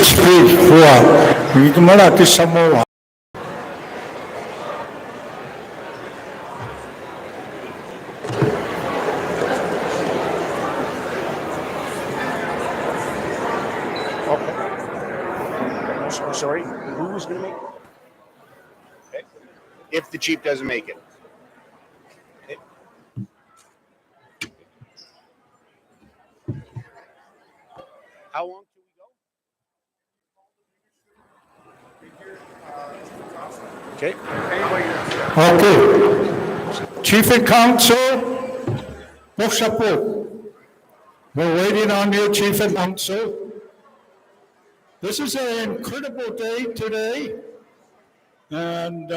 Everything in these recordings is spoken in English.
speak for Malaki Samoa. I'm sorry, who was going to make it? Okay. If the chief doesn't make it. Okay. How long can we go? Okay. Okay. Chief and Council, Boksapo. We're waiting on you, Chief and Council. This is an incredible day today, and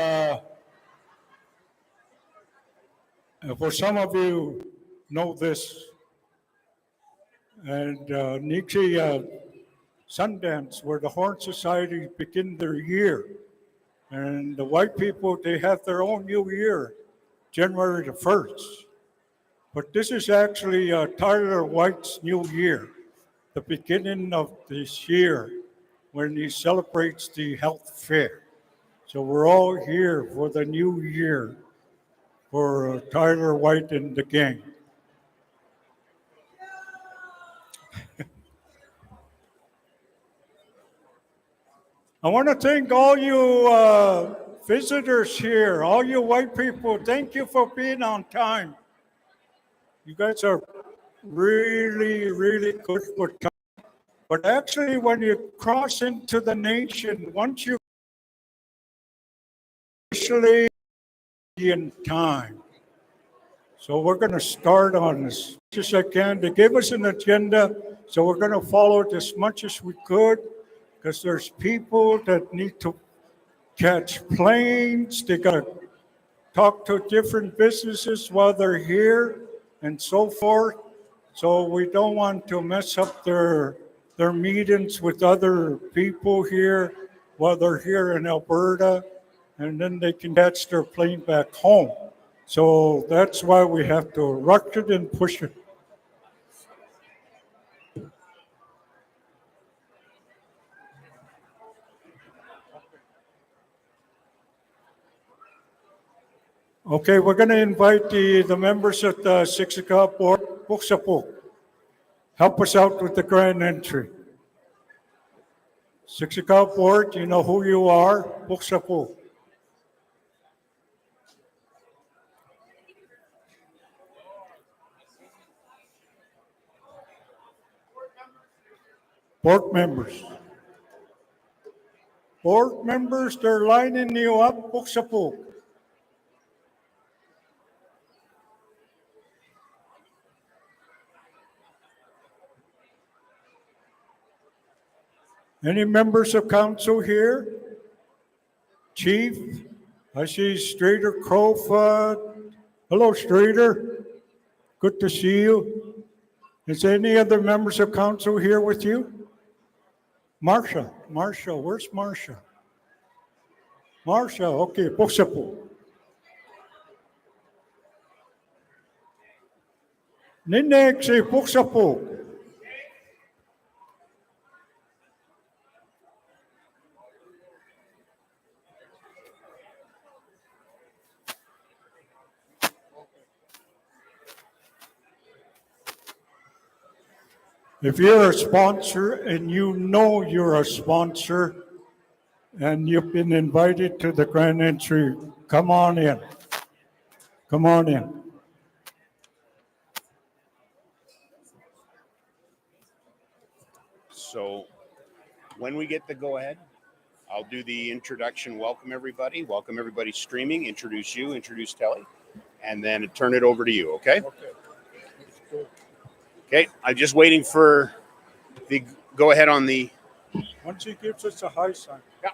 for some of you know this, and Nixie Sundance, where the Horn Society begin their year, and the white people, they have their own new year, January the 1st. But this is actually Tyler White's new year, the beginning of this year when he celebrates the health fair. So we're all here for the new year for Tyler White and the gang. I want to thank all you visitors here, all you white people. Thank you for being on time. You guys are really, really good for time. But actually, when you cross into the nation, once you actually in time. So we're going to start on as much as I can. They gave us an agenda, so we're going to follow it as much as we could because there's people that need to catch planes. They got to talk to different businesses while they're here and so forth. So we don't want to mess up their meetings with other people here while they're here in Alberta, and then they can catch their plane back home. So that's why we have to rush it and push it. Okay, we're going to invite the members of the Siksika board, Buksapo. Help us out with the grand entry. Siksika board, you know who you are, Buksapo. Board members. Board members, they're lining you up, Buksapo. Any members of council here? Chief, I see Strader Crowfoot. Hello, Strader. Good to see you. Is any other members of council here with you? Marsha, where's Marsha? Marsha, okay, Buksapo. Ninek si Buksapo. If you're a sponsor and you know you're a sponsor and you've been invited to the grand entry, come on in. Come on in. So when we get the go ahead, I'll do the introduction. Welcome everybody streaming, introduce you, introduce Telly, and then turn it over to you, okay? Okay, I'm just waiting for the go ahead on the... Once he gives us a high sign. Yeah.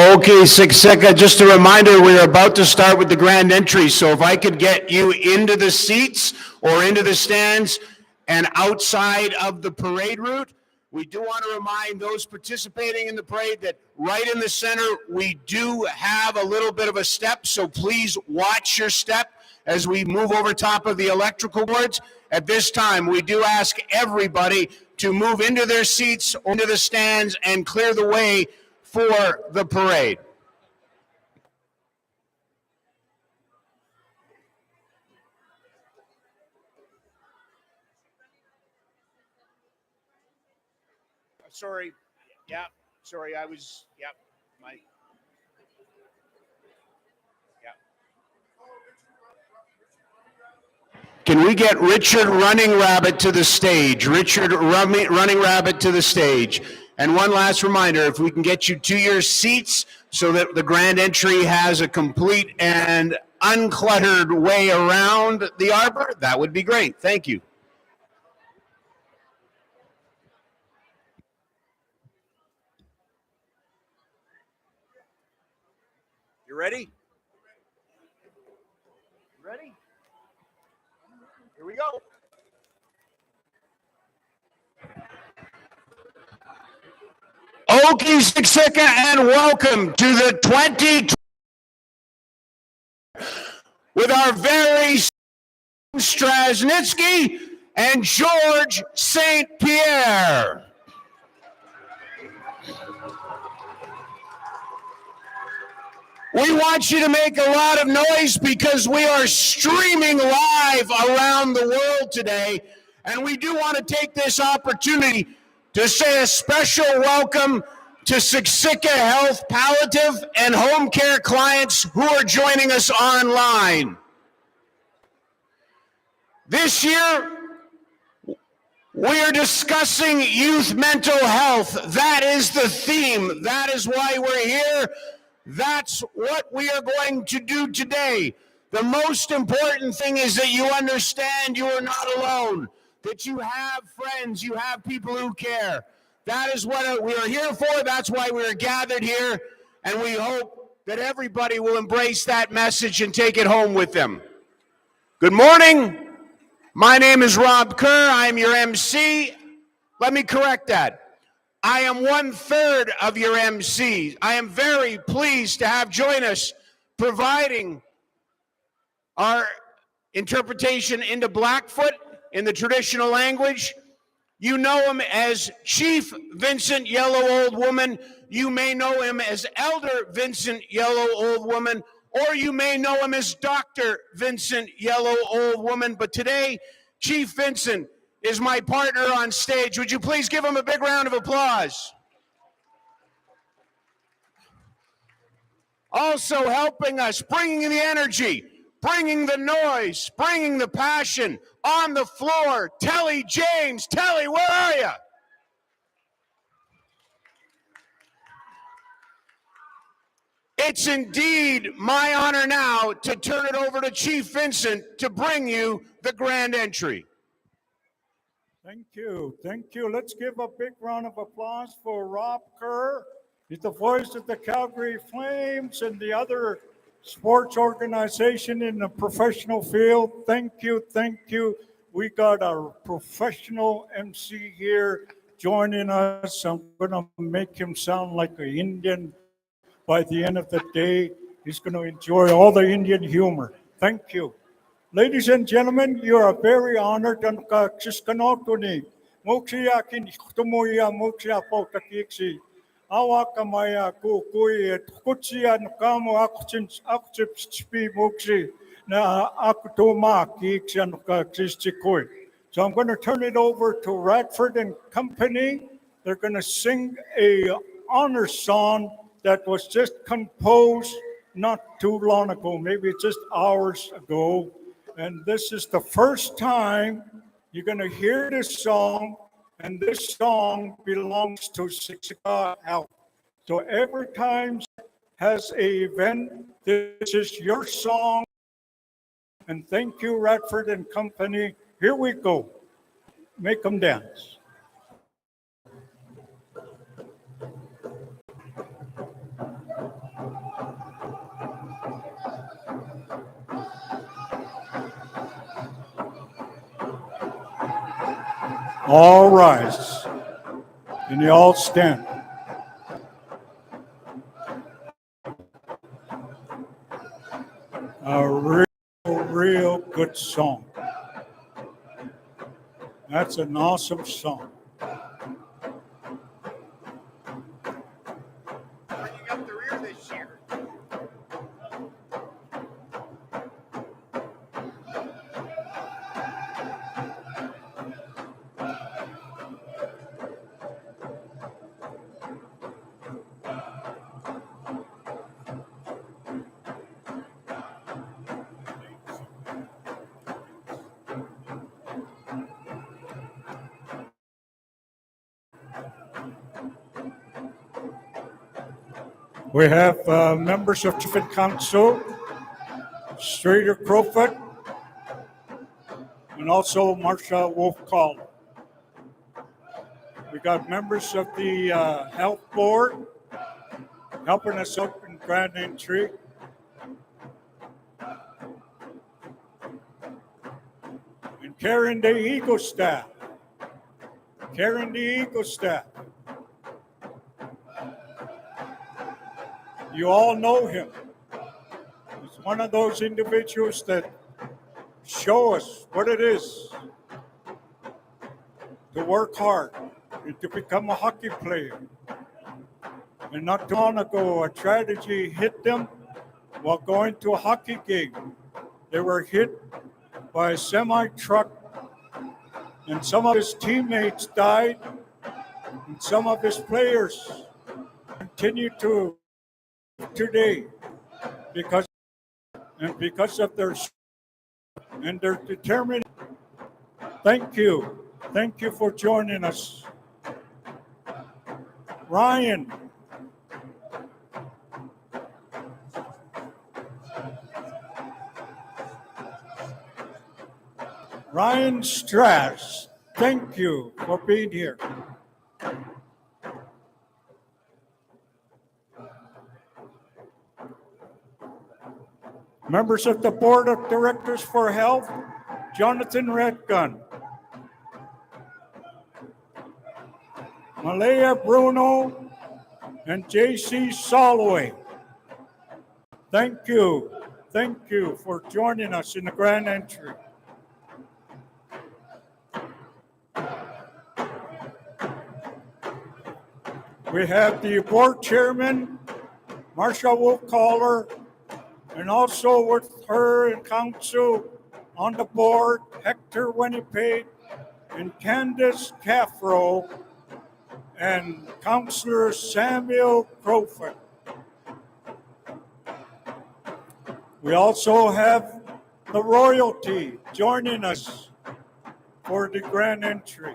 Okay, Siksika, just a reminder, we're about to start with the grand entry, so if I could get you into the seats or into the stands and outside of the parade route. We do want to remind those participating in the parade that right in the center, we do have a little bit of a step, so please watch your step as we move over top of the electrical boards. At this time, we do ask everybody to move into their seats, into the stands, and clear the way for the parade. Sorry. Yeah. Sorry. I was. Yep. My. Yeah. Can we get Richard Running Rabbit to the stage? Richard Running Rabbit to the stage. And one last reminder, if we can get you to your seats so that the grand entry has a complete and uncluttered way around the arbor, that would be great. Thank you. You ready? Ready? Here we go. Okay, Siksika, and welcome to the 2020 with our very Strasnitsky and George St. Pierre. We want you to make a lot of noise because we are streaming live around the world today, and we do want to take this opportunity to say a special welcome to Siksika Health Palliative and Home Care clients who are joining us online. This year, we are discussing youth mental health. That is the theme. That is why we're here. That's what we are going to do today. The most important thing is that you understand you are not alone, that you have friends, you have people who care. That is what we are here for. That's why we are gathered here, and we hope that everybody will embrace that message and take it home with them. Good morning. My name is Rob Kerr. I am your MC. Let me correct that. I am 1/3 of your MCs. I am very pleased to have join us providing our interpretation into Blackfoot in the traditional language. You know him as Chief Vincent Yellow Old Woman. You may know him as Elder Vincent Yellow Old Woman, or you may know him as Dr. Vincent Yellow Old Woman. But today, Chief Vincent is my partner on stage. Would you please give him a big round of applause? Also helping us, bringing the energy, bringing the noise, bringing the passion on the floor, Telly James. Telly, where are you? It's indeed my honor now to turn it over to Chief Vincent to bring you the grand entry. Thank you. Thank you. Let's give a big round of applause for Rob Kerr. He's the voice of the Calgary Flames and the other sports organization in the professional field. Thank you. Thank you. We got our professional MC here joining us. I'm going to make him sound like an Indian. By the end of the day, he's going to enjoy all the Indian humor. Thank you. Ladies and gentlemen, you are very honored and kiskanotuni. Muksia kin tumuya muksia po takiksi. Awaka maya kukui et kutsia nkamu akutip muksi na akutuma kiksia nukakistikui. So I'm going to turn it over to Radford and Company. They're going to sing a honor song that was just composed not too long ago, maybe just hours ago. And this is the first time you're going to hear this song, and this song belongs to Siksika Health. So every time has an event, this is your song. And thank you, Radford and Company. Here we go. Make them dance. All rise. And you all stand. A real good song. That's an awesome song. Bringing up the rear this year. We have members of Chief Council, Strader Crowfoot, and also Marcia Wolf-Call. We got members of the Health Board helping us out in Grand Entry. And Karen the Eagle staff. Karen the Eagle staff. You all know him. He's one of those individuals that show us what it is to work hard and to become a hockey player. And not too long ago, a tragedy hit them while going to a hockey game. They were hit by a semi-truck, and some of his teammates died, and some of his players continue to today because of their and their determination. Thank you for joining us, Ryan. Ryan Strass, thank you for being here. Members of the Board of Directors for Health, Jonathan Redgun, Malaya Bruno, and J.C. Soloway. Thank you for joining us in the Grand Entry. We have the board chairman, Marcia Wolf-Caller, and also with her and council on the board, Hector Winnipeg and Candace Caffro and Councillor Samuel Crowfoot. We also have the royalty joining us for the Grand Entry.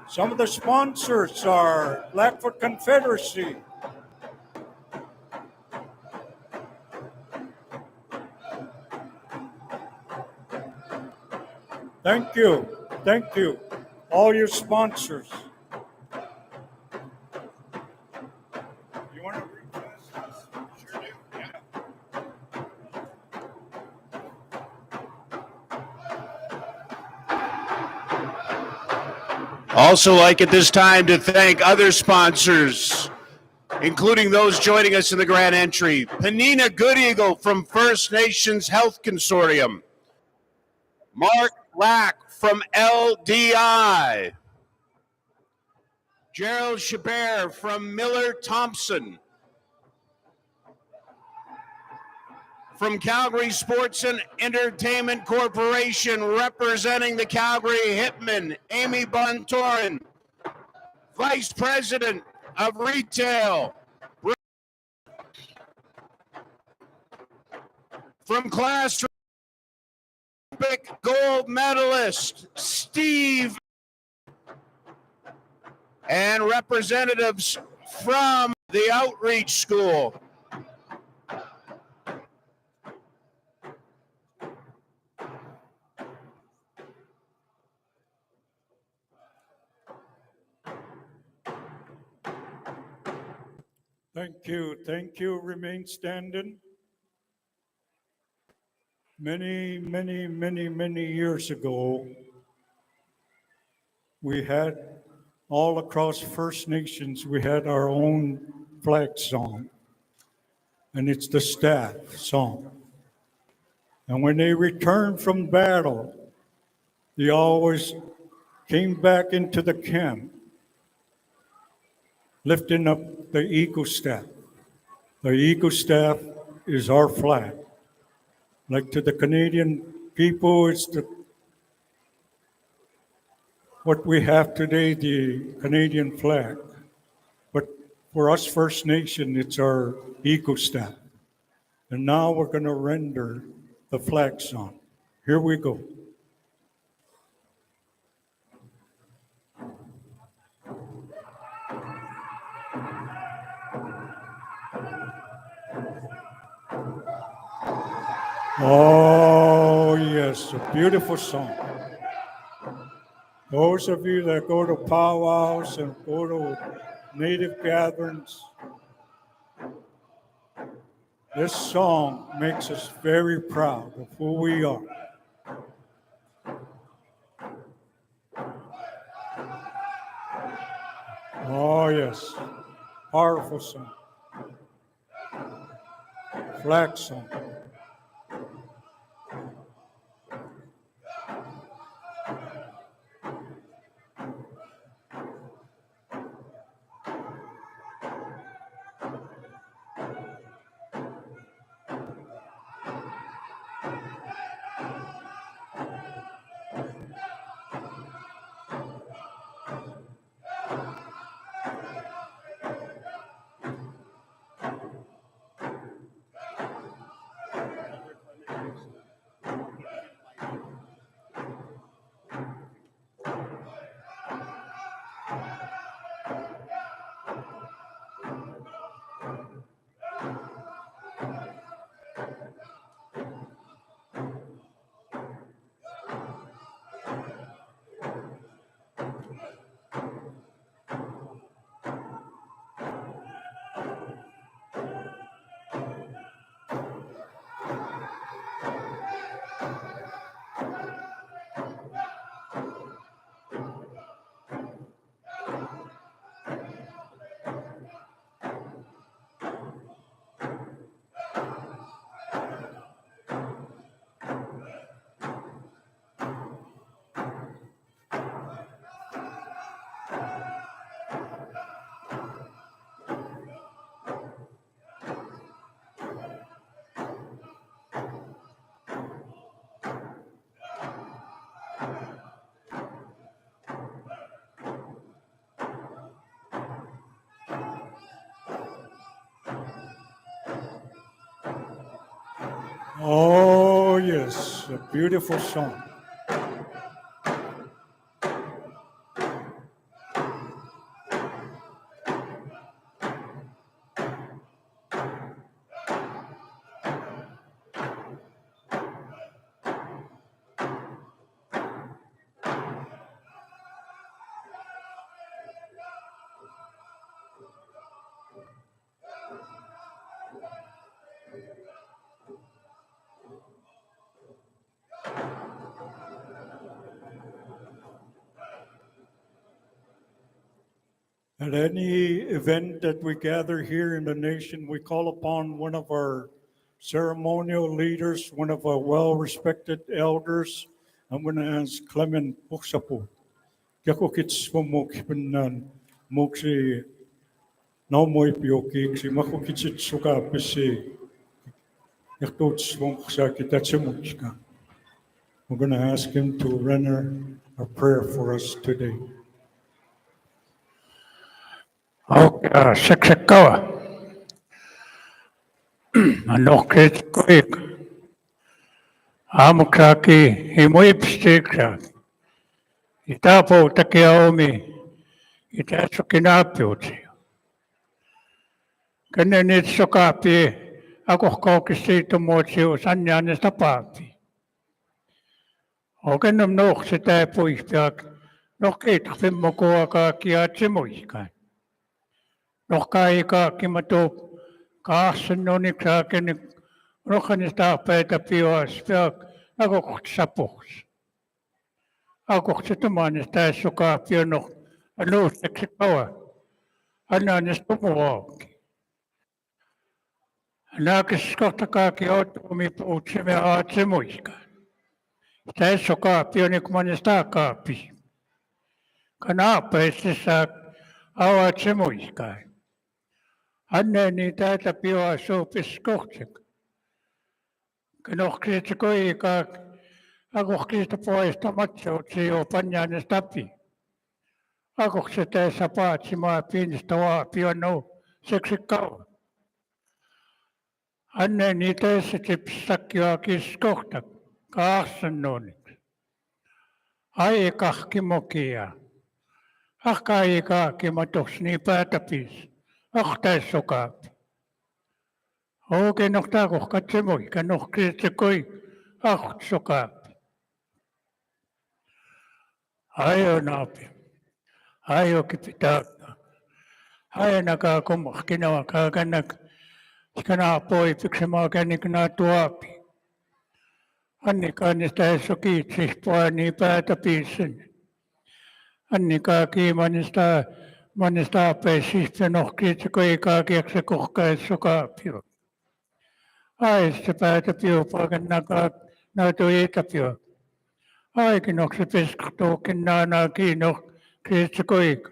Some of the sponsors are Blackfoot Confederacy, thank you, all your sponsors. You want to read this? Sure do. Yeah. Also like at this time to thank other sponsors, including those joining us in the Grand Entry. Penina Good Eagle from First Nations Health Consortium. Mark Lack from LDI. Gerald Chabert from Miller Thompson. From Calgary Sports and Entertainment Corporation, representing the Calgary Hitmen, Amy Bontorin. Vice President of Retail. From Class Olympic gold medalist, Steve. And representatives from the Outreach School. Thank you. Remain standing. many years ago, we had all across First Nations, we had our own flag song, and it's the staff song. And when they returned from battle, they always came back into the camp, lifting up the eagle staff. The eagle staff is our flag. Like to the Canadian people, it's what we have today, the Canadian flag. But for us First Nation, it's our eagle staff. And now we're going to render the flag song. Here we go. Oh, yes, a beautiful song. Those of you that go to powwows and go to native gatherings, this song makes us very proud of who we are. Oh, yes, powerful song. Flag song. Oh, yes, a beautiful song. At any event that we gather here in the nation, we call upon one of our ceremonial leaders, one of our well-respected elders. I'm going to ask Clement Puksapo. Kiako kits pumukipinan muksi naumoy pioki si mako kitsit suka pisi yaktots pumuksa kitatsimukska. We're going to ask him to render a prayer for us today. Okay, Siksika. Anokit quick. Amukaki, himoipstiksa. Itapo takiaomi. Itasukinapiuti. Kanenit sokapi. Ako kaukisito motsiu sanyanista papi. Okenum nok sitä puispiak. Nokit fimmokoaka kiatsimuiskaan. Nokkaika kimatop. Kaasanonik sa akin Rohanista peitä pios piak akoksapus. Akoksetumanista suka piono alusteksi kaua. Annaanista muuakin. Nääkis kohta kaikki ottomi puutsimme aatse muiskaan. Tässä kaappi on niin monesta kaappi. Kanaapeissa saa aatse muiskaan. Anne niin täältä pioa suupis kohtek. Kanohkriitse koikaa. Akohkriista poista matsoutsi jo panjaanes tapi. Akokse tässä paatsimaa pienistä waapi on no Siksika. Anne niin tässä tipsakkia kiskohta. Kaahsan nonik. Aikahki mokia. Aikahki matoks niin päätäpis. Ahtais sokaap. Oikein nohtaa kohkatse moika. Nohkriitse koi aht sokaap. Aio naapi. Aio kipitää. Aio nakaa kummahkina kaakannak. Skanaa poipyksemaa känniknaa tuopi. Annika niistä esso kiitsis poani päätä piissen. Annika manista apeissis nohkiitse koikaa kiekse kohkaessa kaapio. Aista päätä piupaakan nakaa näytö etäpio. Aikinokse peskahtuukin naanaa kiinno kiitse koika.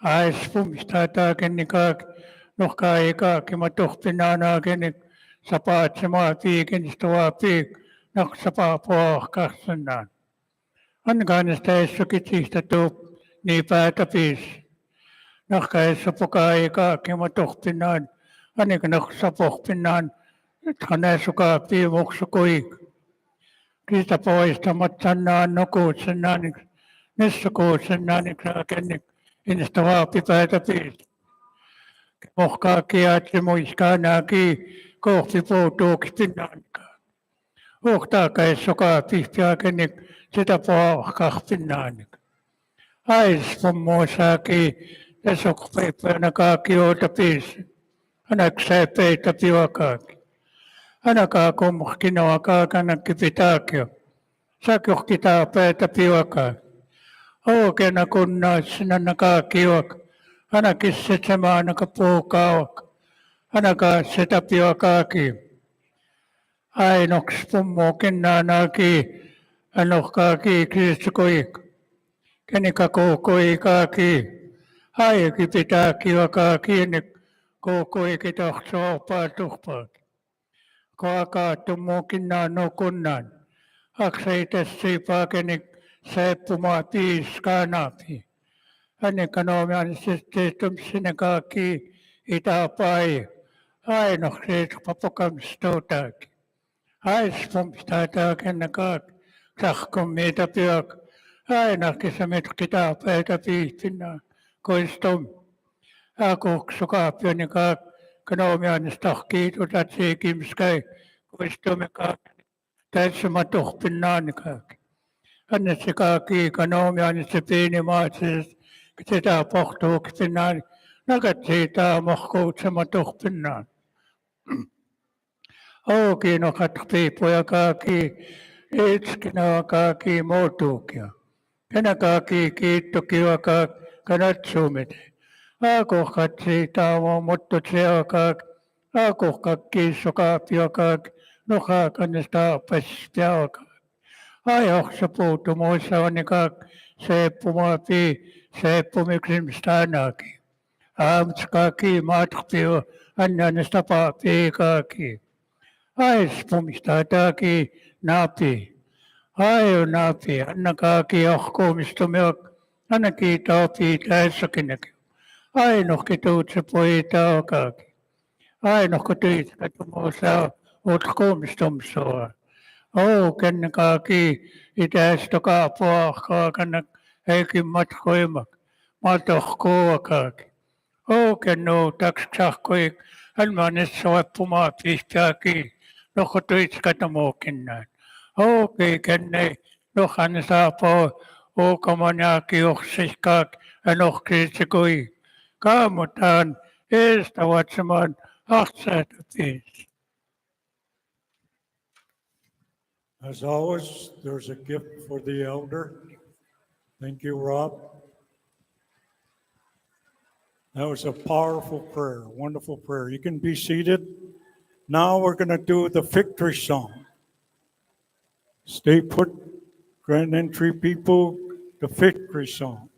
Ais pumistaa taakennikaa nohkaa eikaakin ma tohpi naanaa kennik. Sapaatsemaa piikinistä vaan naksapaa pohkassanaan. Ankaanesta essokit siitä tuu niin päätä piis. Nahkaessa pokaa ei kaakema tohpinaan. Anika naksa pohpinaan. Hänen sukaa piimuksu kuik. Kiistä poistamat sannaan nokuutsenaan. Nessokuutsenaan. Kennik inistä vaapi päätä piis. Mohkaa kiatse muiskaa nääkii. Kohti puutuuksi pinnaankaan. Uhtaakaessa sokaa pihtiakenik sitä pohkaa pinnaankaan. Ais mummoisaakin ja sokpeippäänä kaaki oota piisi. Anaksää peitä piokaakin. Anakaa kummahkinoa kaakanakki pitääkin. Sakohkitaa peitä piokaakin. Oikeena kunnaisena kaaki juok. Anakisset samaanaka puukaavak. Anakaa sitä piokaakin. Ainoks pummokin naanaakin. Anohkaakin kriistukoik. Kenika koukoikaakin. Aikin pitää kiokaakin. Koukoikin tohtoo paatuhpaakin. Koakaa tummokin naanoo kunnan. Aksei tässä paakenik seippumaa piiskaanaapi. Hänen kanomianisesti tumsinekaakin itäpai. Ainoksi papokamistoutakin. Aispumstaakin kaak. Sahkon meitä piok. Ainakin se mitkitaa peitä piihtinään. Koistum. Akuksukaapio kaak. Kanomianistahkii tutat siikimskai. Koistumikaan. Tässä mä tohpinnaan kaak. Hänet se kaakii kanomianista pienimaatisesti. Sitä pohtuuksinnaan. Nakat siitä mohkuutsema tohpinnaan. Auki nokat piipuja kaaki, itskinä kaaki muutuukia. Kenä kaaki kiittokia kanatsumit. Aakohkat siitä on muttu seokaak. Aakohkat kiissokaapio kaak. Nohaakanesta pespiaakaak. Ajohsa puutu muissa on kaak. Seeppumaa seeppumiksimistä ainakin. Aamtskaaki matkpio annanesta paapikaaki. Aispumistaakin napi. Aio napi. Annakaaki johkuumistumiok. Annakin taupi tässäkin näkyy. Ainohki tuutse poitaakaaki. Ainohko tyitkä tumuusa utkuumistumsua. Kennakaaki itäistä kaapuakaa kannak heikin matkoimak. Matohkuakaaki. Kennu taksahkoi. Almanis soippumaa pistääkin. Nohko tuitskata muukinnaan. Kenne nohan saapoo. Uukamanaakin johsiskaak. Ja 'Kaamutaan eestä vatsamaan ahsaata piis. As always, there's a gift for the elder. Thank you, Rob. That was a powerful prayer, wonderful prayer. You can be seated. Now we're going to do the victory song. Stay put, Grand Entry people, the victory song.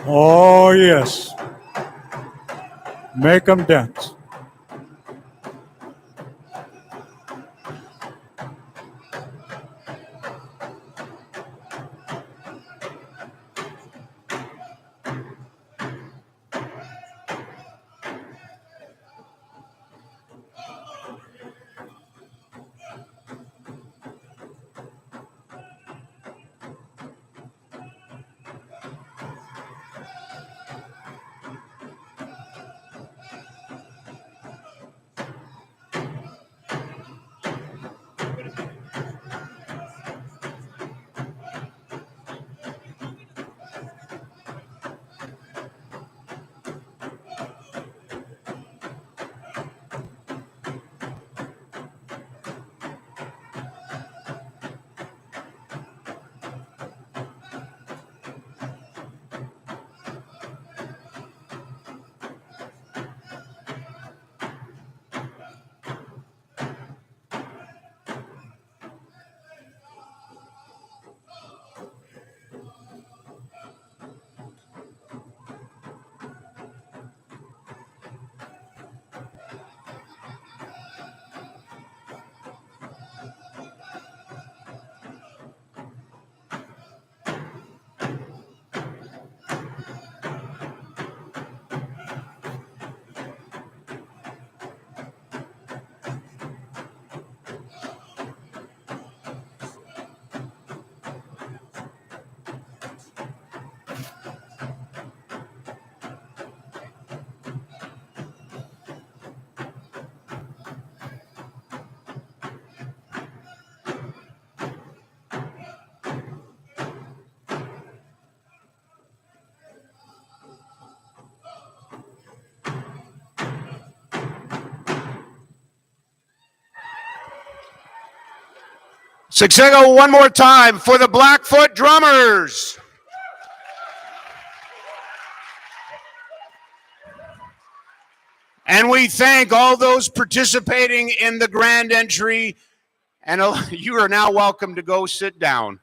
Oh, yes. Make them dance. Siksika one more time for the Blackfoot Drummers. And we thank all those participating in the grand entry, and you are now welcome to go sit down.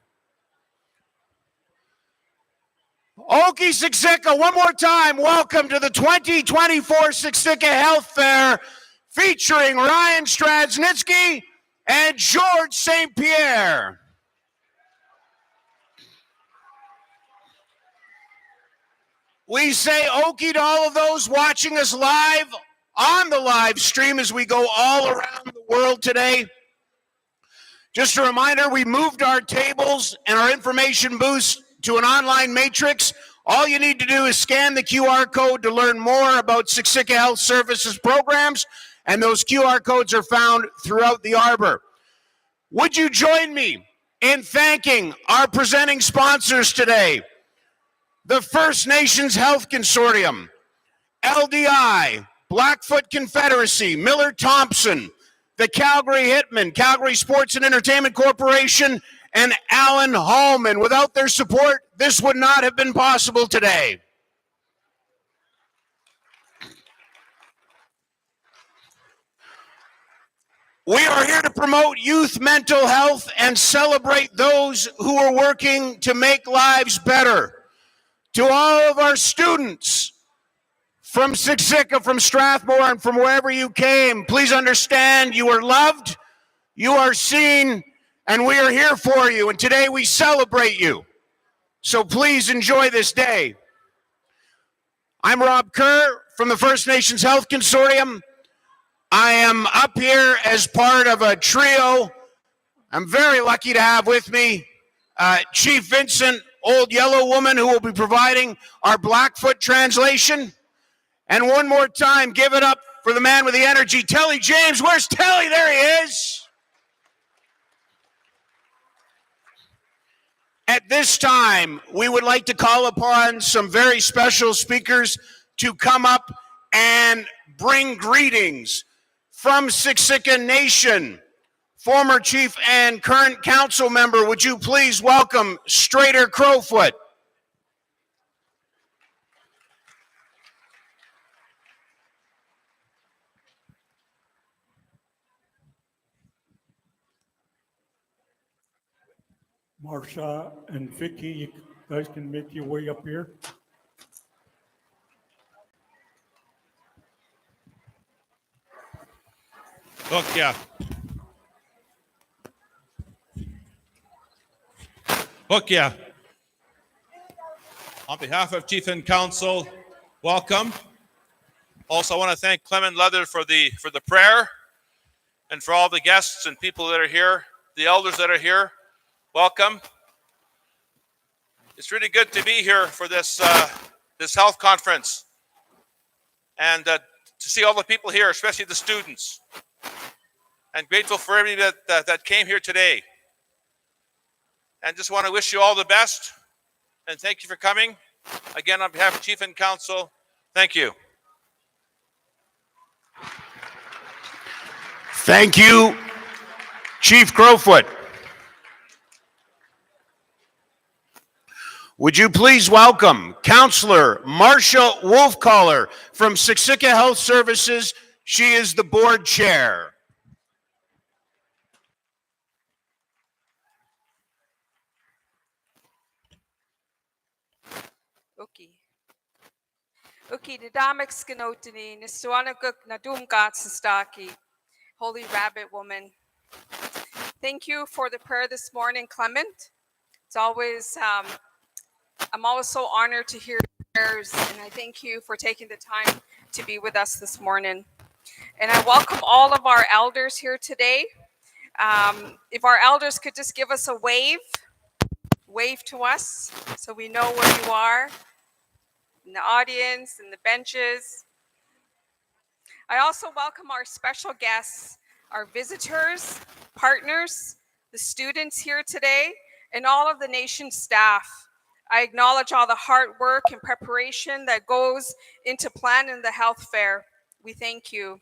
Okie Siksika, one more time, welcome to the 2024 Siksika Health Fair featuring Ryan Straznitsky and George St. Pierre. We say okie to all of those watching us live on the live stream as we go all around the world today. Just a reminder, we moved our tables and our information booths to an online matrix. All you need to do is scan the QR code to learn more about Siksika Health Services programs, and those QR codes are found throughout the arbor. Would you join me in thanking our presenting sponsors today? The First Nations Health Consortium, LDI, Blackfoot Confederacy, Miller Thompson, the Calgary Hitmen, Calgary Sports and Entertainment Corporation, and Alan Holman. Without their support, this would not have been possible today. We are here to promote youth mental health and celebrate those who are working to make lives better. To all of our students from Siksika, from Strathmore, and from wherever you came, please understand you are loved, you are seen, and we are here for you. And today we celebrate you. So please enjoy this day. I'm Rob Kerr from the First Nations Health Consortium. I am up here as part of a trio. I'm very lucky to have with me Chief Vincent, Old Yellow Woman, who will be providing our Blackfoot translation. And one more time, give it up for the man with the energy, Telly James. Where's Telly? There he is. At this time, we would like to call upon some very special speakers to come up and bring greetings from Siksika Nation. Former Chief and current council member, would you please welcome Strader Crowfoot? Marsha and Vicky, you guys can make your way up here. Bukya. Bukya. On behalf of Chief and Council, welcome. Also, I want to thank Clement Leather for the prayer, and for all the guests and people that are here, the elders that are here. Welcome. It's really good to be here for this this health conference, and to see all the people here, especially the students. And grateful for everybody that came here today. And just want to wish you all the best. And thank you for coming. Again, on behalf of Chief and Council, thank you. Thank you, Chief Crowfoot. Would you please welcome Councillor Marsha Wolfcaller from Siksika Health Services. She is the board chair. Okay, the Damix Ganotini, Niswanaguk Nadum Gatsastaki, Holy Rabbit Woman. Thank you for the prayer this morning, Clement. It's always, I'm always so honored to hear prayers, and I thank you for taking the time to be with us this morning. And I welcome all of our elders here today. If our elders could just give us a wave to us so we know where you are. In the audience, in the benches. I also welcome our special guests, our visitors, partners, the students here today, and all of the nation's staff. I acknowledge all the hard work and preparation that goes into planning the health fair. We thank you.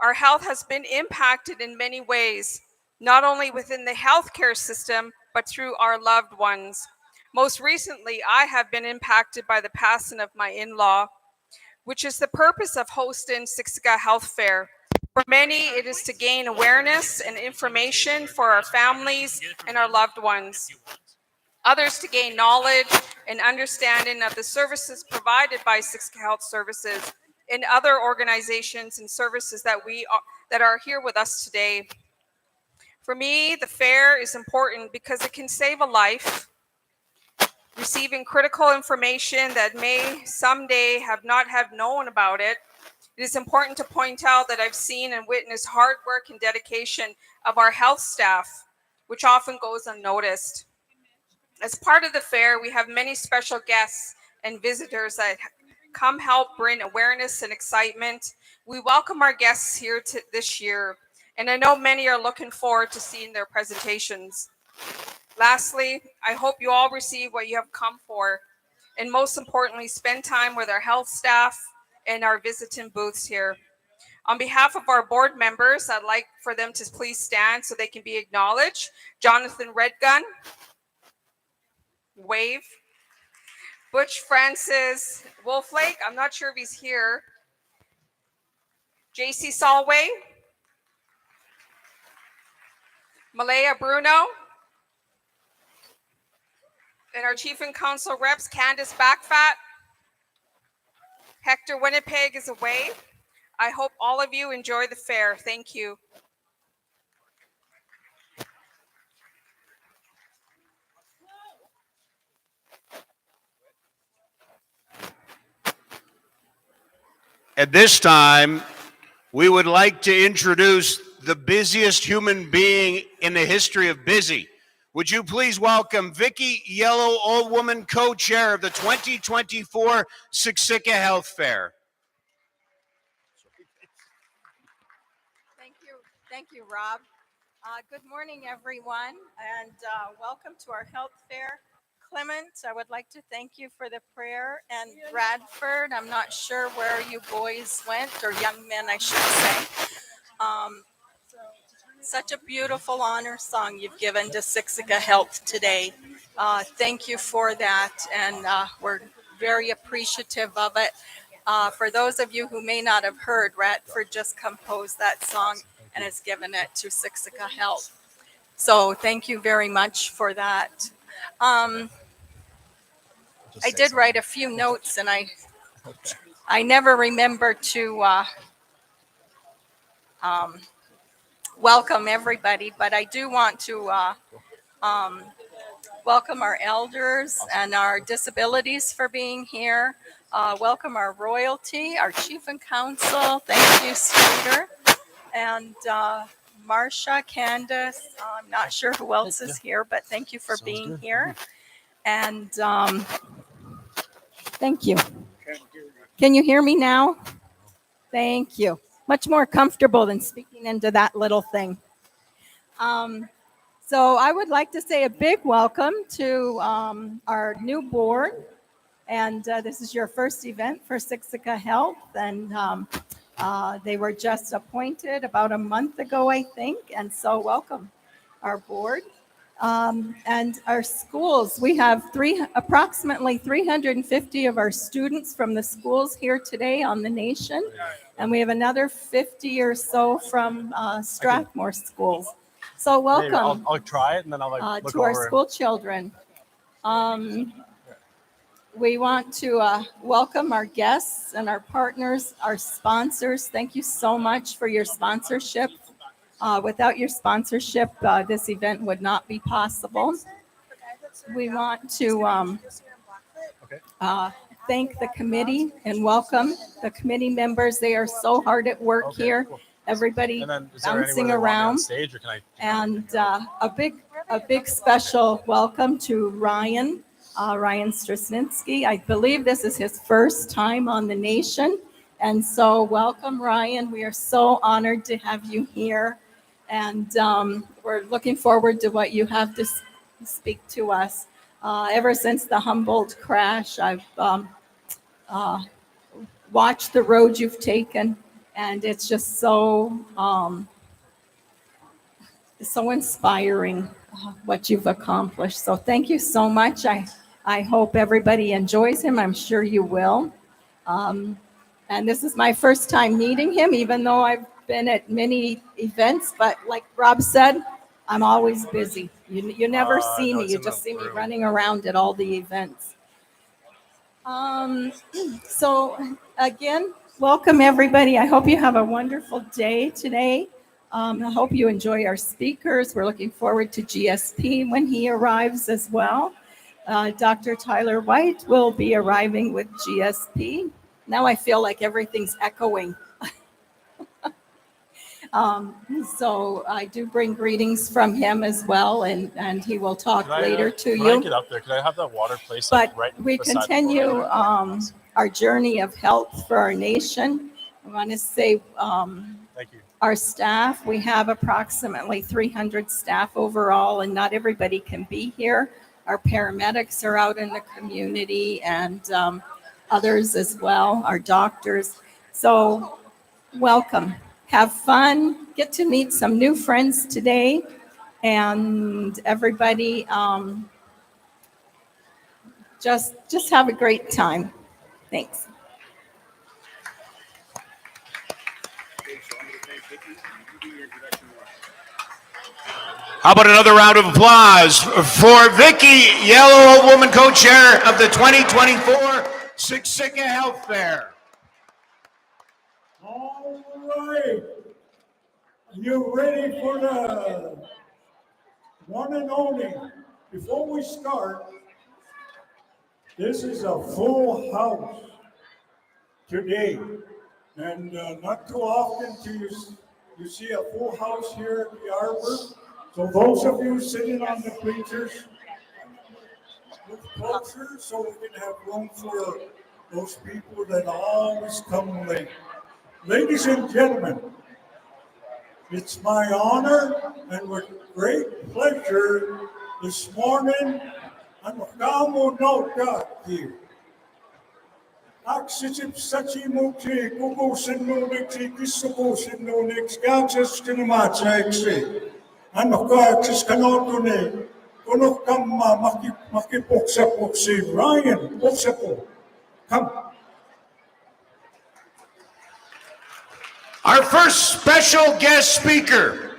Our health has been impacted in many ways, not only within the healthcare system, but through our loved ones. Most recently, I have been impacted by the passing of my in-law, which is the purpose of hosting Siksika Health Fair. For many, it is to gain awareness and information for our families and our loved ones. Others to gain knowledge and understanding of the services provided by Siksika Health Services and other organizations and services that are here with us today. For me, the fair is important because it can save a life. Receiving critical information that may someday not have known about it. It is important to point out that I've seen and witnessed hard work and dedication of our health staff, which often goes unnoticed. As part of the fair, we have many special guests and visitors that come help bring awareness and excitement. We welcome our guests here this year, and I know many are looking forward to seeing their presentations. Lastly, I hope you all receive what you have come for, and most importantly, spend time with our health staff and our visiting booths here. On behalf of our board members, I'd like for them to please stand so they can be acknowledged. Jonathan Redgun, wave. Butch Francis Wolflake, I'm not sure if he's here. JC Solway. Malaya Bruno. And our Chief and Council reps, Candace Backfat. Hector Winnipeg is away. I hope all of you enjoy the fair. Thank you. At this time, we would like to introduce the busiest human being in the history of busy. Would you please welcome Vicky Yellow, Old Woman, co-chair of the 2024 Siksika Health Fair. Thank you, Rob. Good morning, everyone, and welcome to our health fair. Clement, I would like to thank you for the prayer, and Bradford, I'm not sure where you boys went, or young men, I should say. Such a beautiful honor song you've given to Siksika Health today. Thank you for that, and we're very appreciative of it. For those of you who may not have heard, Radford just composed that song and has given it to Siksika Health. So thank you very much for that. I did write a few notes, and I never remember to welcome everybody, but I do want to welcome our elders and our disabilities for being here. Welcome our royalty, our chief and council. Thank you, Scooter. And Marcia, Candace, I'm not sure who else is here, but thank you for being here. And thank you. Can you hear me now? Thank you. Much more comfortable than speaking into that little thing. So I would like to say a big welcome to our new board. And this is your first event for Siksika Health. And they were just appointed about a month ago, I think. And so welcome, our board. And our schools, we have approximately 350 of our students from the schools here today on the nation. And we have another 50 or so from Strathmore schools. So welcome. I'll try it and then I'll look to our over school children. We want to welcome our guests and our partners, our sponsors. Thank you so much for your sponsorship. Without your sponsorship, this event would not be possible. We want to thank the committee and welcome the committee members. They are so hard at work here. Cool. Everybody And then is there bouncing anywhere they want me on around. stage, or can I? And a big special welcome to Ryan Straczynski. I believe this is his first time on the nation. And so welcome, Ryan. We are so honored to have you here. And we're looking forward to what you have to speak to us. Ever since the Humboldt crash, I've watched the road you've taken. And it's just so inspiring what you've accomplished. So thank you so much. I hope everybody enjoys him. I'm sure you will. And this is my first time meeting him, even though I've been at many events. But like Rob said, I'm always busy. You never see me. You just see me running around at all the events. So again, welcome everybody. I hope you have a wonderful day today. I hope you enjoy our speakers. We're looking forward to GSP when he arrives as well. Dr. Tyler White will be arriving with GSP. Now I feel like everything's echoing. So I do bring greetings from him as well, and he will talk later to you. When I get up there, could I have that water place But right we beside the continue door? our journey of health for our nation. I want to say Thank you. our staff, we have approximately 300 staff overall, and not everybody can be here. Our paramedics are out in the community, and others as well, our doctors. So welcome. Have fun. Get to meet some new friends today. And everybody, just have a great time. Thanks. How about another round of applause for Vicky Yellow, Old Woman, co-chair of the 2024 Siksika Health Fair. All right. Are you ready for the one and only? Before we start, this is a full house today. And not too often do you see a full house here at the Arbor. So those of you sitting on the bleachers, move closer so we can have room for those people that always come late. Ladies and gentlemen, it's my honor and with great pleasure this morning, ano kamo no here. Aksisip sachi muti kubusin no nixi kisubusin no nix gaxis kinamatsa exi. Ano ka aksis kanoto ne. Kuno kama makipoksa si Ryan poksa po. Come. Our first special guest speaker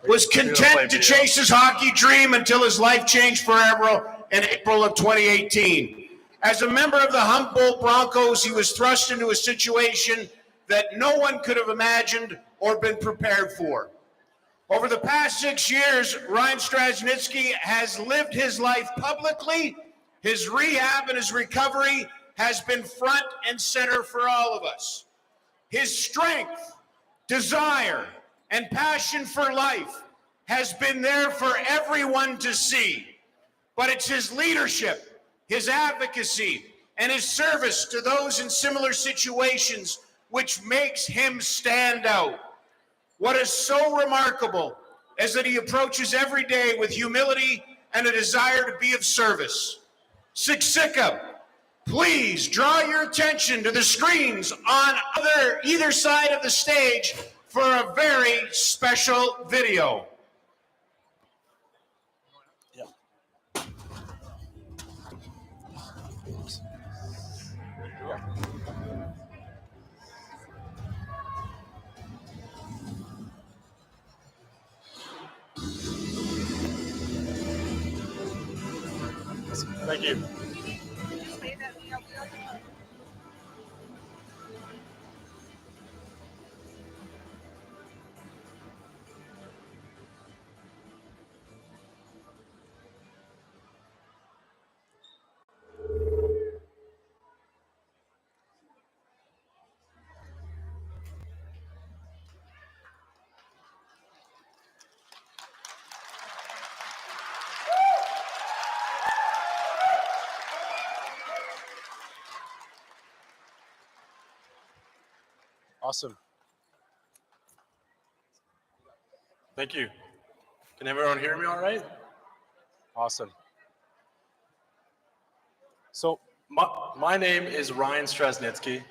was content to chase his hockey dream until his life changed forever in April of 2018. As a member of the Humboldt Broncos, he was thrust into a situation that no one could have imagined or been prepared for. Over the past 6 years, Ryan Strasnitsky has lived his life publicly. His rehab and his recovery has been front and center for all of us. His strength, desire, and passion for life has been there for everyone to see. But it's his leadership, his advocacy, and his service to those in similar situations which makes him stand out. What is so remarkable is that he approaches every day with humility and a desire to be of service. Siksika, please draw your attention to the screens on either side of the stage for a very special video. Thank you. Awesome. Thank you. Can everyone hear me all right? Awesome. So my name is Ryan Strasnitsky.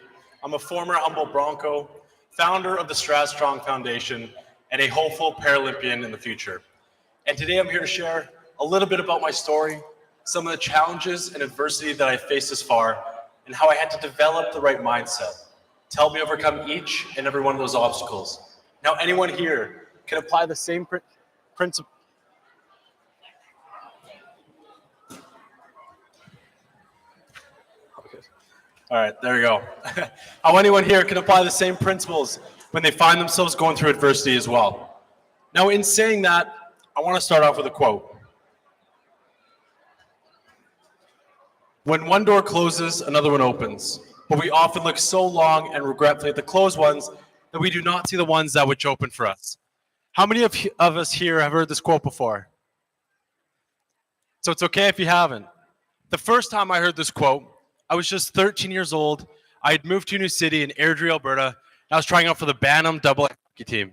I'm a former Humboldt Bronco, founder of the Stras Strong Foundation, and a hopeful Paralympian in the future. And today I'm here to share a little bit about my story, some of the challenges and adversity that I faced this far, and how I had to develop the right mindset to help me overcome each and every one of those obstacles. Now, anyone here can apply the same principle. All right, there we go. How anyone here can apply the same principles when they find themselves going through adversity as well. Now, in saying that, I want to start off with a quote. When one door closes, another one opens. But we often look so long and regretfully at the closed ones that we do not see the ones that which open for us. How many of us here have heard this quote before? So it's okay if you haven't. The first time I heard this quote, I was just 13 years old. I had moved to a new city in Airdrie, Alberta, and I was trying out for the Bantam double hockey team.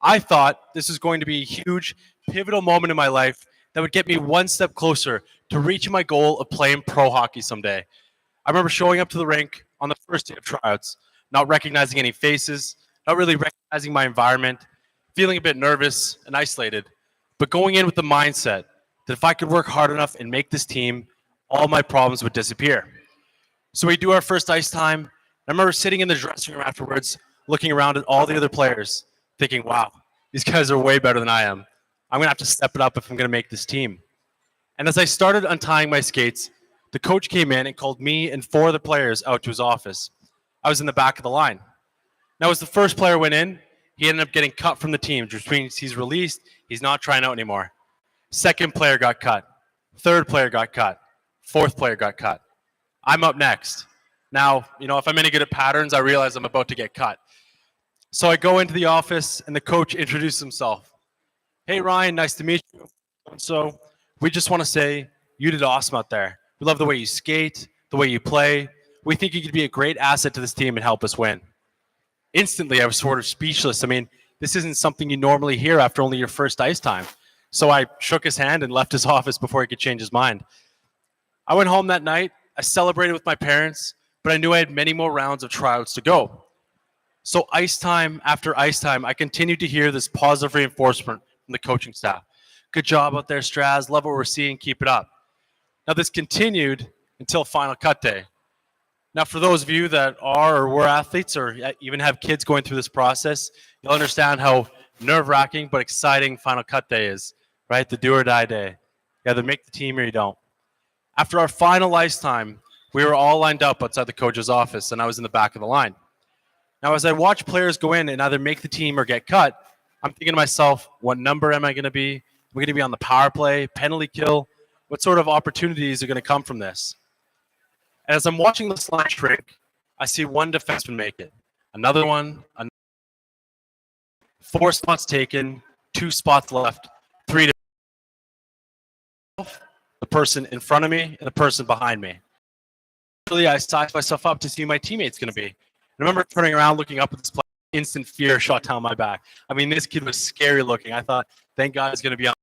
I thought this was going to be a huge, pivotal moment in my life that would get me one step closer to reaching my goal of playing pro hockey someday. I remember showing up to the rink on the first day of tryouts, not recognizing any faces, not really recognizing my environment, feeling a bit nervous and isolated, but going in with the mindset that if I could work hard enough and make this team, all my problems would disappear. So we do our first ice time. I remember sitting in the dressing room afterwards, looking around at all the other players, thinking, wow, these guys are way better than I am. I'm going to have to step it up if I'm going to make this team. And as I started untying my skates, the coach came in and called me and 4 other players out to his office. I was in the back of the line. Now, as the first player went in, he ended up getting cut from the team, which means he's released. He's not trying out anymore. Second player got cut. Third player got cut. Fourth player got cut. I'm up next. Now, if I'm any good at patterns, I realize I'm about to get cut. So I go into the office and the coach introduces himself. Hey, Ryan, nice to meet you. So we just want to say you did awesome out there. We love the way you skate, the way you play. We think you could be a great asset to this team and help us win. Instantly, I was sort of speechless. I mean, this isn't something you normally hear after only your first ice time. So I shook his hand and left his office before he could change his mind. I went home that night. I celebrated with my parents, but I knew I had many more rounds of tryouts to go. So ice time after ice time, I continued to hear this positive reinforcement from the coaching staff. Good job out there, Straz. Love what we're seeing. Keep it up. Now, this continued until final cut day. Now, for those of you that are or were athletes or even have kids going through this process, you'll understand how nerve-wracking but exciting final cut day is, right? The do or die day. You either make the team or you don't. After our final ice time, we were all lined up outside the coach's office, and I was in the back of the line. Now, as I watch players go in and either make the team or get cut, I'm thinking to myself, what number am I going to be? Am I going to be on the power play, penalty kill? What sort of opportunities are going to come from this? And as I'm watching this line shrink, I see one defenseman make it. Another one, 4 spots taken, 2 spots left, 3 to the person in front of me and the person behind me. Really, I sized myself up to see who my teammate's going to be. I remember turning around, looking up at this player, instant fear shot down my back. I mean, this kid was scary looking. I thought, thank God he's going to be on.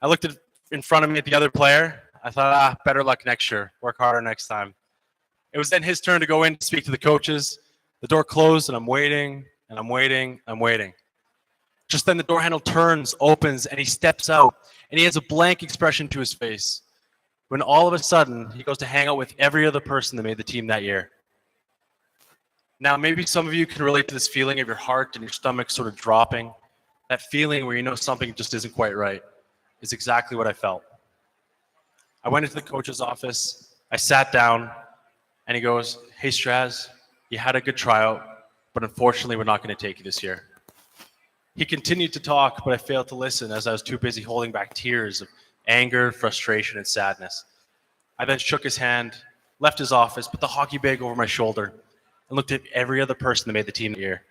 I looked at in front of me at the other player. I thought, better luck next year. Work harder next time. It was then his turn to go in to speak to the coaches. The door closed, and I'm waiting, and I'm waiting, I'm waiting. Just then the door handle turns, opens, and he steps out, and he has a blank expression to his face. When all of a sudden, he goes to hang out with every other person that made the team that year. Now, maybe some of you can relate to this feeling of your heart and your stomach sort of dropping. That feeling where you know something just isn't quite right is exactly what I felt. I went into the coach's office. I sat down, and he goes, hey, Straz, you had a good tryout, but unfortunately, we're not going to take you this year. He continued to talk, but I failed to listen as I was too busy holding back tears of anger, frustration, and sadness. I then shook his hand, left his office, put the hockey bag over my shoulder, and looked at every other person that made the team that year.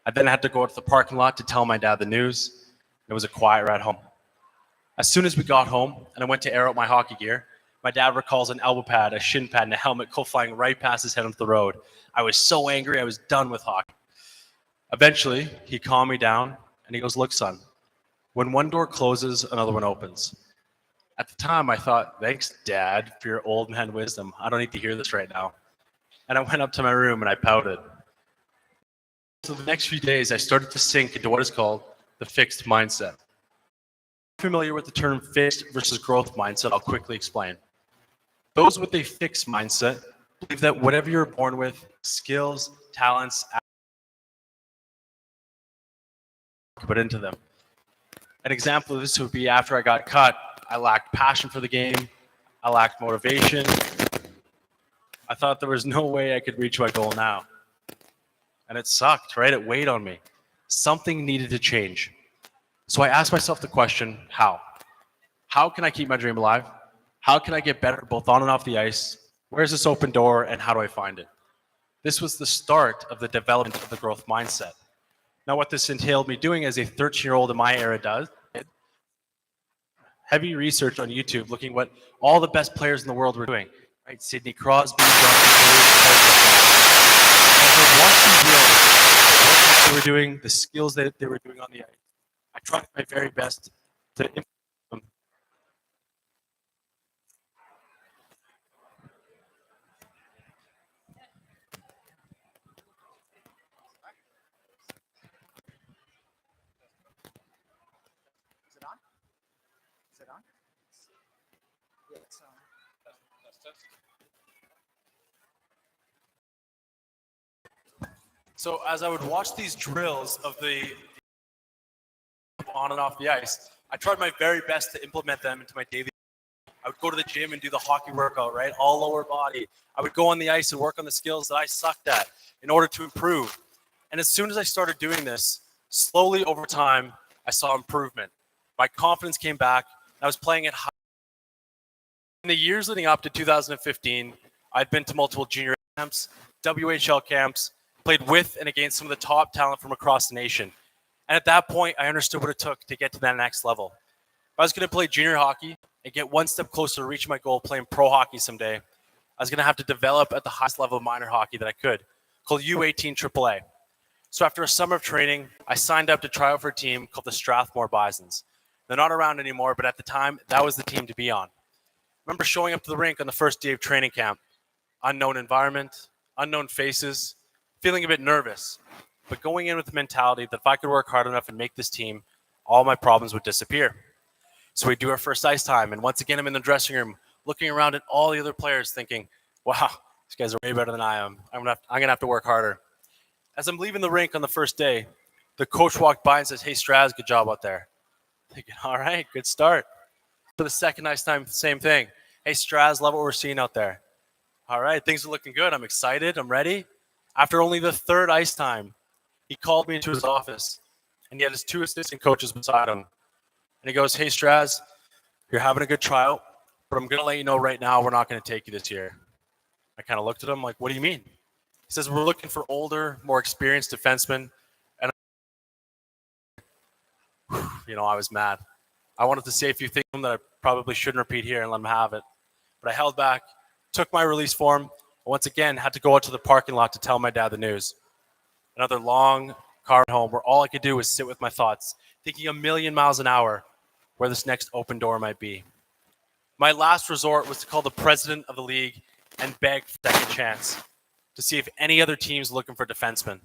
I then had to go to the parking lot to tell my dad the news. It was a quiet ride home. As soon as we got home and I went to air out my hockey gear, my dad recalls an elbow pad, a shin pad, and a helmet go flying right past his head onto the road. I was so angry, I was done with hockey. Eventually, he calmed me down, and he goes, look, son, when one door closes, another one opens. At the time, I thought, thanks, Dad, for your old man wisdom. I don't need to hear this right now. And I went up to my room, and I pouted. So the next few days, I started to sink into what is called the fixed mindset. Familiar with the term fixed versus growth mindset, I'll quickly explain. Those with a fixed mindset believe that whatever you're born with, skills, talents, put into them. An example of this would be after I got cut, I lacked passion for the game, I lacked motivation. I thought there was no way I could reach my goal now. And it sucked, right? It weighed on me. Something needed to change. So I asked myself the question, how? How can I keep my dream alive? How can I get better both on and off the ice? Where's this open door and how do I find it? This was the start of the development of the growth mindset. Now, what this entailed me doing as a 13-year-old in my era does, heavy research on YouTube, looking what all the best players in the world were doing, right? Sidney Crosby, John as I watched these reels, what they were doing, the skills that they were doing on the ice, I tried my very best to implement them. So as I would watch these drills of the on and off the ice, I tried my very best to implement them into my daily. I would go to the gym and do the hockey workout, right? All lower body. I would go on the ice and work on the skills that I sucked at in order to improve. And as soon as I started doing this, slowly over time, I saw improvement. My confidence came back. I was playing at high. In the years leading up to 2015, I'd been to multiple junior camps, WHL camps, played with and against some of the top talent from across the nation. And at that point, I understood what it took to get to that next level. If I was going to play junior hockey and get one step closer to reach my goal of playing pro hockey someday, I was going to have to develop at the highest level of minor hockey that I could, called U18 AAA. So after a summer of training, I signed up to try out for a team called the Strathmore Bisons. They're not around anymore, but at the time, that was the team to be on. I remember showing up to the rink on the first day of training camp. Unknown environment, unknown faces, feeling a bit nervous, but going in with the mentality that if I could work hard enough and make this team, all my problems would disappear. So we do our first ice time, and once again, I'm in the dressing room, looking around at all the other players, thinking, "Wow, these guys are way better than I am. I'm gonna have to work harder." As I'm leaving the rink on the first day, the coach walked by and says, "Hey, Straz, good job out there." Thinking, all right, good start. For the second ice time, same thing. "Hey, Straz, love what we're seeing out there." All right, things are looking good. I'm excited. I'm ready. After only the third ice time, he called me into his office, and he had his two assistant coaches beside him. And he goes, "Hey, Straz, you're having a good tryout, but I'm going to let you know right now we're not going to take you this year." I kind of looked at him like, "What do you mean?" He says, "We're looking for older, more experienced defensemen." And, I was mad. I wanted to say a few things that I probably shouldn't repeat here and let him have it. But I held back, took my release form, and once again had to go out to the parking lot to tell my dad the news. Another long car home where all I could do was sit with my thoughts, thinking a million miles an hour where this next open door might be. My last resort was to call the president of the league and beg for a second chance to see if any other team's looking for defensemen.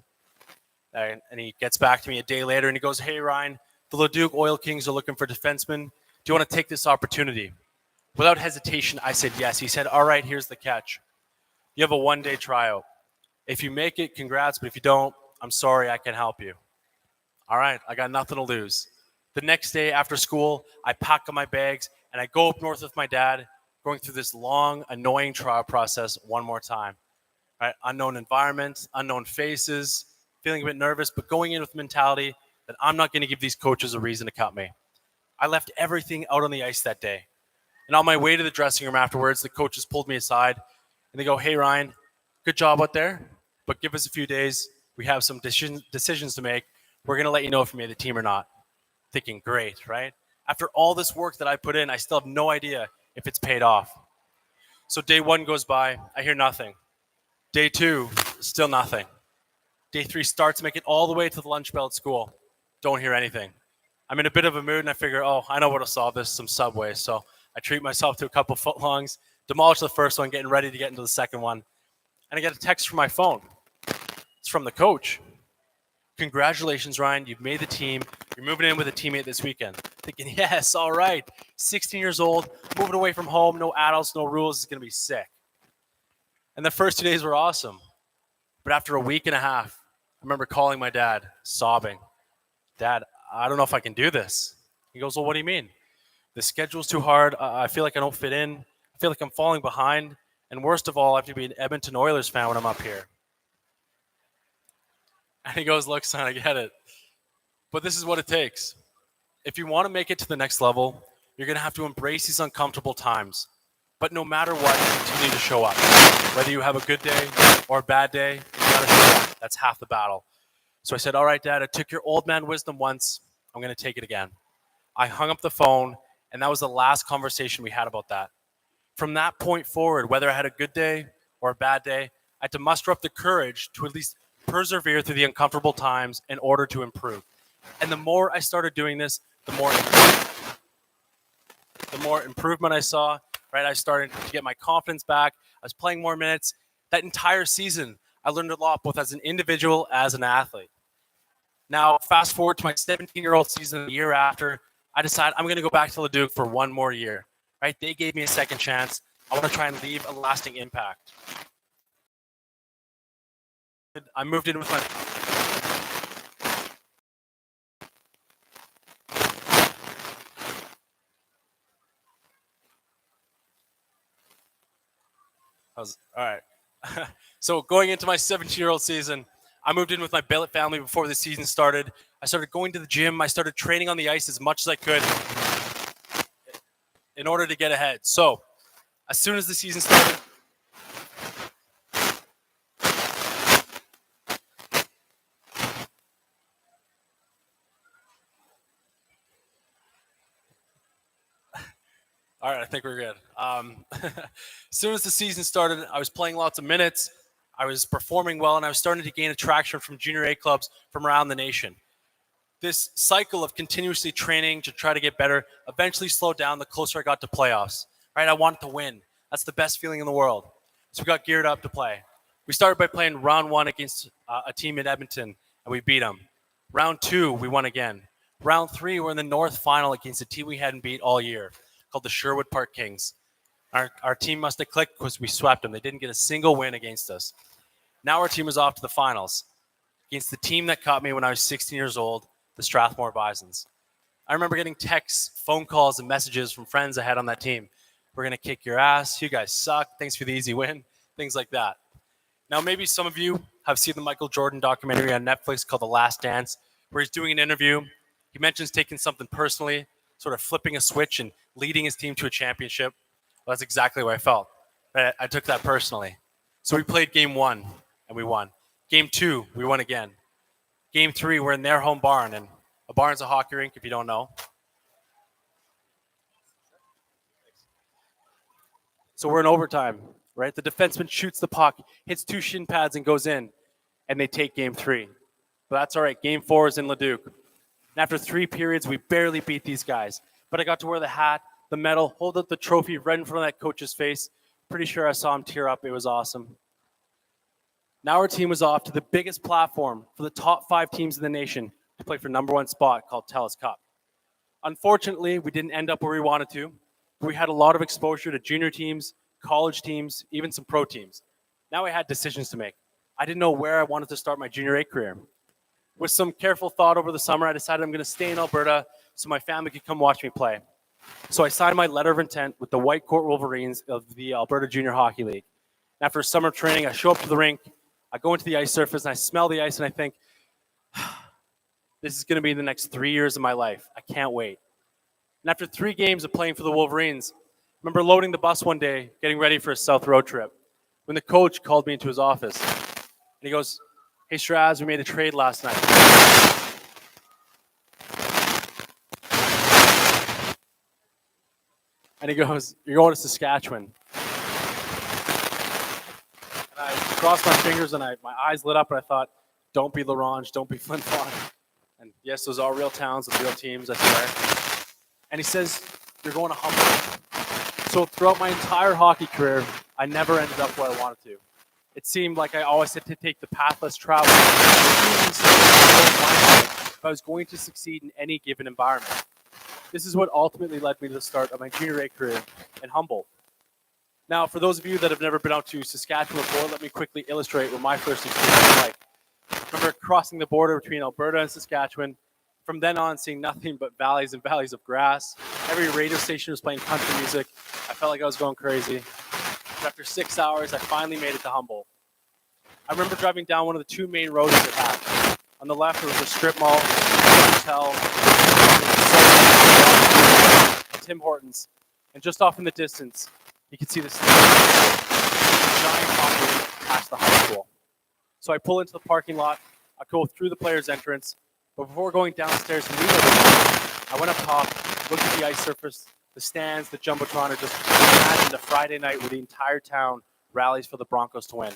And he gets back to me a day later and he goes, "Hey, Ryan, the Leduc Oil Kings are looking for defensemen. Do you want to take this opportunity?" Without hesitation, I said yes. He said, "All right, here's the catch. You have a one-day tryout. If you make it, congrats, but if you don't, I'm sorry, I can't help you." All right, I got nothing to lose. The next day after school, I pack up my bags and I go up north with my dad, going through this long, annoying trial process one more time. Right? Unknown environment, unknown faces, feeling a bit nervous, but going in with the mentality that I'm not going to give these coaches a reason to cut me. I left everything out on the ice that day. And on my way to the dressing room afterwards, the coaches pulled me aside and they go, "Hey, Ryan, good job out there, but give us a few days. We have some decisions to make. We're going to let you know if you made the team or not." Thinking, great, right? After all this work that I put in, I still have no idea if it's paid off. So day one goes by, I hear nothing. Day two, still nothing. Day three starts, make it all the way to the lunch bell at school. Don't hear anything. I'm in a bit of a mood and I figure, I know what'll solve this, some Subway. So I treat myself to a couple footlongs, demolish the first one, getting ready to get into the second one. And I get a text from my phone. It's from the coach. "Congratulations, Ryan, you've made the team. You're moving in with a teammate this weekend." Thinking, yes, all right. 16 years old, moving away from home, no adults, no rules, it's going to be sick. And the first 2 days were awesome. But after a week and a half, I remember calling my dad, sobbing. "Dad, I don't know if I can do this." He goes, "Well, what do you mean?" "The schedule's too hard. I feel like I don't fit in. I feel like I'm falling behind. And worst of all, I have to be an Edmonton Oilers fan when I'm up here." And he goes, "Look, son, I get it. But this is what it takes. If you want to make it to the next level, you're going to have to embrace these uncomfortable times. But no matter what, continue to show up. Whether you have a good day or a bad day, you got to show up. That's half the battle." So I said, "All right, Dad, I took your old man wisdom once. I'm going to take it again." I hung up the phone, and that was the last conversation we had about that. From that point forward, whether I had a good day or a bad day, I had to muster up the courage to at least persevere through the uncomfortable times in order to improve. And the more I started doing this, the more improvement I saw, right? I started to get my confidence back. I was playing more minutes. That entire season, I learned a lot, both as an individual, as an athlete. Now, fast forward to my 17-year-old season, the year after, I decided I'm going to go back to Leduc for one more year, right? They gave me a second chance. I want to try and leave a lasting impact. I moved in with my... All right. So going into my 17-year-old season, I moved in with my billet family before the season started. I started going to the gym. I started training on the ice as much as I could in order to get ahead. So as soon as the season started, All right, I think we're good. As soon as the season started, I was playing lots of minutes. I was performing well, and I was starting to gain attraction from junior A clubs from around the nation. This cycle of continuously training to try to get better eventually slowed down the closer I got to playoffs. Right, I wanted to win. That's the best feeling in the world. So we got geared up to play. We started by playing round one against a team in Edmonton, and we beat them. Round two, we won again. Round three, we're in the North Final against a team we hadn't beat all year, called the Sherwood Park Kings. Our team must have clicked because we swept them. They didn't get a single win against us. Now our team is off to the finals against the team that caught me when I was 16 years old, the Strathmore Bisons. I remember getting texts, phone calls, and messages from friends I had on that team. We're going to kick your ass. You guys suck. Thanks for the easy win. Things like that. Now, maybe some of you have seen the Michael Jordan documentary on Netflix called The Last Dance, where he's doing an interview. He mentions taking something personally, sort of flipping a switch and leading his team to a championship. Well, that's exactly what I felt. I took that personally. So we played game one, and we won. Game two, we won again. Game three, we're in their home barn, and a barn's a hockey rink if you don't know. So we're in overtime, right? The defenseman shoots the puck, hits two shin pads, and goes in, and they take game three. But that's all right. Game four is in Leduc. And after 3 periods, we barely beat these guys. But I got to wear the hat, the medal, hold up the trophy right in front of that coach's face. Pretty sure I saw him tear up. It was awesome. Now our team was off to the biggest platform for the top 5 teams in the nation to play for #1 spot called TELUS Cup. Unfortunately, we didn't end up where we wanted to. We had a lot of exposure to junior teams, college teams, even some pro teams. Now I had decisions to make. I didn't know where I wanted to start my junior A career. With some careful thought over the summer, I decided I'm going to stay in Alberta so my family could come watch me play. So I signed my letter of intent with the White Court Wolverines of the Alberta Junior Hockey League. After summer training, I show up to the rink, I go into the ice surface, and I smell the ice, and I think, this is going to be the next 3 years of my life. I can't wait. And after 3 games of playing for the Wolverines, I remember loading the bus one day, getting ready for a South road trip, when the coach called me into his office. And he goes, "Hey, Straz, we made a trade last night." And he goes, "You're going to Saskatchewan." And I crossed my fingers and my eyes lit up and I thought, don't be Larange, don't be Flin Flon. And yes, those are real towns with real teams, I swear. And he says, "You're going to Humboldt." So throughout my entire hockey career, I never ended up where I wanted to. It seemed like I always had to take the path less traveled. If I was going to succeed in any given environment. This is what ultimately led me to the start of my junior A career in Humboldt. Now, for those of you that have never been out to Saskatchewan before, let me quickly illustrate what my first experience was like. I remember crossing the border between Alberta and Saskatchewan. From then on, seeing nothing but valleys and valleys of grass. Every radio station was playing country music. I felt like I was going crazy. But after 6 hours, I finally made it to Humboldt. I remember driving down one of the 2 main roads it had. On the left, there was a strip mall, a hotel, Tim Hortons, and just off in the distance, you could see the giant hockey rink past the high school. So I pull into the parking lot. I go through the players' entrance. But before going downstairs to meet everyone, I went up top, looked at the ice surface, the stands, the Jumbotron, and just imagined a Friday night where the entire town rallies for the Broncos to win.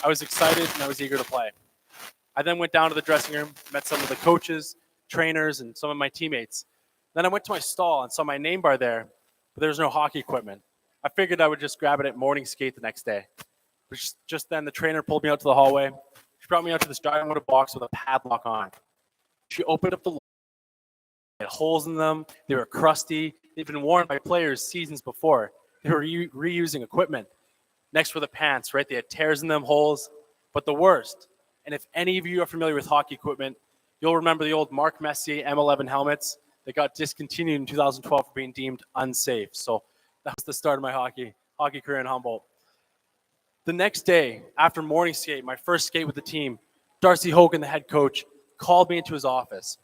I was excited and I was eager to play. I then went down to the dressing room, met some of the coaches, trainers, and some of my teammates. Then I went to my stall and saw my name bar there, but there was no hockey equipment. I figured I would just grab it at morning skate the next day. But just then, the trainer pulled me out to the hallway. She brought me out to this giant wood box with a padlock on it. She opened up the lock. They had holes in them. They were crusty. They'd been worn by players seasons before. They were reusing equipment. Next were the pants, right? They had tears in them, holes. But the worst, and if any of you are familiar with hockey equipment, you'll remember the old Mark Messier M11 helmets that got discontinued in 2012 for being deemed unsafe. So that was the start of my hockey career in Humboldt. The next day, after morning skate, my first skate with the team, Darcy Hogan, the head coach, called me into his office.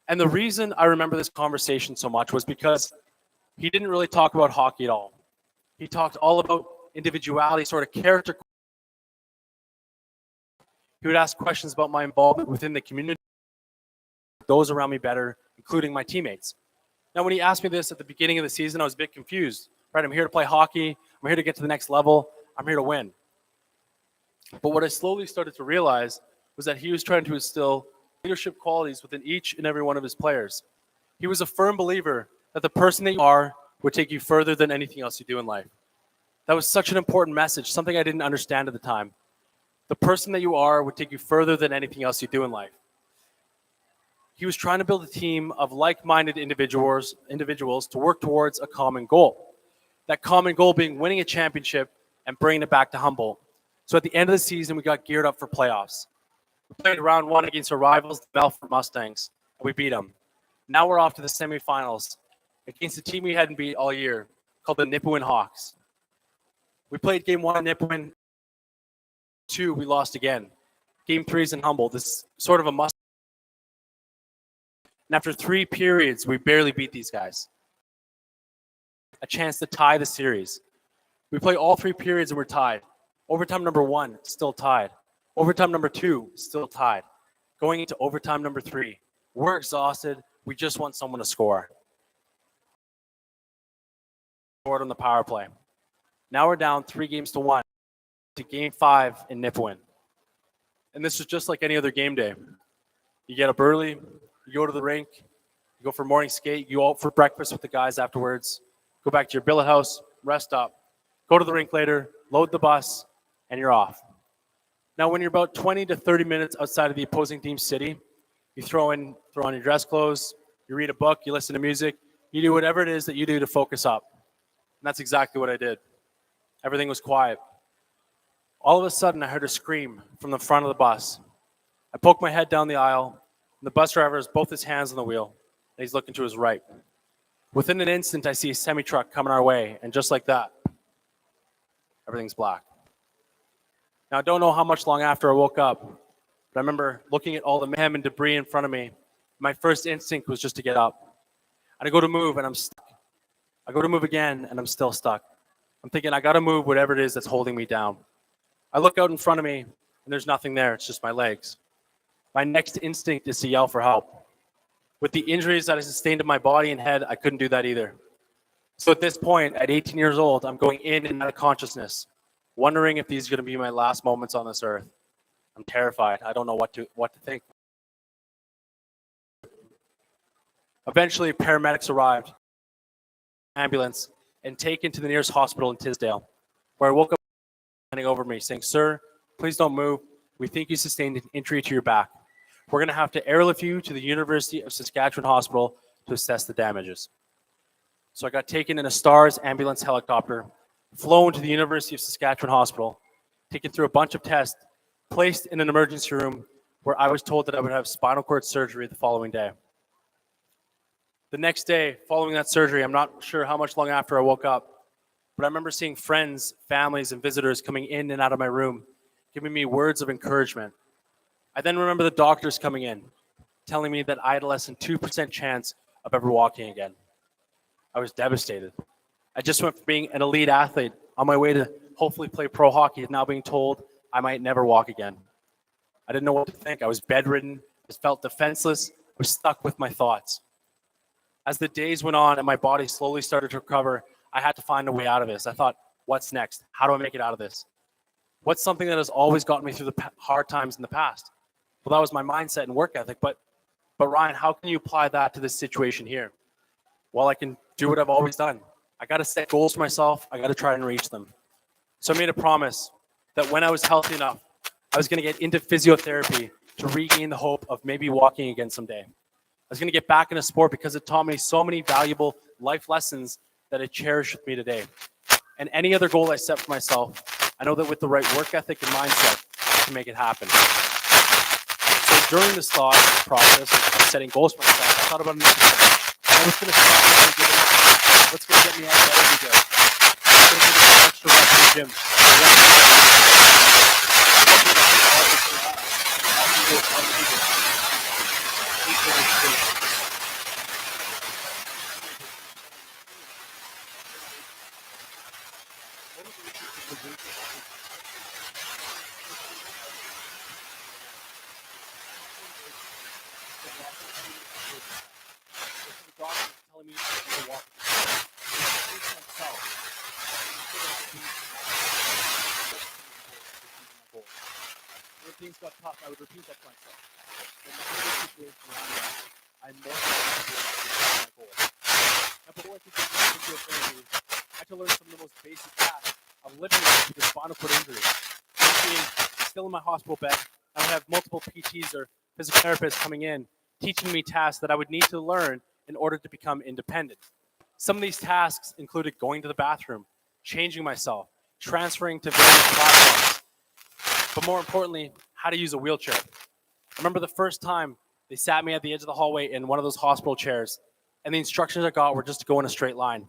And the reason I remember this conversation so much was because he didn't really talk about hockey at all. He talked all about individuality, sort of character. He would ask questions about my involvement within the community, those around me better, including my teammates. Now, when he asked me this at the beginning of the season, I was a bit confused. Right? I'm here to play hockey. I'm here to get to the next level. I'm here to win. But what I slowly started to realize was that he was trying to instill leadership qualities within each and every one of his players. He was a firm believer that the person that you are would take you further than anything else you do in life. That was such an important message, something I didn't understand at the time. The person that you are would take you further than anything else you do in life. He was trying to build a team of like-minded individuals to work towards a common goal. That common goal being winning a championship and bringing it back to Humboldt. So at the end of the season, we got geared up for playoffs. We played round one against our rivals, the Belfort Mustangs, and we beat them. Now we're off to the semifinals against a team we hadn't beat all year, called the Nipawin Hawks. We played game one in Nipawin. 2, we lost again. Game 3 is in Humboldt. This is sort of a must. And after 3 periods, we barely beat these guys. A chance to tie the series. We play all 3 periods and we're tied. Overtime number 1, still tied. Overtime number 2, still tied. Going into overtime number 3, we're exhausted. We just want someone to score. Scored on the power play. Now we're down 3-1 to game 5 in Nipawin. And this is just like any other game day. You get up early, you go to the rink, you go for morning skate, you go out for breakfast with the guys afterwards, go back to your billet house, rest up, go to the rink later, load the bus, and you're off. Now, when you're about 20 to 30 minutes outside of the opposing team's city, you throw on your dress clothes, you read a book, you listen to music, you do whatever it is that you do to focus up. And that's exactly what I did. Everything was quiet. All of a sudden, I heard a scream from the front of the bus. I poked my head down the aisle, and the bus driver has both his hands on the wheel, and he's looking to his right. Within an instant, I see a semi-truck coming our way, and just like that, everything's black. Now, I don't know how much long after I woke up, but I remember looking at all the mayhem and debris in front of me. My first instinct was just to get up. And I go to move, and I'm stuck. I go to move again, and I'm still stuck. I'm thinking, I got to move whatever it is that's holding me down. I look out in front of me, and there's nothing there. It's just my legs. My next instinct is to yell for help. With the injuries that I sustained to my body and head, I couldn't do that either. So at this point, at 18 years old, I'm going in and out of consciousness, wondering if these are going to be my last moments on this earth. I'm terrified. I don't know what to think. Eventually, paramedics arrived, ambulance, and taken to the nearest hospital in Tisdale, where I woke up standing over me saying, "Sir, please don't move. We think you sustained an injury to your back. We're going to have to airlift you to the University of Saskatchewan Hospital to assess the damages." So I got taken in a STARS ambulance helicopter, flown to the University of Saskatchewan Hospital, taken through a bunch of tests, placed in an emergency room where I was told that I would have spinal cord surgery the following day. The next day, following that surgery, I'm not sure how much long after I woke up, but I remember seeing friends, families, and visitors coming in and out of my room, giving me words of encouragement. I then remember the doctors coming in, telling me that I had a less than 2% chance of ever walking again. I was devastated. I just went from being an elite athlete on my way to hopefully play pro hockey to now being told I might never walk again. I didn't know what to think. I was bedridden. I felt defenseless. I was stuck with my thoughts. As the days went on and my body slowly started to recover, I had to find a way out of this. I thought, what's next? How do I make it out of this? What's something that has always gotten me through the hard times in the past? Well, that was my mindset and work ethic. But Ryan, how can you apply that to this situation here? Well, I can do what I've always done. I got to set goals for myself. I got to try and reach them. So I made a promise that when I was healthy enough, I was going to get into physiotherapy to regain the hope of maybe walking again someday. I was going to get back into sport because it taught me so many valuable life lessons that I cherish with me today. And any other goal I set for myself, I know that with the right work ethic and mindset, I can make it happen. So during this thought process of setting goals for myself, I thought about another thing. What's going to stop me from giving up? What's going to get me out of bed every day? What's going to give me an extra rep in the gym? telling me to walk. When things got tough, I would repeat that to myself. When the hardest situation around me, I'm more likely to achieve my goal. Now, before I could get into physical therapy, I had to learn some of the most basic tasks of living with a spinal cord injury. Being still in my hospital bed, I would have multiple PTs or physical therapists coming in, teaching me tasks that I would need to learn in order to become independent. Some of these tasks included going to the bathroom, changing myself, transferring to various platforms, but more importantly, how to use a wheelchair. I remember the first time they sat me at the edge of the hallway in one of those hospital chairs, and the instructions I got were just to go in a straight line. I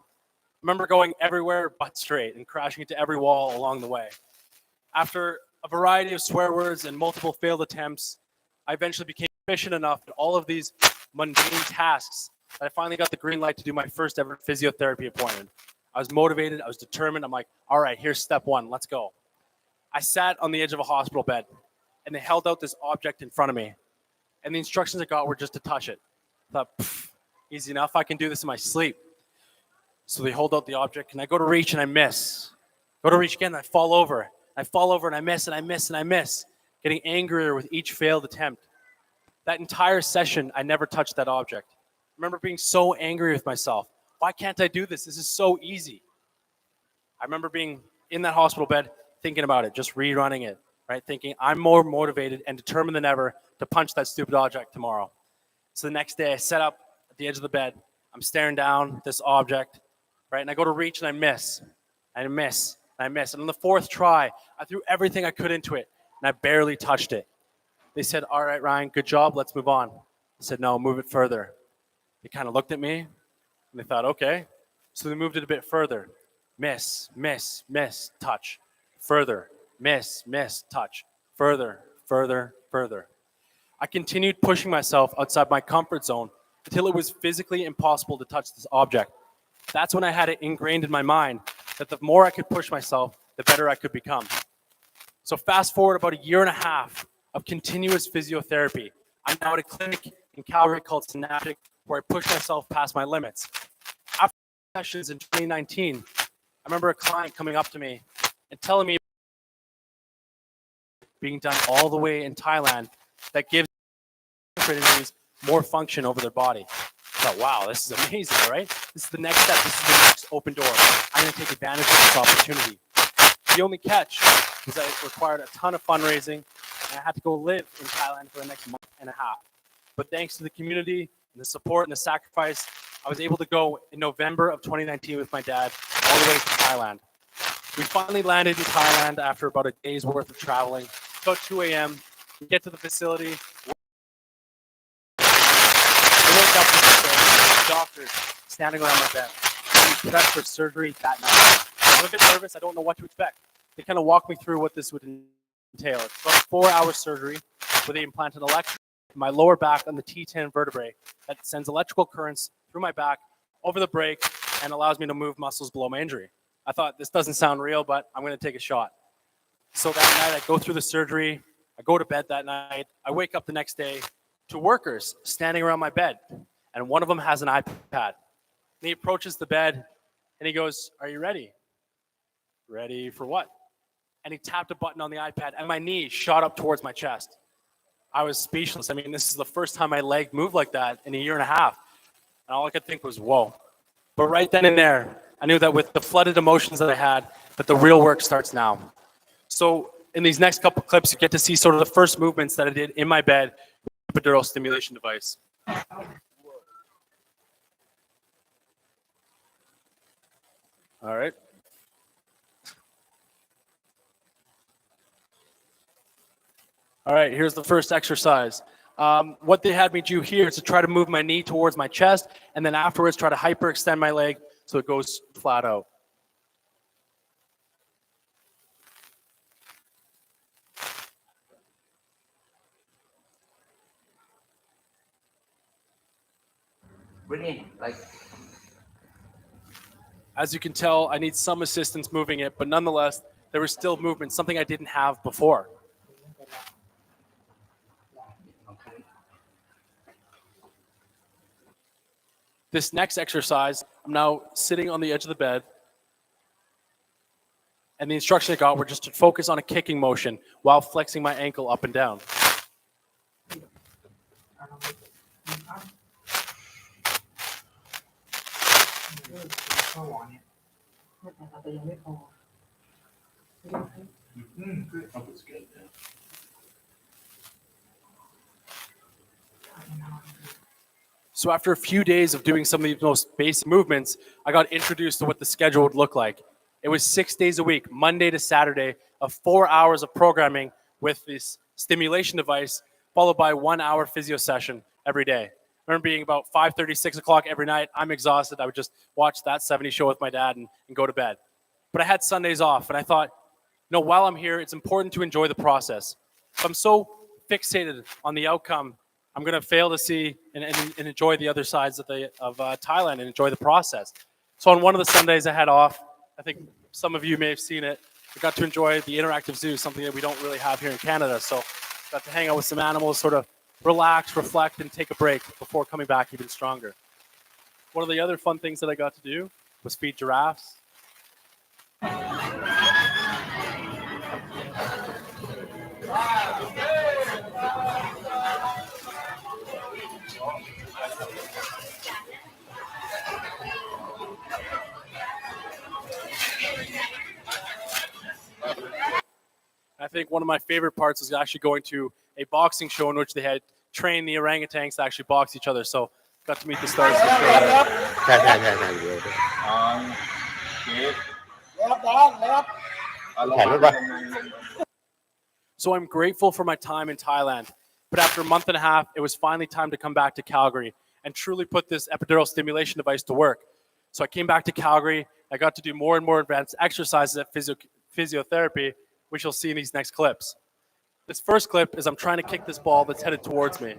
remember going everywhere but straight and crashing into every wall along the way. After a variety of swear words and multiple failed attempts, I eventually became efficient enough at all of these mundane tasks that I finally got the green light to do my first ever physiotherapy appointment. I was motivated, I was determined. I'm like, all right, here's step one, let's go. I sat on the edge of a hospital bed, and they held out this object in front of me, and the instructions I got were just to touch it. I thought, easy enough, I can do this in my sleep. So they hold out the object, and I go to reach, and I miss. Go to reach again, and I fall over. I fall over, and I miss, and I miss, and I miss, getting angrier with each failed attempt. That entire session, I never touched that object. I remember being so angry with myself. Why can't I do this? This is so easy. I remember being in that hospital bed, thinking about it, just rerunning it, right? Thinking I'm more motivated and determined than ever to punch that stupid object tomorrow. So the next day I set up at the edge of the bed. I'm staring down at this object, right? And I go to reach and I miss. And I miss. And I miss. And on the fourth try, I threw everything I could into it and I barely touched it. They said, all right, Ryan, good job. Let's move on. I said, no, move it further. They kind of looked at me and they thought, okay. So they moved it a bit further. Miss, miss, miss, touch. Further, miss, miss, touch. Further, further, further. I continued pushing myself outside my comfort zone until it was physically impossible to touch this object. That's when I had it ingrained in my mind that the more I could push myself, the better I could become. So fast forward about a year and a half of continuous physiotherapy. I'm now at a clinic in Calgary called Synaptic where I push myself past my limits. After sessions in 2019, I remember a client coming up to me and telling me being done all the way in Thailand that gives injuries more function over their body. I thought, wow, this is amazing, right? This is the next step. This is the next open door. I'm going to take advantage of this opportunity. The only catch was that it required a ton of fundraising, and I had to go live in Thailand for the next month and a half. But thanks to the community and the support and the sacrifice, I was able to go in November of 2019 with my dad all the way to Thailand. We finally landed in Thailand after about a day's worth of traveling. About 2 a.m., we get to the facility. I woke up with the doctors standing around my bed. We prepped for surgery that night. I'm a bit nervous. I don't know what to expect. They kind of walked me through what this would entail. It's about a 4-hour surgery where they implant an electrode in my lower back on the T10 vertebrae that sends electrical currents through my back over the break and allows me to move muscles below my injury. I thought, this doesn't sound real, but I'm going to take a shot. So that night, I go through the surgery. I go to bed that night. I wake up the next day to workers standing around my bed, and one of them has an iPad. And he approaches the bed, and he goes, are you ready? Ready for what? And he tapped a button on the iPad, and my knee shot up towards my chest. I was speechless. I mean, this is the first time my leg moved like that in a year and a half. And all I could think was, whoa. But right then and there, I knew that with the flooded emotions that I had, that the real work starts now. So in these next couple clips, you get to see sort of the first movements that I did in my bed with the epidural stimulation device. All right. All right, here's the first exercise. What they had me do here is to try to move my knee towards my chest, and then afterwards try to hyperextend my leg so it goes flat out. As you can tell, I need some assistance moving it, but nonetheless, there was still movement, something I didn't have before. This next exercise, I'm now sitting on the edge of the bed, and the instruction I got were just to focus on a kicking motion while flexing my ankle up and down. So after a few days of doing some of these most basic movements, I got introduced to what the schedule would look like. It was 6 days a week, Monday to Saturday, of 4 hours of programming with this stimulation device, followed by 1 hour physio session every day. I remember being about 5:30, 6 o'clock every night. I'm exhausted. I would just watch that 70 show with my dad and go to bed. But I had Sundays off, and I thought, while I'm here, it's important to enjoy the process. If I'm so fixated on the outcome, I'm going to fail to see and enjoy the other sides of Thailand and enjoy the process. So on one of the Sundays I had off, I think some of you may have seen it, I got to enjoy the interactive zoo, something that we don't really have here in Canada. So got to hang out with some animals, sort of relax, reflect, and take a break before coming back even stronger. One of the other fun things that I got to do was feed giraffes. I think one of my favorite parts was actually going to a boxing show in which they had trained the orangutans to actually box each other. So got to meet the stars of the show. So I'm grateful for my time in Thailand. But after a month and a half, it was finally time to come back to Calgary and truly put this epidural stimulation device to work. So I came back to Calgary. I got to do more and more advanced exercises at physiotherapy, which you'll see in these next clips. This first clip is I'm trying to kick this ball that's headed towards me.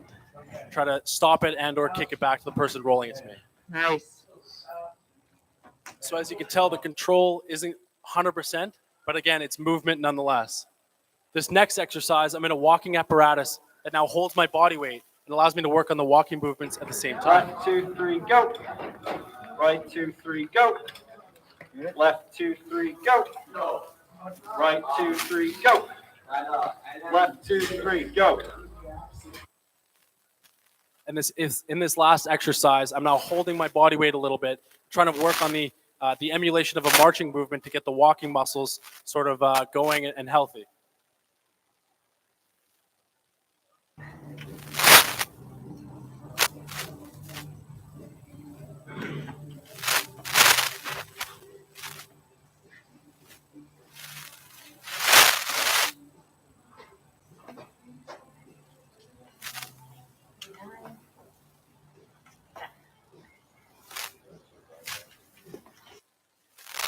Try to stop it and or kick it back to the person rolling it to me. Nice. So as you can tell, the control isn't 100%, but again, it's movement nonetheless. This next exercise, I'm in a walking apparatus that now holds my body weight and allows me to work on the walking movements at the same time. Left, 2, 3, go. Right, 2, 3, go. Left, 2, 3, go. Right, 2, 3, go. Left, 2, 3, go. And in this last exercise, I'm now holding my body weight a little bit, trying to work on the emulation of a marching movement to get the walking muscles sort of going and healthy.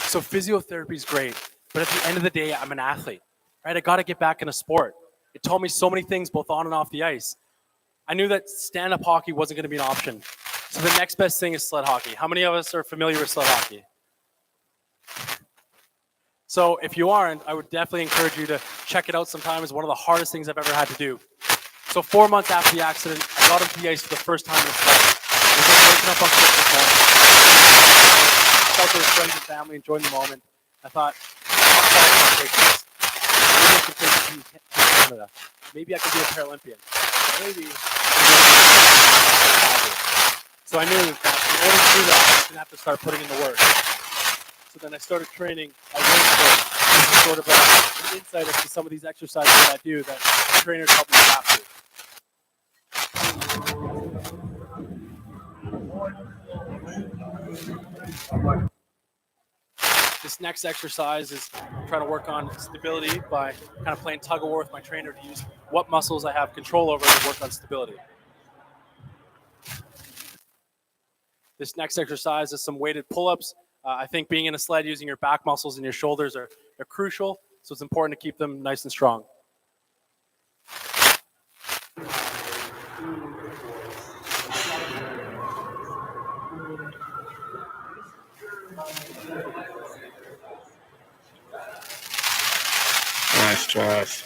So physiotherapy is great, but at the end of the day, I'm an athlete, right? I got to get back in a sport. It taught me so many things, both on and off the ice. I knew that stand-up hockey wasn't going to be an option. So the next best thing is sled hockey. How many of us are familiar with sled hockey? So if you aren't, I would definitely encourage you to check it out sometime. It's one of the hardest things I've ever had to do. So 4 months after the accident, I got onto the ice for the first time in a sled. I was just waking up on Christmas morning. I felt with friends and family, enjoying the moment. I thought, I'll take this. Maybe I can take it to Canada. Maybe I can be a Paralympian. Maybe. So I knew that in order to do that, I was going to have to start putting in the work. So then I started training at Waynesburg, which is sort of an insight into some of these exercises that I do that the trainers help me adapt to. This next exercise is trying to work on stability by kind of playing tug of war with my trainer to use what muscles I have control over to work on stability. This next exercise is some weighted pull-ups. I think being in a sled using your back muscles and your shoulders are crucial, so it's important to keep them nice and strong. Nice, Josh.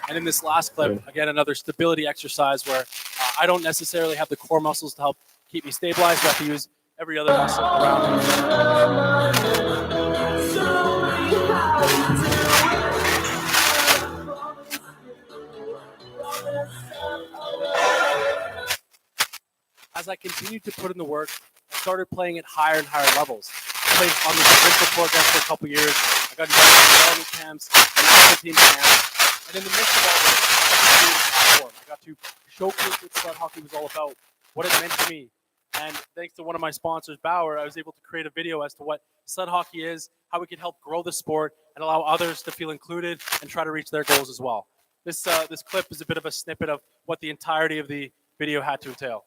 And in this last clip, again, another stability exercise where I don't necessarily have the core muscles to help keep me stabilized, but I have to use every other muscle around me. As I continued to put in the work, I started playing at higher and higher levels. I played on the provincial program for a couple years. I got invited to development camps, national team camps, and in the midst of all this, I got to do the platform. I got to showcase what sled hockey was all about, what it meant to me. And thanks to one of my sponsors, Bauer, I was able to create a video as to what sled hockey is, how we can help grow the sport, and allow others to feel included and try to reach their goals as well. This clip is a bit of a snippet of what the entirety of the video had to entail.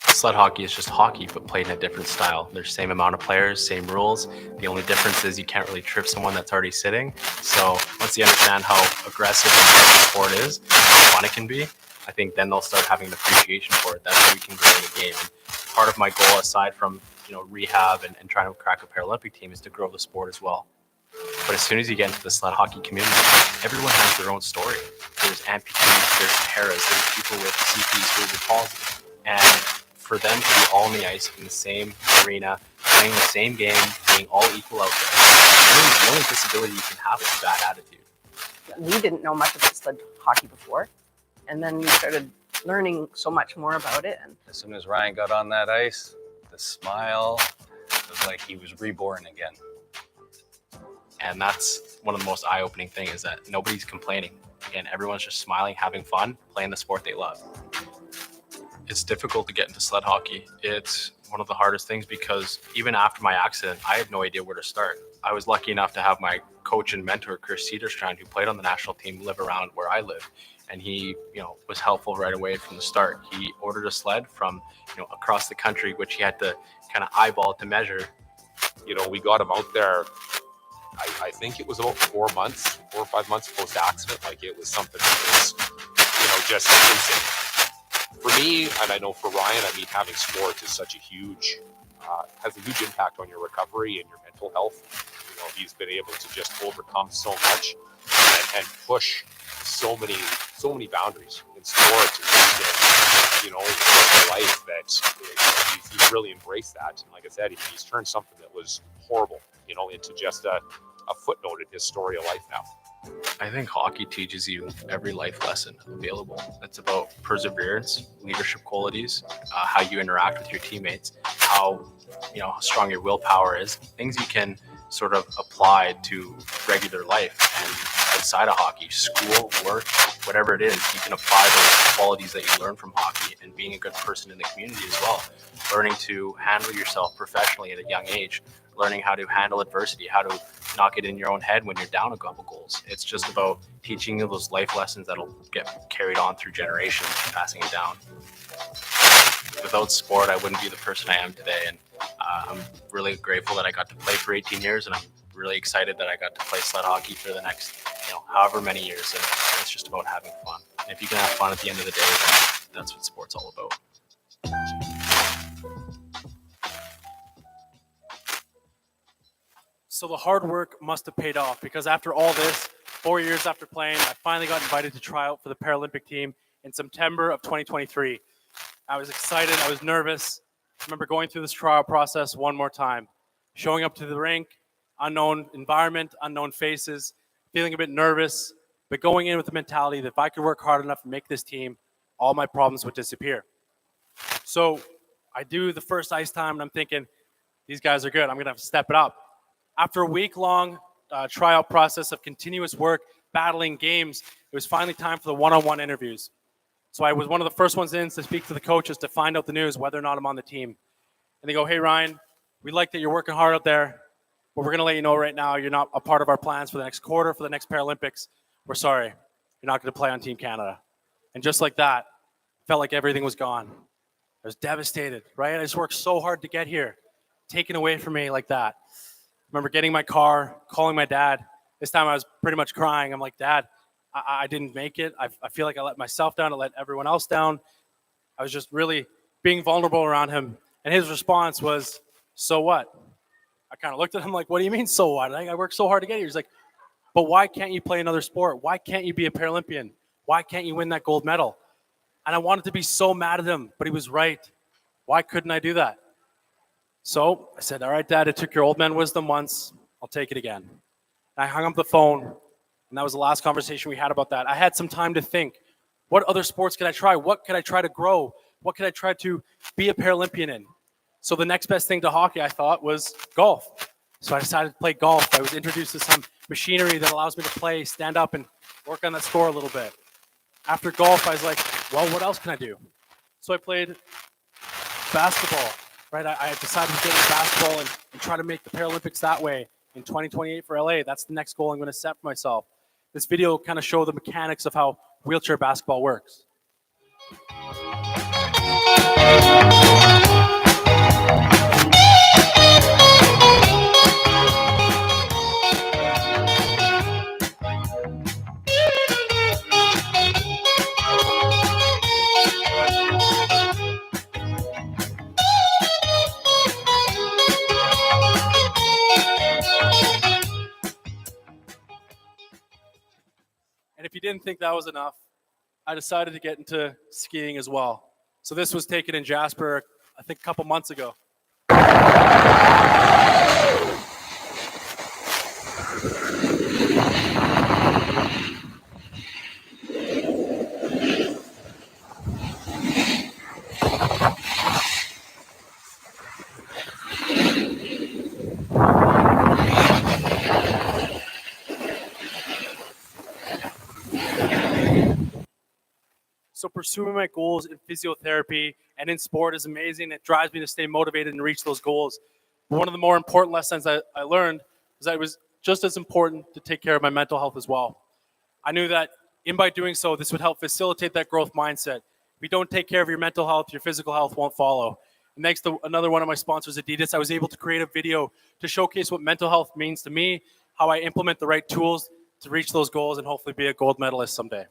Sled hockey is just hockey, but played in a different style. There's same amount of players, same rules. The only difference is you can't really trip someone that's already sitting. So once you understand how aggressive and hard the sport is, how fun it can be, I think then they'll start having an appreciation for it. That's how we can grow the game. And part of my goal, aside from rehab and trying to crack a Paralympic team, is to grow the sport as well. But as soon as you get into the sled hockey community, everyone has their own story. There's amputees, there's paras, there's people with CPs, cerebral palsy, and for them to be all on the ice in the same arena, playing the same game, being all equal out there. The only disability you can have is bad attitude. We didn't know much about sled hockey before, and then we started learning so much more about it. And as soon as Ryan got on that ice, the smile was like he was reborn again. And that's one of the most eye-opening things, is that nobody's complaining. Again, everyone's just smiling, having fun, playing the sport they love. It's difficult to get into sled hockey. It's one of the hardest things because even after my accident, I had no idea where to start. I was lucky enough to have my coach and mentor, Chris Cedarstrand, who played on the national team, live around where I live. And he, was helpful right away from the start. He ordered a sled from, across the country, which he had to kind of eyeball to measure. We got him out there, I think it was about 4 or 5 months post-accident. Like, it was something that was, just insane. For me, and I know for Ryan, having sports is such a huge, has a huge impact on your recovery and your mental health. He's been able to just overcome so much and push so many boundaries in sports and life that he's really embraced that. And like I said, he's turned something that was horrible, into just a footnote in his story of life now. I think hockey teaches you every life lesson available. It's about perseverance, leadership qualities, how you interact with your teammates, how strong your willpower is, things you can sort of apply to regular life and outside of hockey, school, work, whatever it is, you can apply those qualities that you learn from hockey and being a good person in the community as well. Learning to handle yourself professionally at a young age, learning how to handle adversity, how to not get in your own head when you're down a couple goals. It's just about teaching you those life lessons that'll get carried on through generations, passing it down. Without sport, I wouldn't be the person I am today. And I'm really grateful that I got to play for 18 years, and I'm really excited that I got to play sled hockey for the next, however many years. And it's just about having fun. And if you can have fun at the end of the day, then that's what sport's all about. So the hard work must have paid off, because after all this, 4 years after playing, I finally got invited to try out for the Paralympic team in September of 2023. I was excited. I was nervous. I remember going through this trial process one more time, showing up to the rink, unknown environment, unknown faces, feeling a bit nervous, but going in with the mentality that if I could work hard enough and make this team, all my problems would disappear. So I do the first ice time, and I'm thinking, these guys are good. I'm going to have to step it up. After a week-long tryout process of continuous work, battling games, it was finally time for the one-on-one interviews. So I was one of the first ones in to speak to the coaches to find out the news, whether or not I'm on the team. And they go, hey, Ryan, we like that you're working hard out there, but we're going to let you know right now you're not a part of our plans for the next quarter, for the next Paralympics. We're sorry. You're not going to play on Team Canada. And just like that, felt like everything was gone. I was devastated, right? I just worked so hard to get here, taken away from me like that. I remember getting in my car, calling my dad. This time I was pretty much crying. I'm like, Dad, I didn't make it. I feel like I let myself down. I let everyone else down. I was just really being vulnerable around him. And his response was, so what? I kind of looked at him like, what do you mean, so what? I worked so hard to get here. He's like, but why can't you play another sport? Why can't you be a Paralympian? Why can't you win that gold medal? And I wanted to be so mad at him, but he was right. Why couldn't I do that? So I said, all right, Dad, I took your old man wisdom once. I'll take it again. And I hung up the phone, and that was the last conversation we had about that. I had some time to think. What other sports could I try? What could I try to grow? What could I try to be a Paralympian in? So the next best thing to hockey, I thought, was golf. So I decided to play golf. I was introduced to some machinery that allows me to play, stand up, and work on that score a little bit. After golf, I was like, well, what else can I do? So I played basketball, right? I decided to get into basketball and try to make the Paralympics that way in 2028 for LA. That's the next goal I'm going to set for myself. This video will kind of show the mechanics of how wheelchair basketball works. And if you didn't think that was enough, I decided to get into skiing as well. So this was taken in Jasper, I think a couple months ago. So pursuing my goals in physiotherapy and in sport is amazing. It drives me to stay motivated and reach those goals. But one of the more important lessons I learned was that it was just as important to take care of my mental health as well. I knew that by doing so, this would help facilitate that growth mindset. If you don't take care of your mental health, your physical health won't follow. And thanks to another one of my sponsors, Adidas, I was able to create a video to showcase what mental health means to me, how I implement the right tools to reach those goals, and hopefully be a gold medalist someday.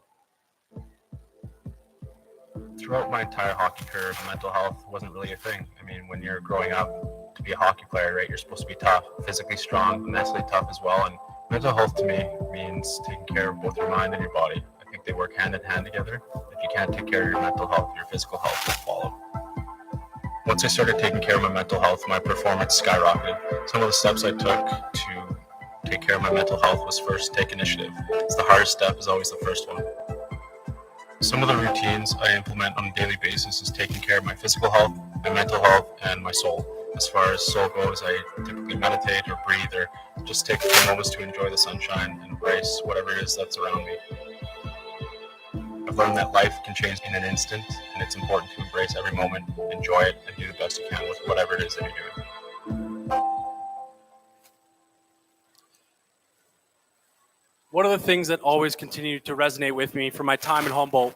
Throughout my entire hockey career, mental health wasn't really a thing. I mean, when you're growing up to be a hockey player, right, you're supposed to be tough, physically strong, mentally tough as well. And mental health to me means taking care of both your mind and your body. I think they work hand in hand together. If you can't take care of your mental health, your physical health will follow. Once I started taking care of my mental health, my performance skyrocketed. Some of the steps I took to take care of my mental health was first, take initiative. It's the hardest step is always the first one. Some of the routines I implement on a daily basis is taking care of my physical health, my mental health, and my soul. As far as soul goes, I typically meditate or breathe or just take a few moments to enjoy the sunshine and embrace whatever it is that's around me. I've learned that life can change in an instant, and it's important to embrace every moment, enjoy it, and do the best you can with whatever it is that you're doing. One of the things that always continued to resonate with me from my time in Humboldt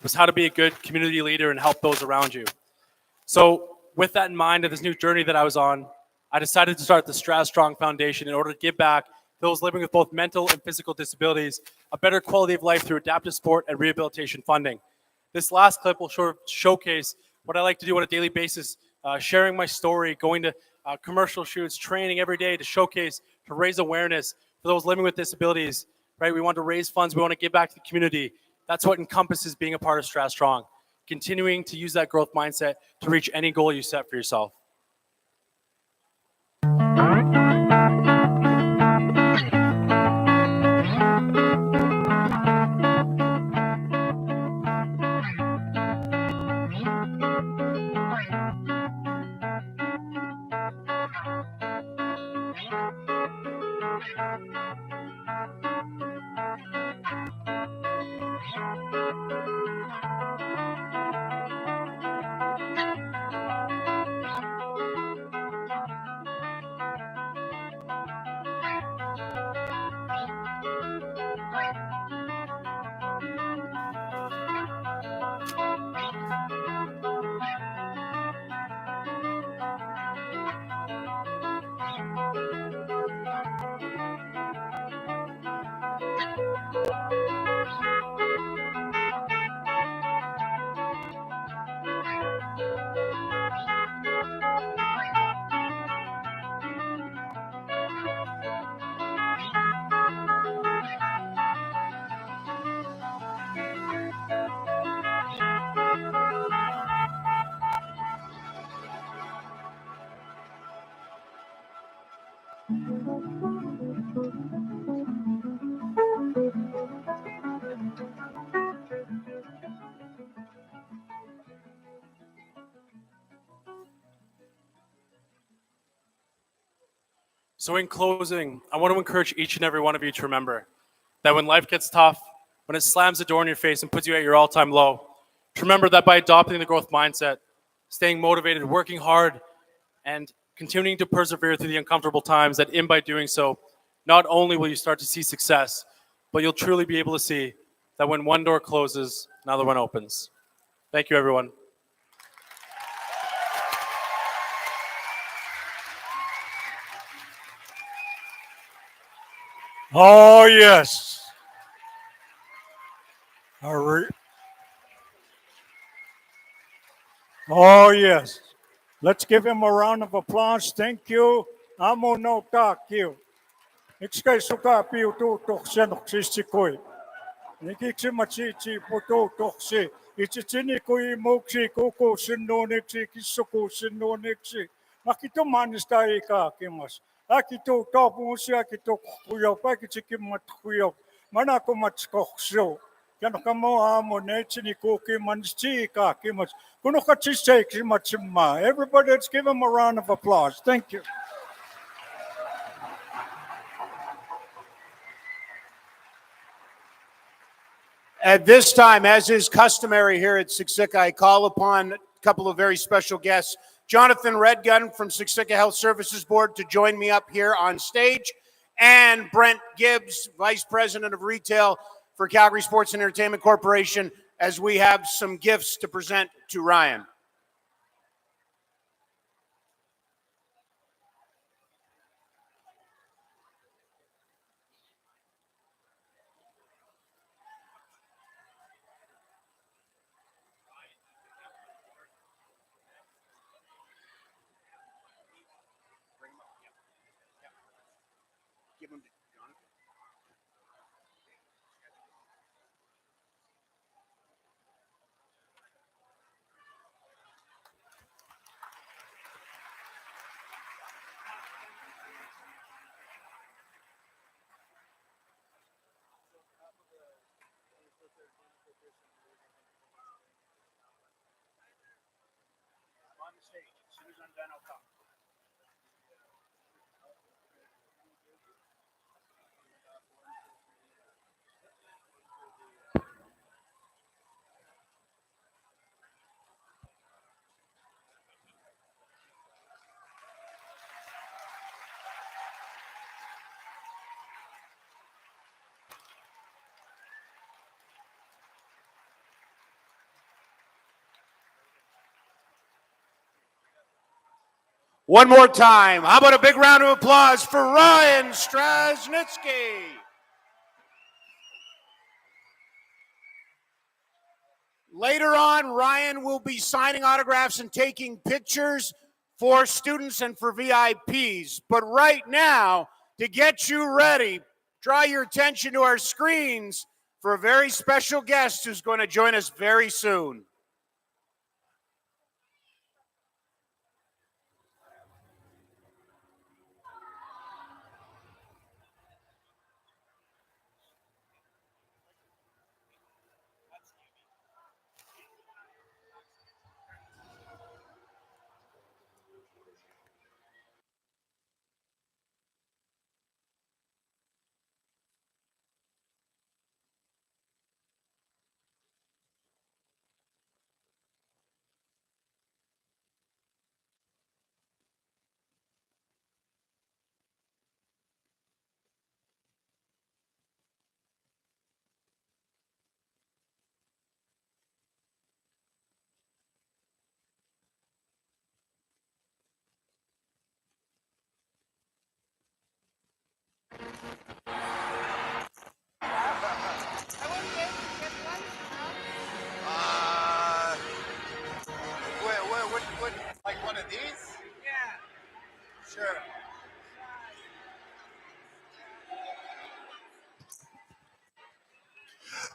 was how to be a good community leader and help those around you. So with that in mind, and this new journey that I was on, I decided to start the Straz Strong Foundation in order to give back those living with both mental and physical disabilities a better quality of life through adaptive sport and rehabilitation funding. This last clip will showcase what I like to do on a daily basis, sharing my story, going to commercial shoots, training every day to showcase, to raise awareness for those living with disabilities, right? We want to raise funds. We want to give back to the community. That's what encompasses being a part of Straz Strong, continuing to use that growth mindset to reach any goal you set for yourself. So in closing, I want to encourage each and every one of you to remember that when life gets tough, when it slams the door in your face and puts you at your all-time low, to remember that by adopting the growth mindset, staying motivated, working hard, and continuing to persevere through the uncomfortable times, that in by doing so, not only will you start to see success, but you'll truly be able to see that when one door closes, another one opens. Thank you, everyone. Oh, yes. All right. Oh, yes. Let's give him a round of applause. Thank you. Amo no takyo. Ikskay suka piu tu tokse noksisi koi. Nikiksi machichi poto tokse. Ichichini koi moksi koko sinno niksi kisoko sinno niksi. Makito manista ika kimas. Akito tapusi akito kuyo pakichiki matkuyo. Manako matskokso. Kano kamo amo nechi ni koki mansti ika kimas. Kuno kachise kimatsima. Everybody, let's give him a round of applause. Thank you. At this time, as is customary here at Siksika, I call upon a couple of very special guests. Jonathan Redgun from Siksika Health Services Board to join me up here on stage, and Brent Gibbs, Vice President of Retail for Calgary Sports and Entertainment Corporation, as we have some gifts to present to Ryan. On the stage, as soon as I'm done, I'll come. One more time. How about a big round of applause for Ryan Strasnitsky? Later on, Ryan will be signing autographs and taking pictures for students and for VIPs. But right now, to get you ready, draw your attention to our screens for a very special guest who's going to join us very soon. Like one of these? Yeah. Sure.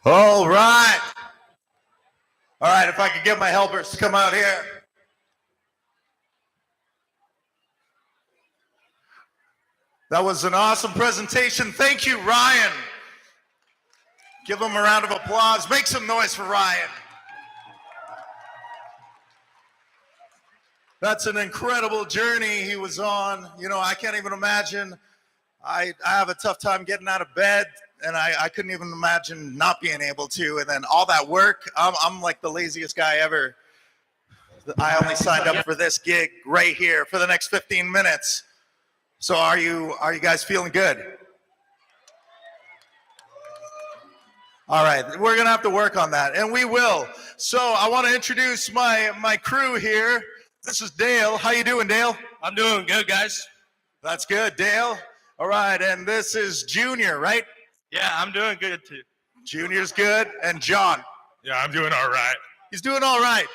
All right. All right, if I could get my helpers to come out here. That was an awesome presentation. Thank you, Ryan. Give him a round of applause. Make some noise for Ryan. That's an incredible journey he was on. You know, I can't even imagine. I have a tough time getting out of bed, and I couldn't even imagine not being able to. And then all that work, I'm like the laziest guy ever. I only signed up for this gig right here for the next 15 minutes. So are you guys feeling good? All right, we're gonna have to work on that, and we will. So I want to introduce my crew here. This is Dale. How you doing, Dale? I'm doing good, guys. That's good, Dale. All right, and this is Junior, right? Yeah, I'm doing good too. Junior's good, and John. Yeah, I'm doing all right. He's doing all right.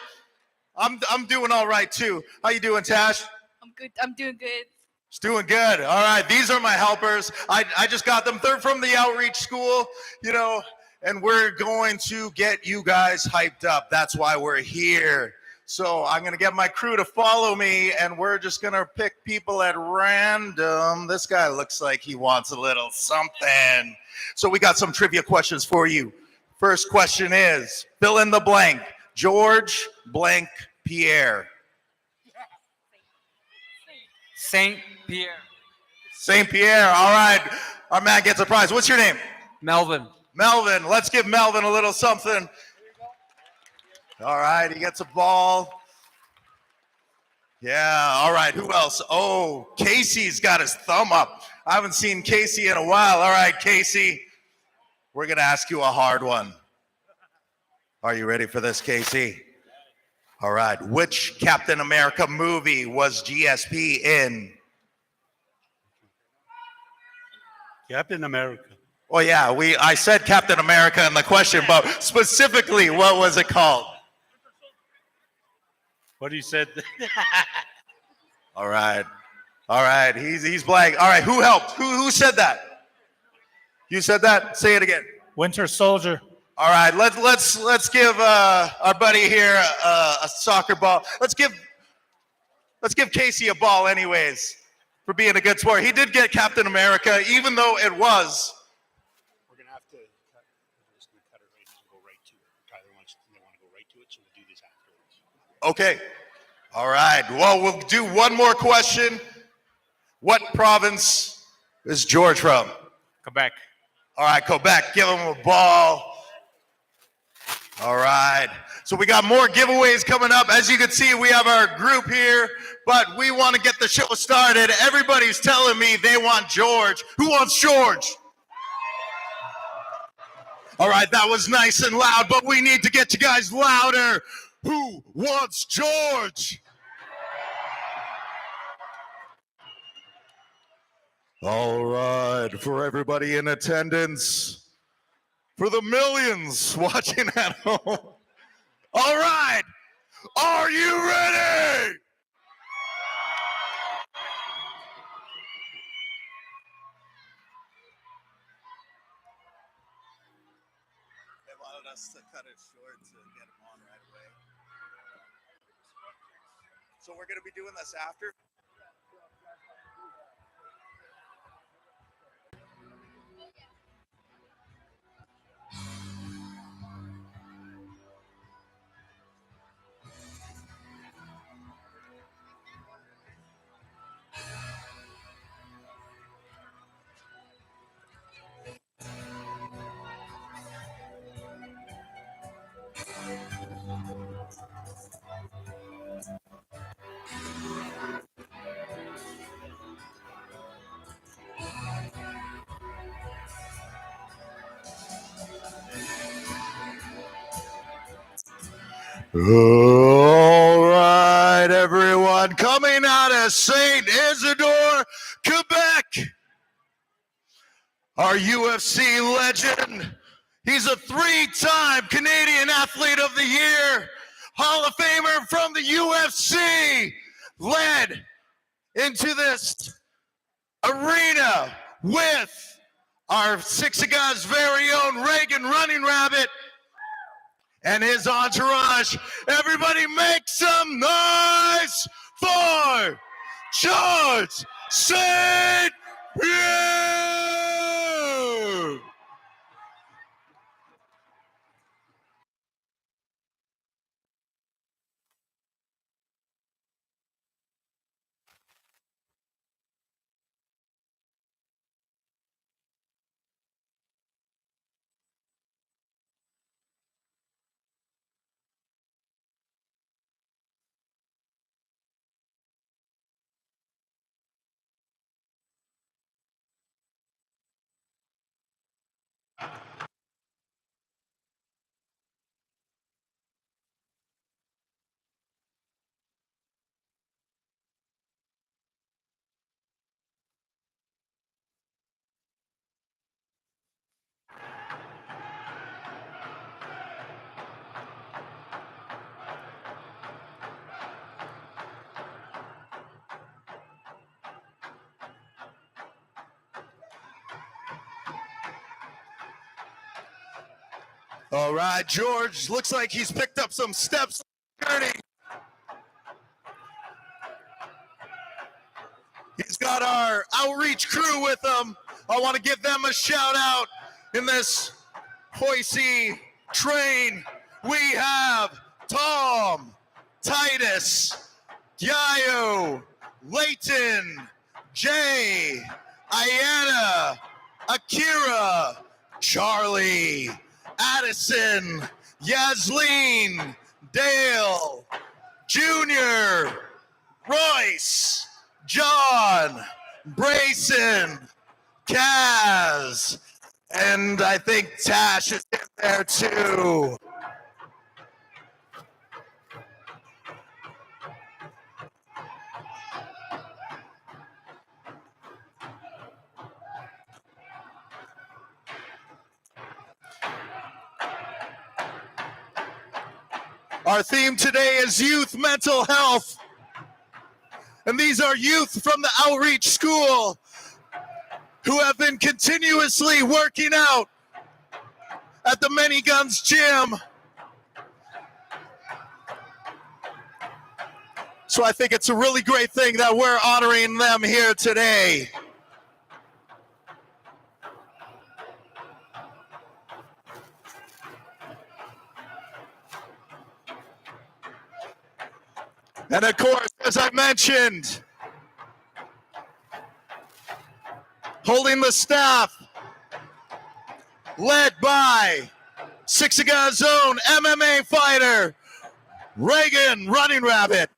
I'm doing all right too. How you doing, Tash? I'm good. I'm doing good. It's doing good. All right, these are my helpers. I just got them. They're from the outreach school, you know, and we're going to get you guys hyped up. That's why we're here. So I'm going to get my crew to follow me, and we're just going to pick people at random. This guy looks like he wants a little something. So we got some trivia questions for you. First question is, fill in the blank. George blank Pierre. Saint Pierre. St. Pierre. All right. Our man gets a prize. What's your name? Melvin. Melvin. Let's give Melvin a little something. All right. He gets a ball. Yeah. All right. Who else? Oh, Casey's got his thumb up. I haven't seen Casey in a while. All right, Casey. We're going to ask you a hard one. Are you ready for this, Casey? All right. Which Captain America movie was GSP in? Captain America. Oh yeah, I said Captain America in the question, but specifically, what was it called? What you said? All right. He's blank. All right. Who helped? Who said that? You said that. Say it again. Winter Soldier. All right. Let's give our buddy here a soccer ball. Let's give Casey a ball, anyways, for being a good sport. He did get Captain America, even though it was. We're going to have to cut. We're just going to cut it right and go right to it. Tyler wants to go right to it, so we'll do this afterwards. Okay. All right. Well, we'll do one more question. What province is George from? Quebec. All right, Quebec. Give him a ball. All right. So we got more giveaways coming up. As you can see, we have our group here, but we want to get the show started. Everybody's telling me they want George. Who wants George? All right, that was nice and loud, but we need to get you guys louder. Who wants George? All right, for everybody in attendance, for the millions watching at home. All right, are you ready? They wanted us to cut it short to get them on right away. So we're going to be doing this after? All right, everyone, coming out of St. Isidore, Quebec, our UFC legend. He's a three-time Canadian Athlete of the Year, Hall of Famer from the UFC, led into this arena with our Siksika's very own Reagan Running Rabbit and his entourage. Everybody make some noise for George St. Pierre! All right, George looks like he's picked up some steps. He's got our outreach crew with him. I want to give them a shout out in this Hoisey train. We have Tom, Titus, Yayo, Layton, Jay, Ayana, Akira, Charlie, Addison, Yasleen, Dale, Junior, Royce, John, Brayson, Kaz, and I think Tash is in there too. Our theme today is youth mental health. And these are youth from the outreach school who have been continuously working out at the Many Guns Gym. So I think it's a really great thing that we're honoring them here today. And of course, as I mentioned, holding the staff, led by Siksika's own MMA fighter, Reagan Running Rabbit.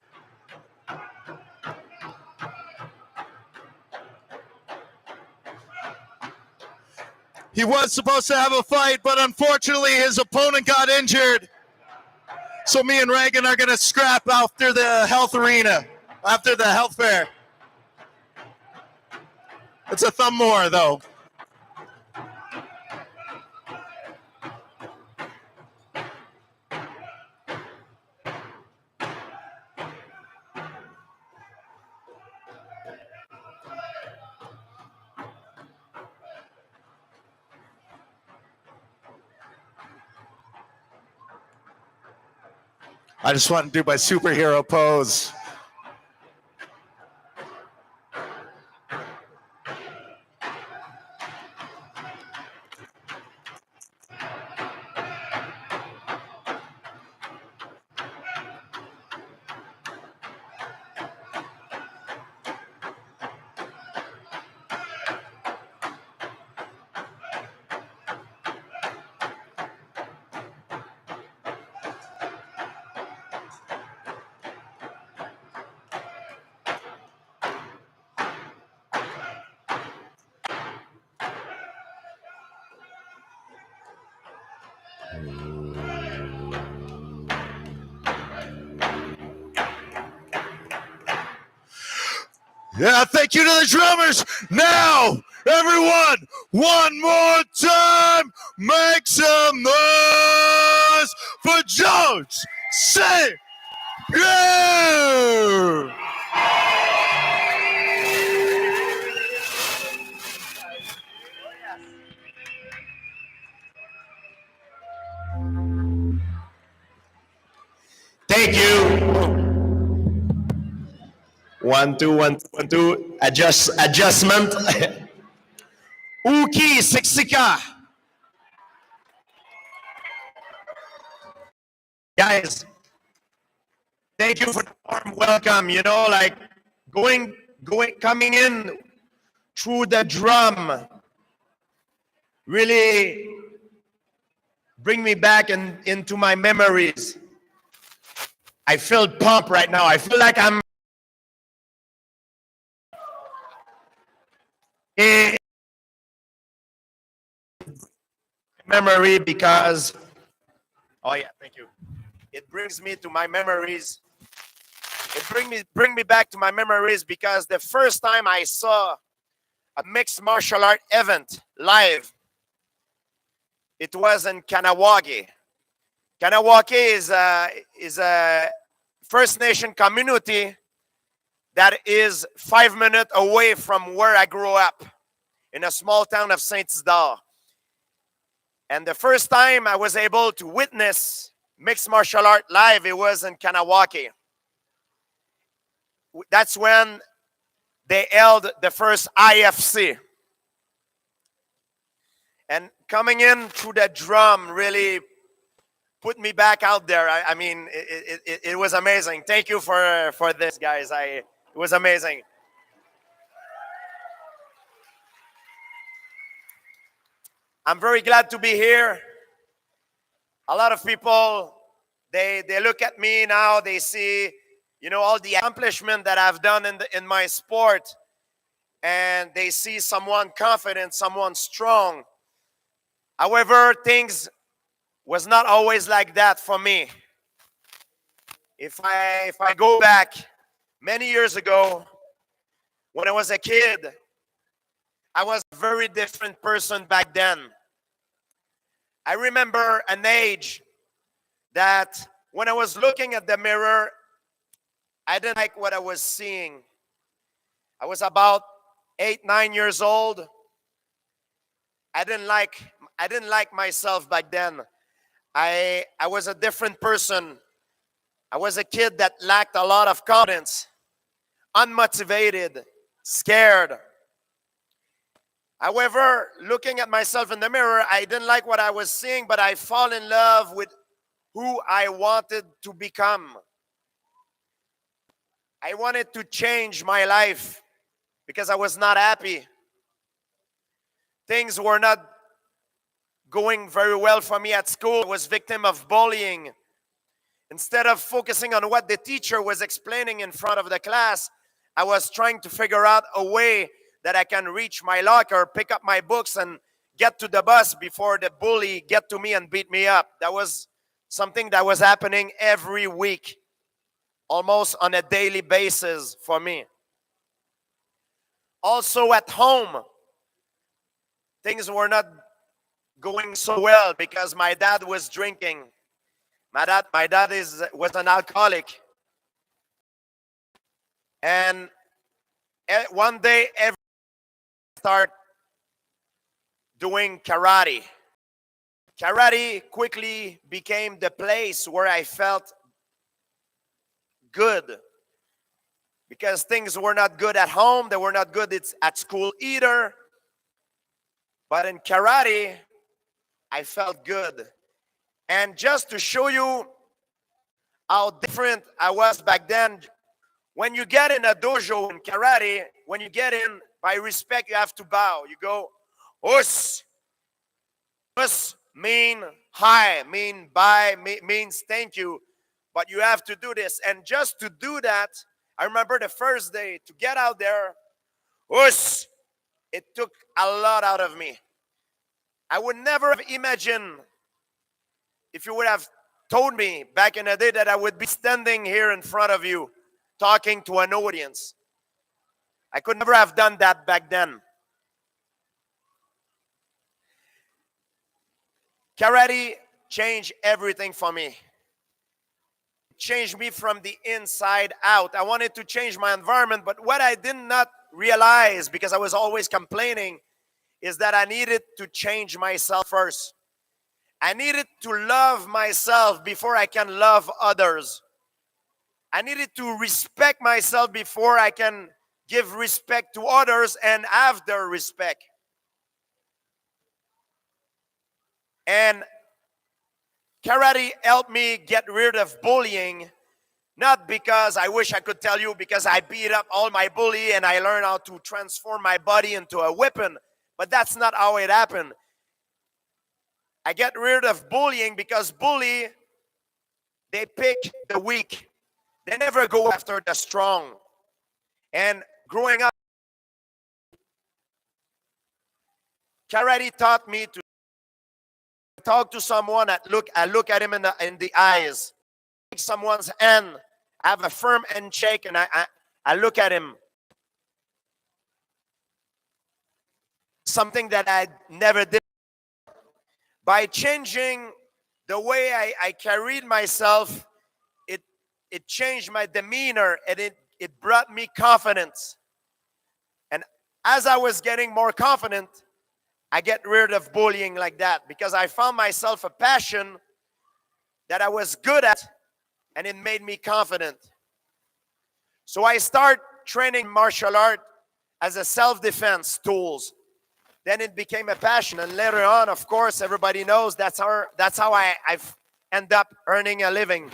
He was supposed to have a fight, but unfortunately his opponent got injured. So me and Reagan are gonna scrap after the health arena, after the health fair. It's a thumb more though. I just want to do my superhero pose. Yeah, thank you to the drummers. Now, everyone, one more time, make some noise for George. Say, yeah! Thank you. 1, 2, 1, 2, 1, 2. Adjustment. Uki Siksika. Guys, thank you for the warm welcome. You know, like coming in through the drum really bring me back into my memories. I feel pumped right now. I feel like I'm in memory because, oh yeah, thank you. It brings me to my memories. It bring me back to my memories because the first time I saw a mixed martial art event live, it was in Kanawagi. Kanawagi is a First Nation community that is 5 minutes away from where I grew up, in a small town of Saint-Isidore. And the first time I was able to witness mixed martial art live, it was in Kanawake. That's when they held the first IFC. And coming in through the drum really put me back out there. I mean, it was amazing. Thank you for this, guys. It was amazing. I'm very glad to be here. A lot of people, they look at me now, they see, you know, all the accomplishment that I've done in my sport, and they see someone confident, someone strong. However, things was not always like that for me. If I go back many years ago, when I was a kid, I was a very different person back then. I remember an age that when I was looking at the mirror, I didn't like what I was seeing. I was about 8, 9 years old. I didn't like myself back then. I was a different person. I was a kid that lacked a lot of confidence, unmotivated, scared. However, looking at myself in the mirror, I didn't like what I was seeing, but I fall in love with who I wanted to become. I wanted to change my life because I was not happy. Things were not going very well for me at school. I was victim of bullying. Instead of focusing on what the teacher was explaining in front of the class, I was trying to figure out a way that I can reach my locker, pick up my books, and get to the bus before the bully get to me and beat me up. That was something that was happening every week, almost on a daily basis for me. Also at home, things were not going so well because my dad was drinking. My dad was an alcoholic. And one day, everyone started doing karate. Karate quickly became the place where I felt good. Because things were not good at home, they were not good at school either. But in karate, I felt good. And just to show you how different I was back then, when you get in a dojo in karate, when you get in, by respect, you have to bow. You go, us. Us mean hi, mean bye, means thank you. But you have to do this. And just to do that, I remember the first day to get out there, us, it took a lot out of me. I would never have imagined, if you would have told me back in the day, that I would be standing here in front of you talking to an audience. I could never have done that back then. Karate changed everything for me. It changed me from the inside out. I wanted to change my environment, but what I did not realize, because I was always complaining, is that I needed to change myself first. I needed to love myself before I can love others. I needed to respect myself before I can give respect to others and have their respect. And karate helped me get rid of bullying, not because I wish I could tell you because I beat up all my bully and I learned how to transform my body into a weapon, but that's not how it happened. I get rid of bullying because bully, they pick the weak. They never go after the strong. And growing up, karate taught me to talk to someone, I look at him in the eyes, take someone's hand, have a firm handshake, and I look at him. Something that I never did. By changing the way I carried myself, it changed my demeanor, and it brought me confidence. And as I was getting more confident, I get rid of bullying like that because I found myself a passion that I was good at, and it made me confident. So I start training martial art as a self-defense tools. Then it became a passion, and later on, of course, everybody knows that's how I've end up earning a living.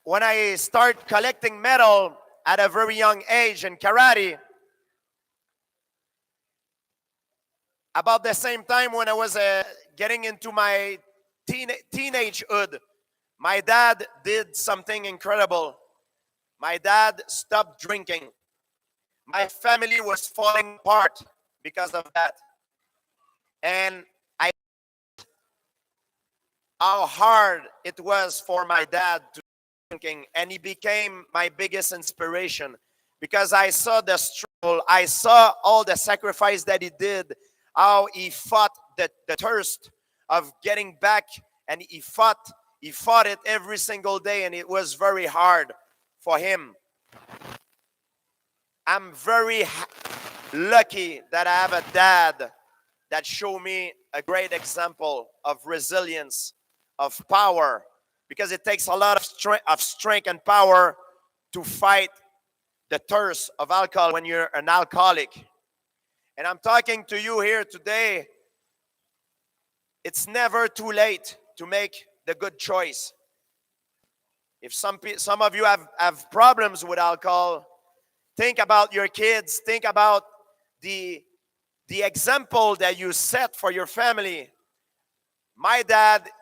When I start collecting medal at a very young age in karate, about the same time when I was getting into my teenagehood, my dad did something incredible. My dad stopped drinking. My family was falling apart because of that. And I how hard it was for my dad to drinking, and he became my biggest inspiration because I saw the struggle, I saw all the sacrifice that he did, how he fought the thirst of getting back, and he fought it every single day, and it was very hard for him. I'm very lucky that I have a dad that showed me a great example of resilience, of power, because it takes a lot of strength and power to fight the thirst of alcohol when you're an alcoholic. And I'm talking to you here today. It's never too late to make the good choice. If some of you have problems with alcohol, think about your kids. Think about the example that you set for your family.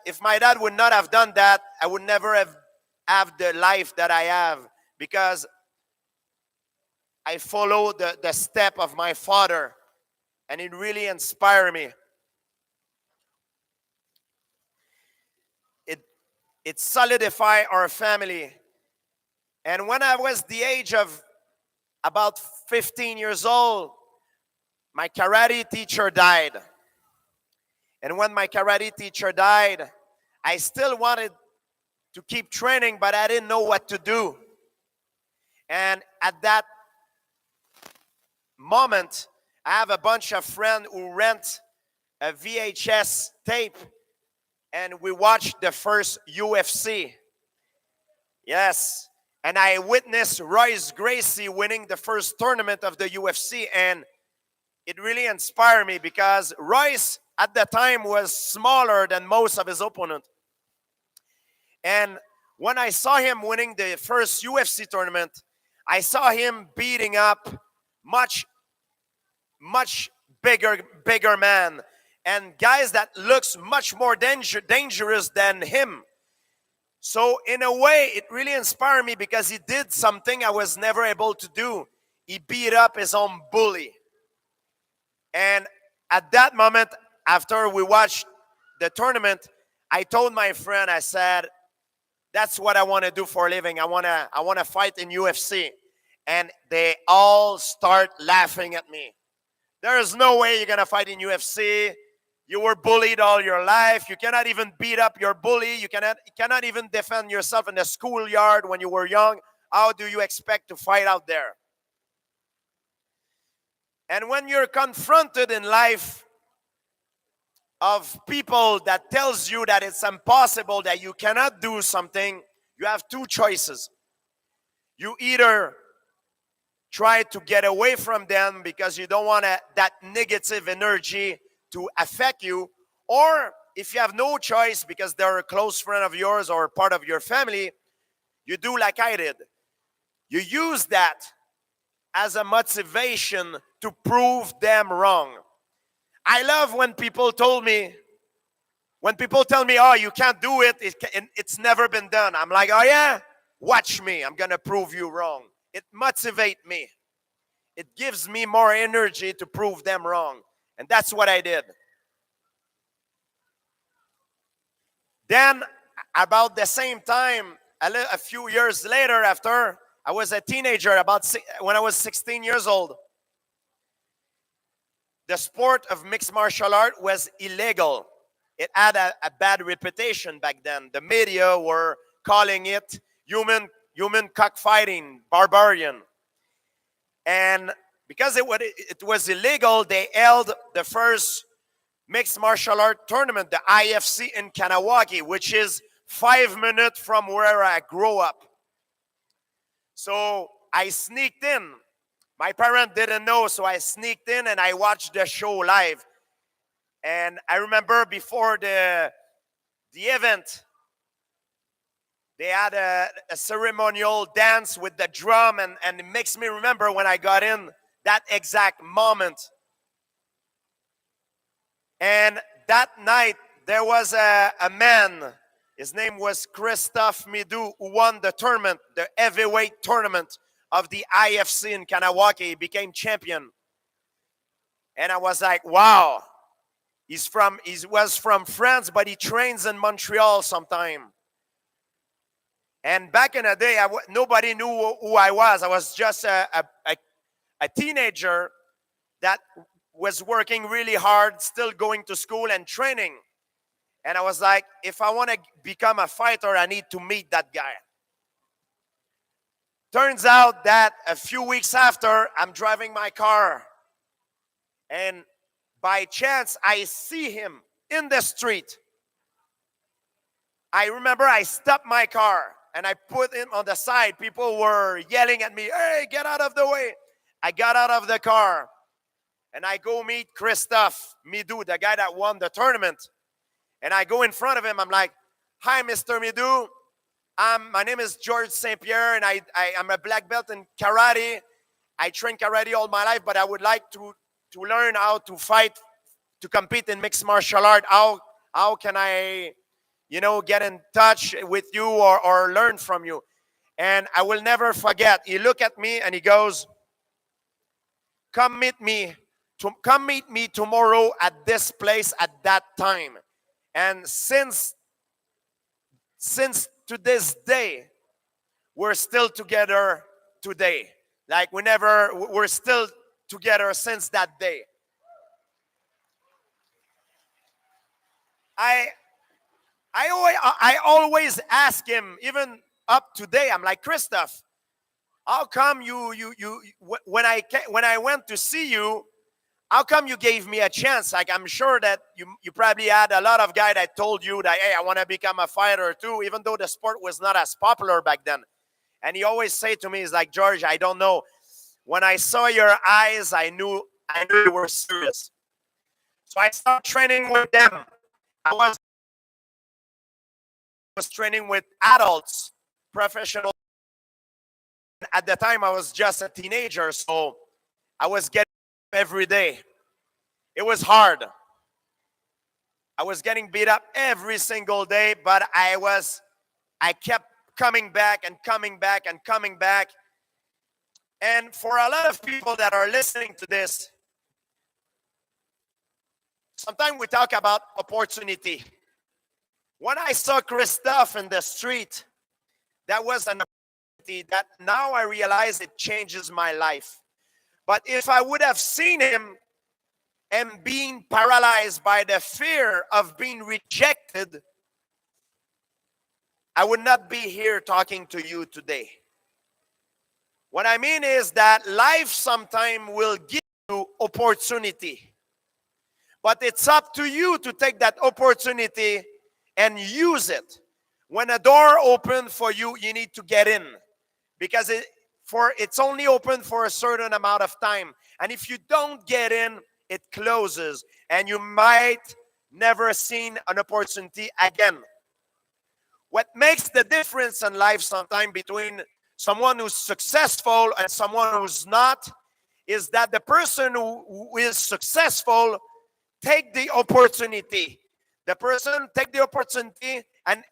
If my dad would not have done that, I would never have the life that I have, because I follow the step of my father, and it really inspired me. It solidified our family. And when I was the age of about 15 years old, my karate teacher died. And when my karate teacher died, I still wanted to keep training, but I didn't know what to do. And at that moment, I have a bunch of friends who rent a VHS tape, and we watched the first UFC. Yes. And I witnessed Royce Gracie winning the first tournament of the UFC, and it really inspired me because Royce at the time was smaller than most of his opponents. And when I saw him winning the first UFC tournament, I saw him beating up much bigger man, and guys that looks much more dangerous than him. So in a way, it really inspired me because he did something I was never able to do. He beat up his own bully. And at that moment, after we watched the tournament, I told my friend, I said, that's what I want to do for a living. I want to fight in UFC. And they all start laughing at me. There is no way you're going to fight in UFC. You were bullied all your life. You cannot even beat up your bully. You cannot even defend yourself in the schoolyard when you were young. How do you expect to fight out there? And when you're confronted in life of people that tells you that it's impossible, that you cannot do something, you have two choices. You either try to get away from them because you don't want that negative energy to affect you, or if you have no choice because they're a close friend of yours or part of your family, you do like I did. You use that as a motivation to prove them wrong. I love when people tell me, oh, you can't do it, it's never been done. I'm like, oh yeah? Watch me, I'm gonna prove you wrong. It motivates me. It gives me more energy to prove them wrong. And that's what I did. Then, about the same time, a few years later, after I was a teenager, when I was 16 years old, the sport of mixed martial art was illegal. It had a bad reputation back then. The media were calling it human cockfighting, barbarian. And because it was illegal, they held the first mixed martial art tournament, the IFC in Kanawaki, which is 5 minutes from where I grew up. So I sneaked in. My parents didn't know, so I sneaked in and I watched the show live. And I remember before the event, they had a ceremonial dance with the drum, and it makes me remember when I got in that exact moment. And that night, there was a man, his name was Christophe Midou, who won the tournament, the heavyweight tournament of the IFC in Kanawaki. He became champion. And I was like, wow, he was from France, but he trains in Montreal sometime. And back in the day, nobody knew who I was. I was just a teenager that was working really hard, still going to school and training. And I was like, if I want to become a fighter, I need to meet that guy. Turns out that a few weeks after, I'm driving my car. And by chance, I see him in the street. I remember I stopped my car and I put him on the side. People were yelling at me, hey, get out of the way. I got out of the car and I go meet Christophe Midou, the guy that won the tournament. And I go in front of him. I'm like, hi, Mr. Midou. My name is George St. Pierre, and I'm a black belt in karate. I train karate all my life, but I would like to learn how to fight, to compete in mixed martial art. How can I, get in touch with you or learn from you? And I will never forget. He looked at me and he goes, come meet me tomorrow at this place at that time. And since to this day, we're still together today. Like we're still together since that day. I always ask him, even up today, I'm like, Christophe, how come when I went to see you, how come you gave me a chance? Like, I'm sure that you probably had a lot of guys that told you that, hey, I want to become a fighter too, even though the sport was not as popular back then. And he always say to me, he's like, George, I don't know. When I saw your eyes, I knew you were serious. So I started training with them. I was training with adults, professional. At the time, I was just a teenager, so I was getting every day. It was hard. I was getting beat up every single day, but I kept coming back and coming back and coming back. And for a lot of people that are listening to this, sometimes we talk about opportunity. When I saw Christophe in the street, that was an opportunity that now I realize it changes my life. But if I would have seen him and being paralyzed by the fear of being rejected, I would not be here talking to you today. What I mean is that life sometime will give you opportunity. But it's up to you to take that opportunity and use it. When a door opens for you, you need to get in. Because it's only open for a certain amount of time. And if you don't get in, it closes. And you might never see an opportunity again. What makes the difference in life sometimes between someone who's successful and someone who's not is that the person who is successful take the opportunity. The person take the opportunity and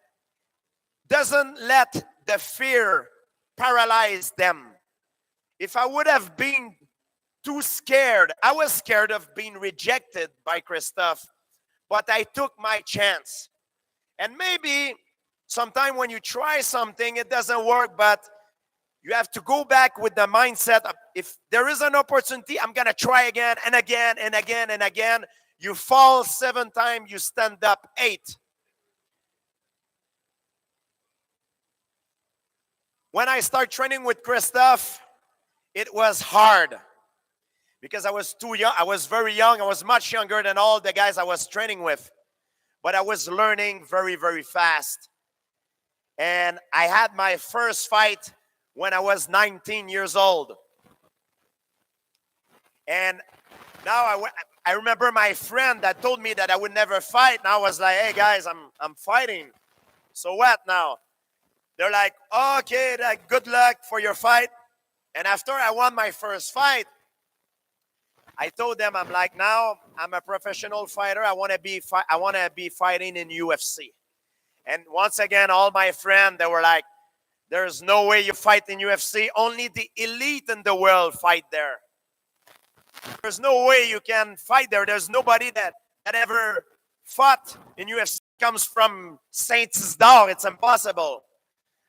doesn't let the fear paralyze them. If I would have been too scared, I was scared of being rejected by Christophe, but I took my chance. And maybe sometime when you try something, it doesn't work, but you have to go back with the mindset of, if there is an opportunity, I'm going to try again and again and again and again. You fall 7 times, you stand up 8. When I start training with Christophe, it was hard because I was too young. I was very young. I was much younger than all the guys I was training with. But I was learning very, very fast. And I had my first fight when I was 19 years old. And now I remember my friend that told me that I would never fight. And I was like, hey guys, I'm fighting. So what now? They're like, oh, okay, like, good luck for your fight. And after I won my first fight, I told them, I'm like, now I'm a professional fighter. I want to be fighting in UFC. And once again, all my friends, they were like, there's no way you fight in UFC. Only the elite in the world fight there. There's no way you can fight there. There's nobody that ever fought in UFC comes from Saint-Isidore. It's impossible.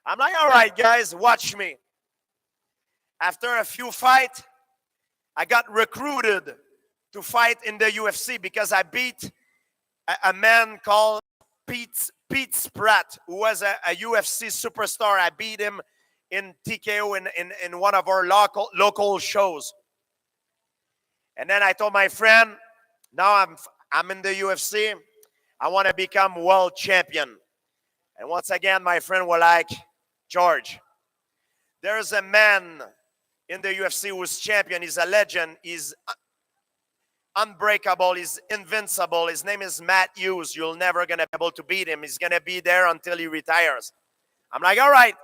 I'm like, all right, guys, watch me. After a few fights, I got recruited to fight in the UFC because I beat a man called Pete Spratt, who was a UFC superstar. I beat him in TKO in one of our local shows. And then I told my friend, now I'm in the UFC. I want to become world champion. And once again, my friend was like, George, there's a man in the UFC who's champion. He's a legend. He's unbreakable. He's invincible. His name is Matt Hughes. You're never going to be able to beat him. He's going to be there until he retires. I'm like, all right.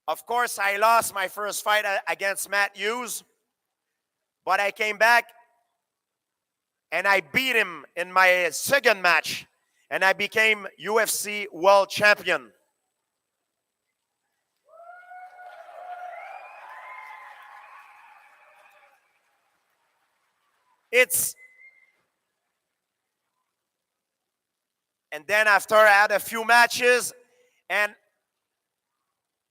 Of course, I lost my first fight against Matt Hughes. But I came back and I beat him in my second match. And I became UFC world champion. And then after I had a few matches, and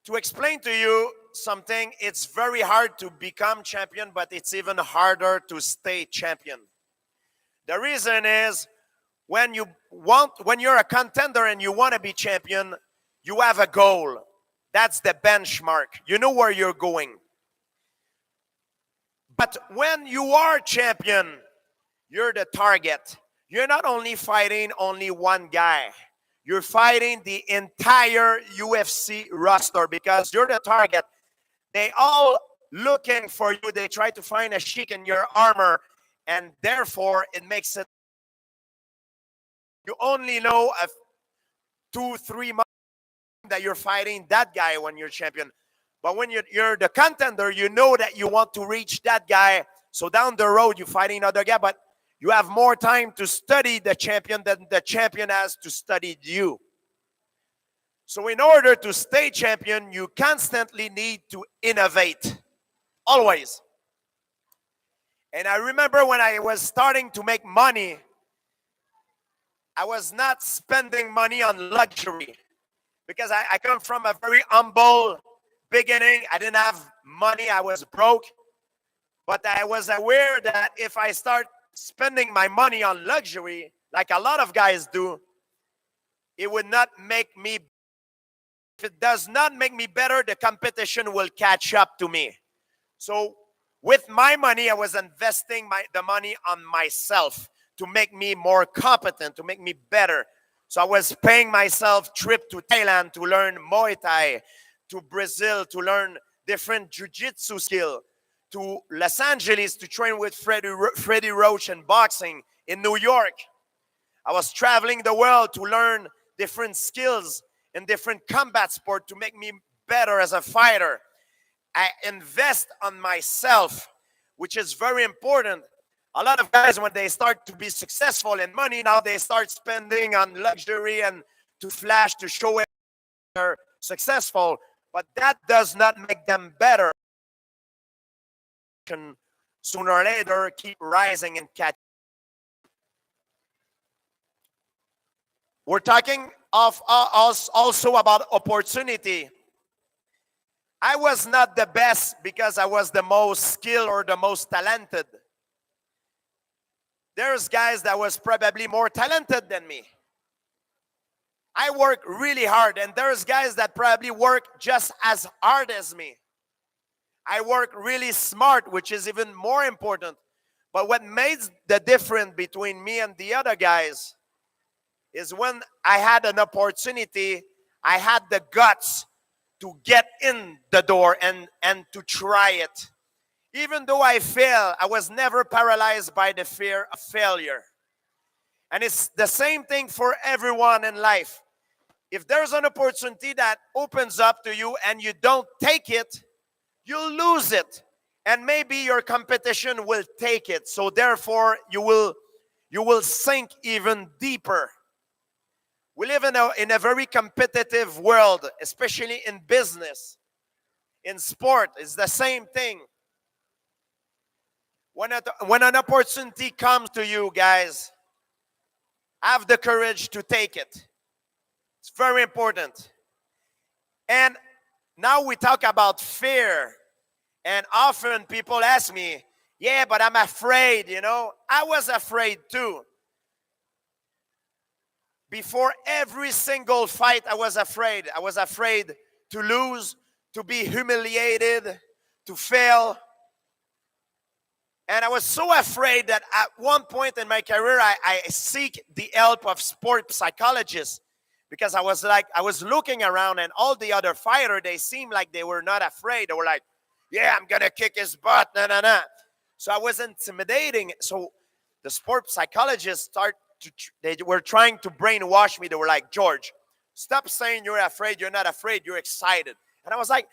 to explain to you something, it's very hard to become champion, but it's even harder to stay champion. The reason is when you're a contender and you want to be champion, you have a goal. That's the benchmark. You know where you're going. But when you are champion, you're the target. You're not only fighting only one guy. You're fighting the entire UFC roster because you're the target. They all looking for you. They try to find a chink in your armor, and therefore it makes it. You only know 2-3 months that you're fighting that guy when you're champion. But when you're the contender, you know that you want to reach that guy. So down the road, you fight another guy, but you have more time to study the champion than the champion has to study you. So in order to stay champion, you constantly need to innovate. Always. And I remember when I was starting to make money, I was not spending money on luxury because I come from a very humble beginning. I didn't have money. I was broke. But I was aware that if I start spending my money on luxury, like a lot of guys do, it would not make me. If it does not make me better, the competition will catch up to me. So with my money, I was investing the money on myself to make me more competent, to make me better. So I was paying myself trip to Thailand to learn Muay Thai, to Brazil to learn different jiu-jitsu skill, to Los Angeles to train with Freddie Roach in boxing, in New York. I was traveling the world to learn different skills in different combat sport to make me better as a fighter. I invest on myself, which is very important. A lot of guys, when they start to be successful in money, now they start spending on luxury and to flash, to show it they're successful. But that does not make them better. Can sooner or later keep rising and catch. We're talking of also about opportunity. I was not the best because I was the most skilled or the most talented. There's guys that was probably more talented than me. I work really hard, and there's guys that probably work just as hard as me. I work really smart, which is even more important. But what made the difference between me and the other guys is when I had an opportunity, I had the guts to get in the door and to try it. Even though I failed, I was never paralyzed by the fear of failure. And it's the same thing for everyone in life. If there's an opportunity that opens up to you and you don't take it, you'll lose it. And maybe your competition will take it. So therefore, you will sink even deeper. We live in a very competitive world, especially in business. In sport, it's the same thing. When an opportunity comes to you, guys, have the courage to take it. It's very important. And now we talk about fear. And often people ask me, yeah, but I'm afraid, you know. I was afraid too. Before every single fight, I was afraid. I was afraid to lose, to be humiliated, to fail. And I was so afraid that at one point in my career, I seek the help of sport psychologists because I was looking around and all the other fighters, they seemed like they were not afraid. They were like, yeah, I'm going to kick his butt, nah. So I was intimidating. So the sport psychologists they were trying to brainwash me. They were like, George, stop saying you're afraid. You're not afraid. You're excited. And I was like,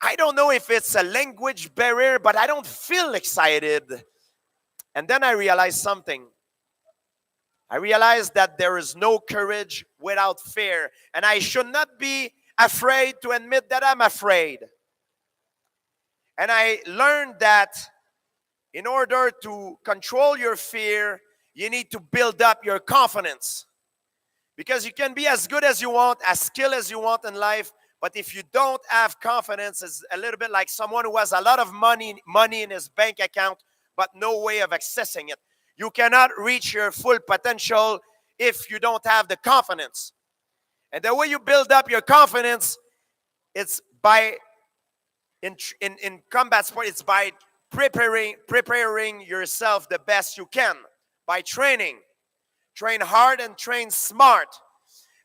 I don't know if it's a language barrier, but I don't feel excited. And then I realized something. I realized that there is no courage without fear. And I should not be afraid to admit that I'm afraid. And I learned that in order to control your fear, you need to build up your confidence. Because you can be as good as you want, as skilled as you want in life, but if you don't have confidence, it's a little bit like someone who has a lot of money in his bank account, but no way of accessing it. You cannot reach your full potential if you don't have the confidence. And the way you build up your confidence, it's by, in combat sport, it's by preparing yourself the best you can, by training. Train hard and train smart.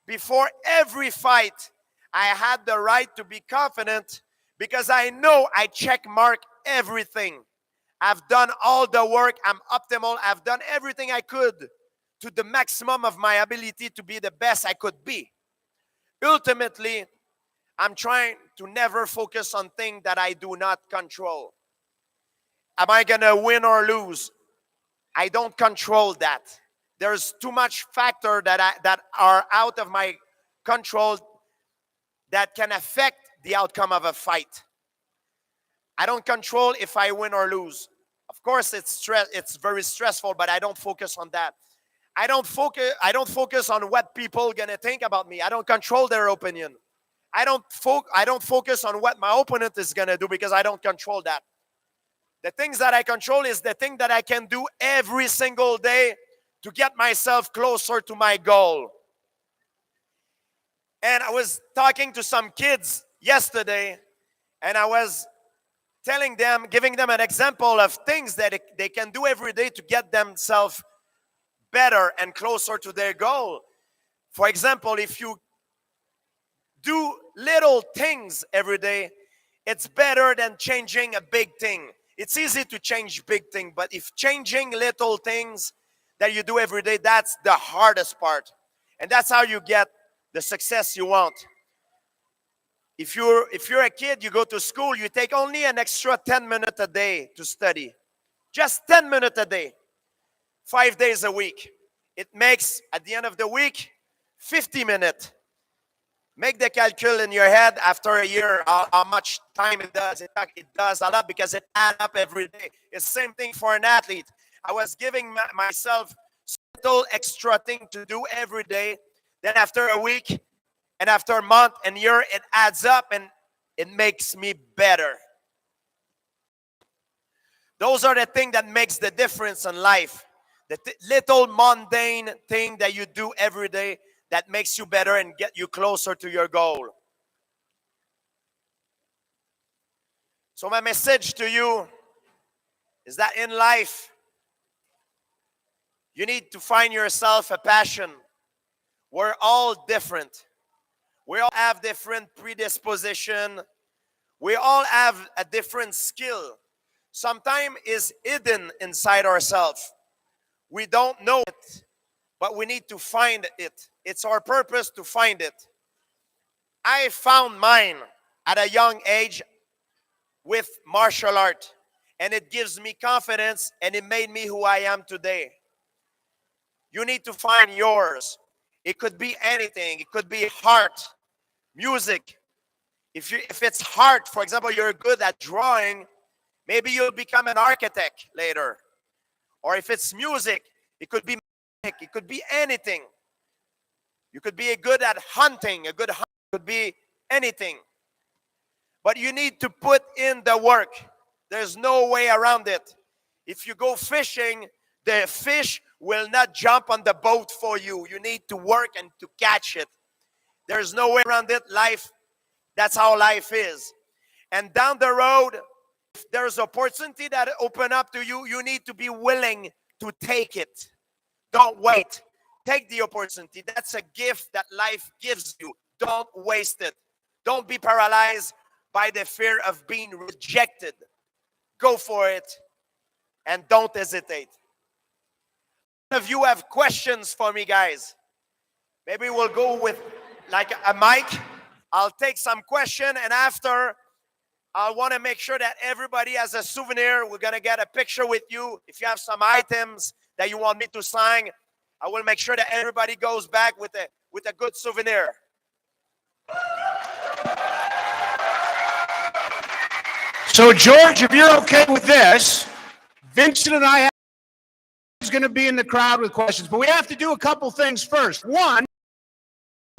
Before every fight, I had the right to be confident because I know I check mark everything. I've done all the work. I'm optimal. I've done everything I could to the maximum of my ability to be the best I could be. Ultimately, I'm trying to never focus on things that I do not control. Am I going to win or lose? I don't control that. There's too much factor that are out of my control that can affect the outcome of a fight. I don't control if I win or lose. Of course, it's very stressful, but I don't focus on that. I don't focus on what people are gonna think about me. I don't control their opinion. I don't focus on what my opponent is gonna do because I don't control that. The things that I control is the thing that I can do every single day to get myself closer to my goal. And I was talking to some kids yesterday, and I was telling them, giving them an example of things that they can do every day to get themselves better and closer to their goal. For example, if you do little things every day, it's better than changing a big thing. It's easy to change big things, but if changing little things that you do every day, that's the hardest part. And that's how you get the success you want. If you're a kid, you go to school, you take only an extra 10 minutes a day to study. Just 10 minutes a day, 5 days a week. It makes, at the end of the week, 50 minutes. Make the calcul in your head after a year how much time it does. In fact, it does a lot because it adds up every day. It's the same thing for an athlete. I was giving myself little extra thing to do every day. Then after a week and after a month and year, it adds up and it makes me better. Those are the things that makes the difference in life. The little mundane thing that you do every day that makes you better and get you closer to your goal. So my message to you is that in life, you need to find yourself a passion. We're all different. We all have different predisposition. We all have a different skill. Sometimes is hidden inside ourselves. We don't know it, but we need to find it. It's our purpose to find it. I found mine at a young age with martial art, and it gives me confidence, and it made me who I am today. You need to find yours. It could be anything. It could be art, music. If it's art, for example, you're good at drawing, maybe you'll become an architect later. Or if it's music, it could be music, it could be anything. You could be good at hunting, a good hunter could be anything. But you need to put in the work. There's no way around it. If you go fishing, the fish will not jump on the boat for you. You need to work and to catch it. There's no way around it. Life, that's how life is. And down the road, if there's opportunity that open up to you, you need to be willing to take it. Don't wait. Take the opportunity. That's a gift that life gives you. Don't waste it. Don't be paralyzed by the fear of being rejected. Go for it and don't hesitate. If you have questions for me, guys, maybe we'll go with like a mic. I'll take some question, and after, I want to make sure that everybody has a souvenir. We're going to get a picture with you. If you have some items that you want me to sign, I will make sure that everybody goes back with a good souvenir. So, George, if you're okay with this, Vincent and I is going to be in the crowd with questions, but we have to do a couple things first. One,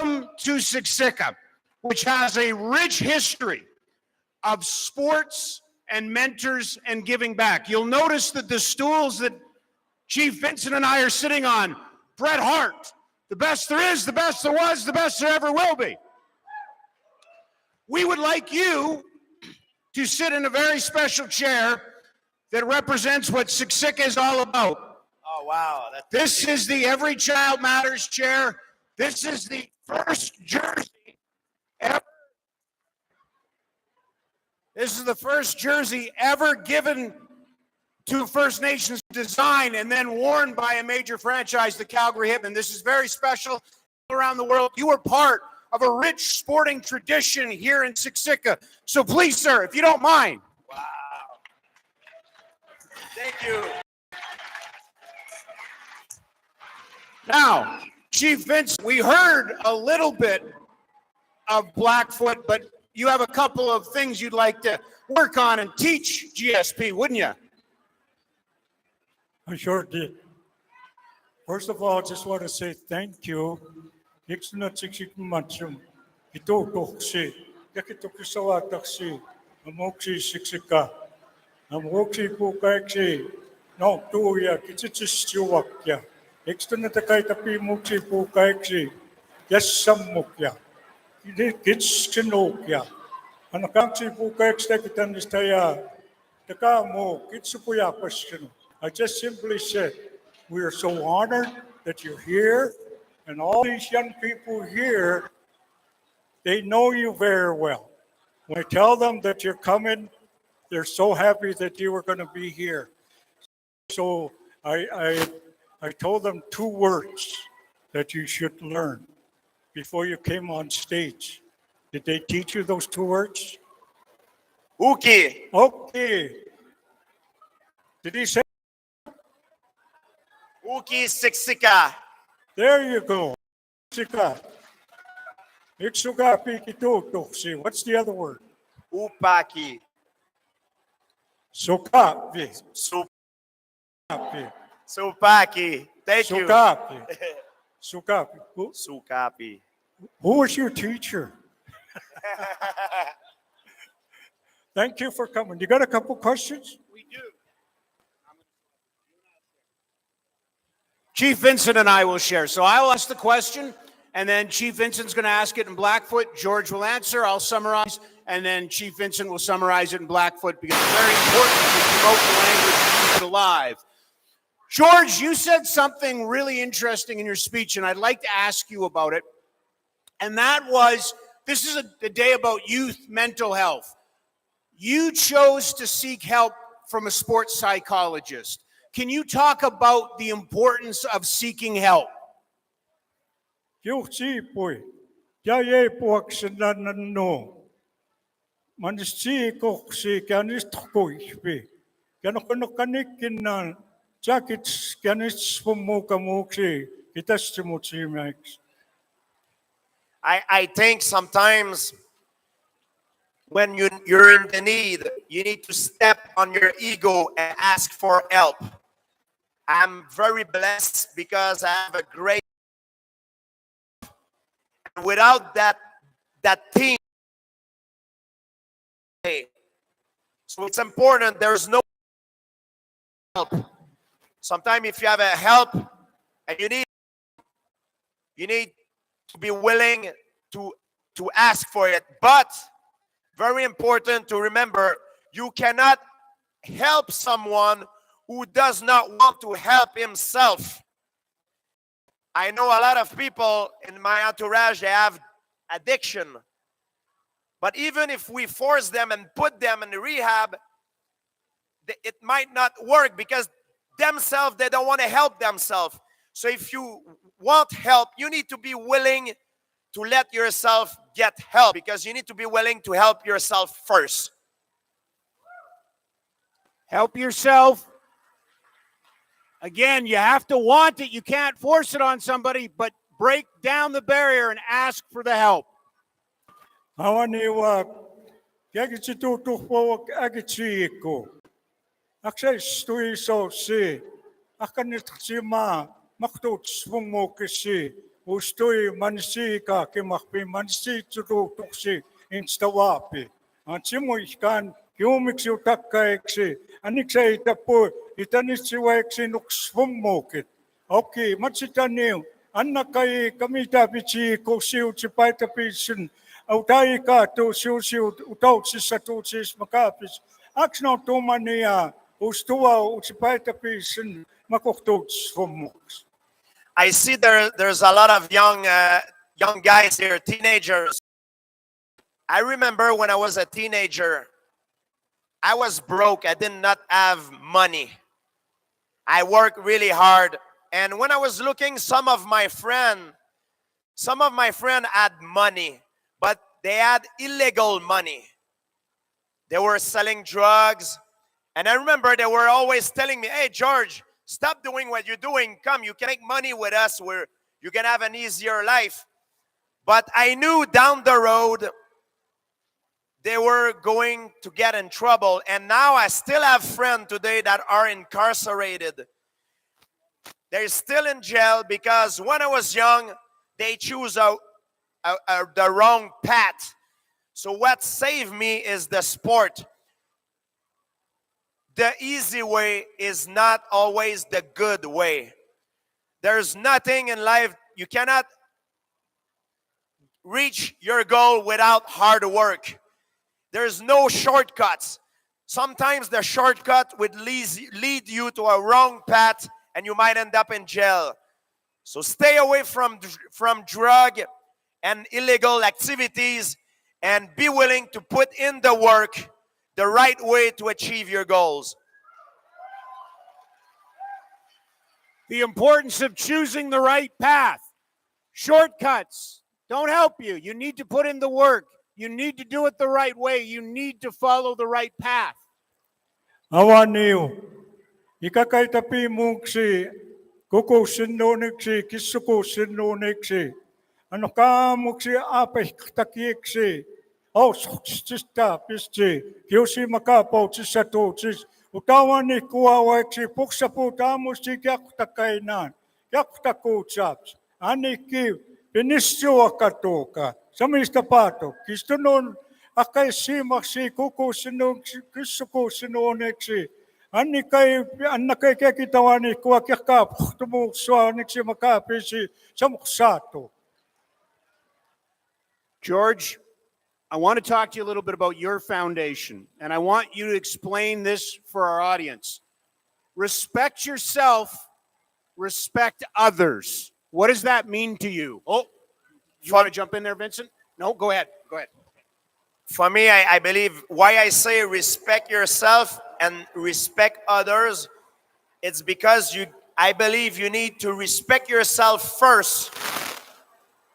welcome to Siksika, which has a rich history of sports and mentors and giving back. You'll notice that the stools that Chief Vincent and I are sitting on, Bret Hart, the best there is, the best there was, the best there ever will be. We would like you to sit in a very special chair that represents what Siksika is all about. Oh, wow. This is the Every Child Matters chair. This is the first jersey ever. This is the first jersey ever given to First Nations design and then worn by a major franchise, the Calgary Hitmen. This is very special around the world. You are part of a rich sporting tradition here in Siksika. So please, sir, if you don't mind. Wow. Thank you. Now, Chief Vince, we heard a little bit of Blackfoot, but you have a couple of things you'd like to work on and teach GSP, wouldn't you? I sure did. First of all, I just want to say thank you. Ito toksi, yakito kisawa taksi, amoksi siksika, amoksi pukaiksi, no tuya kitsitsiwakya. Ito na takay tapi moksi pukaiksi, yasamukya, kitsinokya. Anakaksi pukaiksi takitanistaya, taka mo kitsupuya paskino. I just simply said, we are so honored that you're here, and all these young people here, they know you very well. When I tell them that you're coming, they're so happy that you were going to be here. So I told them 2 words that you should learn before you came on stage. Did they teach you those 2 words? Okay. Okay. Did he say? Uki Siksika. There you go. Siksika. Iksugapi kitutoksi. What's the other word? Upaki. Sukapi. Sukapi. Supaki. Thank you. Sukapi. Sukapi. Sukapi. Who was your teacher? Thank you for coming. You got a couple questions? We do. Chief Vincent and I will share. So I will ask the question, and then Chief Vincent's going to ask it in Blackfoot. George will answer. I'll summarize. and then Chief Vincent will summarize it in Blackfoot because it's very important to promote the language and keep it alive. George, you said something really interesting in your speech, and I'd like to ask you about it. And that was, this is a day about youth mental health. You chose to seek help from a sports psychologist. Can you talk about the importance of seeking help? I think sometimes when you're in the need, you need to step on your ego and ask for help. I'm very blessed because I have a great, without that team. So it's important, there's no help. Sometimes if you have a help and you need to be willing to ask for it. But very important to remember, you cannot help someone who does not want to help himself. I know a lot of people in my entourage, they have addiction. But even if we force them and put them in rehab, it might not work because themselves, they don't want to help themselves. So if you want help, you need to be willing to let yourself get help because you need to be willing to help yourself first. Help yourself. Again, you have to want it. You can't force it on somebody, but break down the barrier and ask for the help. Ustoi Siksika kimakpi Siksika instawapi. Antsimo iskan kiumiksi utakkaiksi aniksei tapu itanitsiwaiksi nuksvumukit. Oki matsitaniu annakai kamita pitsi kosiu tsipaita pitsin autai kaatu siusiu utautsissa tuutsis makapis. Aksno tumania ustua utsipaita pitsin makohtuutsvumuks. I see there's a lot of young guys here, teenagers. I remember when I was a teenager, I was broke. I did not have money. I worked really hard. And when I was looking, some of my friends had money, but they had illegal money. They were selling drugs. And I remember they were always telling me, hey, George, stop doing what you're doing. Come, you can make money with us where you can have an easier life. But I knew down the road they were going to get in trouble. And now I still have friends today that are incarcerated. They're still in jail because when I was young, they choose the wrong path. So what saved me is the sport. The easy way is not always the good way. There's nothing in life, you cannot reach your goal without hard work. There's no shortcuts. Sometimes the shortcut would lead you to a wrong path and you might end up in jail. So stay away from drug and illegal activities and be willing to put in the work the right way to achieve your goals. The importance of choosing the right path. Shortcuts don't help you. You need to put in the work. You need to do it the right way. You need to follow the right path. Awaniu, ikakaitapi muksi, kuku sinoniksi, kisuku sinoniksi, anokamuksi apehtakiksi, ausustista pisti, kiusi makapautsissa tuutsis, utawani kuawaiksi, puksaputamusti kiaktakainaan, kiaktakuutsaps, anikki, pinistuakatuka, samista pato, kistunon, akaisimaksi, kuku sinoniksi, kisuku sinoneksi, annakai kekitawani kuwa kiakaptumussuaniksi makapisi samuksato. George, I I want to talk to you a little bit about your foundation, and I want you to explain this for our audience. Respect yourself, respect others. What does that mean to you? Oh, you want to jump in there, Vincent? No, go ahead. Go ahead. For me, I believe why I say respect yourself and respect others, it's because I believe you need to respect yourself first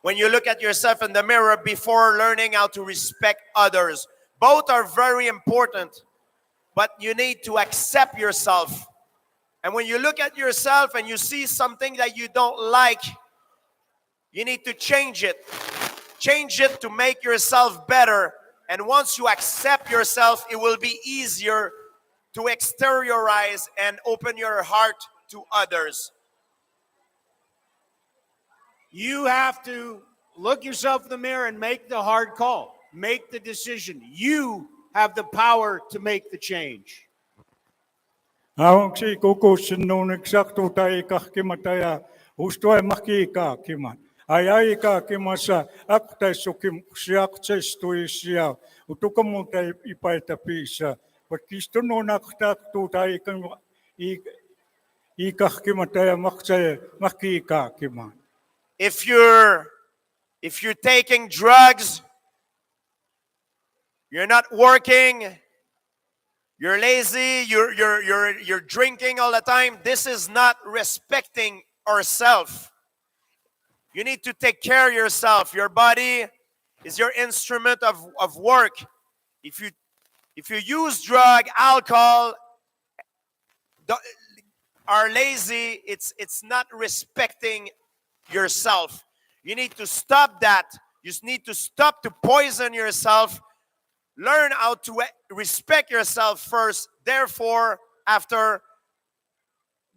when you look at yourself in the mirror before learning how to respect others. Both are very important, but you need to accept yourself. And when you look at yourself and you see something that you don't like, you need to change it. Change it to make yourself better. And once you accept yourself, it will be easier to exteriorize and open your heart to others. You have to look yourself in the mirror and make the hard call. Make the decision. You have the power to make the change. Awang si kuko sinun eksakto tayo kakimataya usto ay makika kiman. Ay ka kimasa ako tayo sukim siyak sa istoy siya. Utukam mo tayo ipaytapisa. Pakisto no naktakto tayo kang ikakimataya makika kiman. If you're taking drugs, you're not working, you're lazy, you're drinking all the time, this is not respecting ourselves. You need to take care of yourself. Your body is your instrument of work. If you use drug, alcohol, are lazy, it's not respecting yourself. You need to stop that. You need to stop to poison yourself. Learn how to respect yourself first. Therefore, after,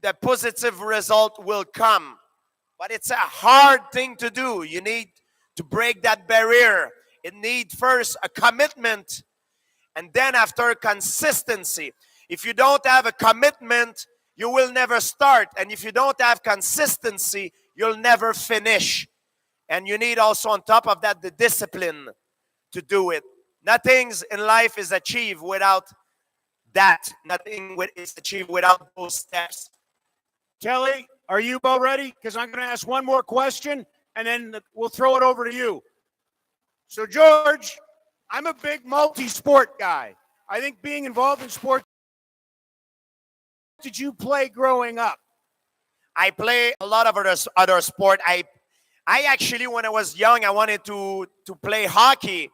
the positive result will come. But it's a hard thing to do. You need to break that barrier. It needs first a commitment, and then after, consistency. If you don't have a commitment, you will never start. And if you don't have consistency, you'll never finish. And you need also, on top of that, the discipline to do it. Nothing in life is achieved without that. Nothing is achieved without those steps. Kelly, are you about ready? Because I'm going to ask one more question, and then we'll throw it over to you. So, George, I'm a big multi-sport guy. I think being involved in sports. Did you play growing up? I play a lot of other sport. I actually, when I was young, I wanted to play hockey,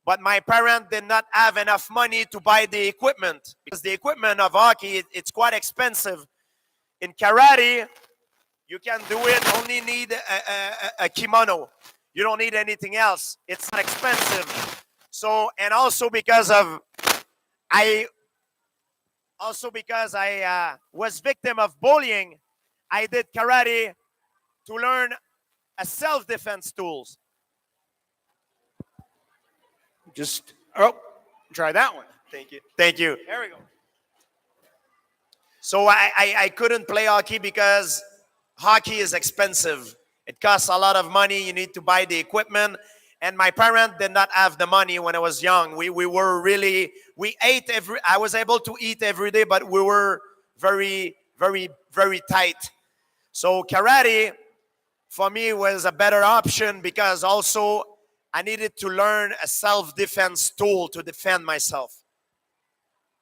but my parents did not have enough money to buy the equipment, because the equipment of hockey, it's quite expensive. In karate, you can do it, only need a kimono. You don't need anything else. It's not expensive. So, and also because I was victim of bullying, I did karate to learn a self-defense tools. Just, try that one. Thank you. Thank you. There we go. So I couldn't play hockey because hockey is expensive. It costs a lot of money. You need to buy the equipment. And my parents did not have the money when I was young. We ate I was able to eat every day, but we were very, very, very tight. So karate, for me, was a better option, because also I needed to learn a self-defense tool to defend myself.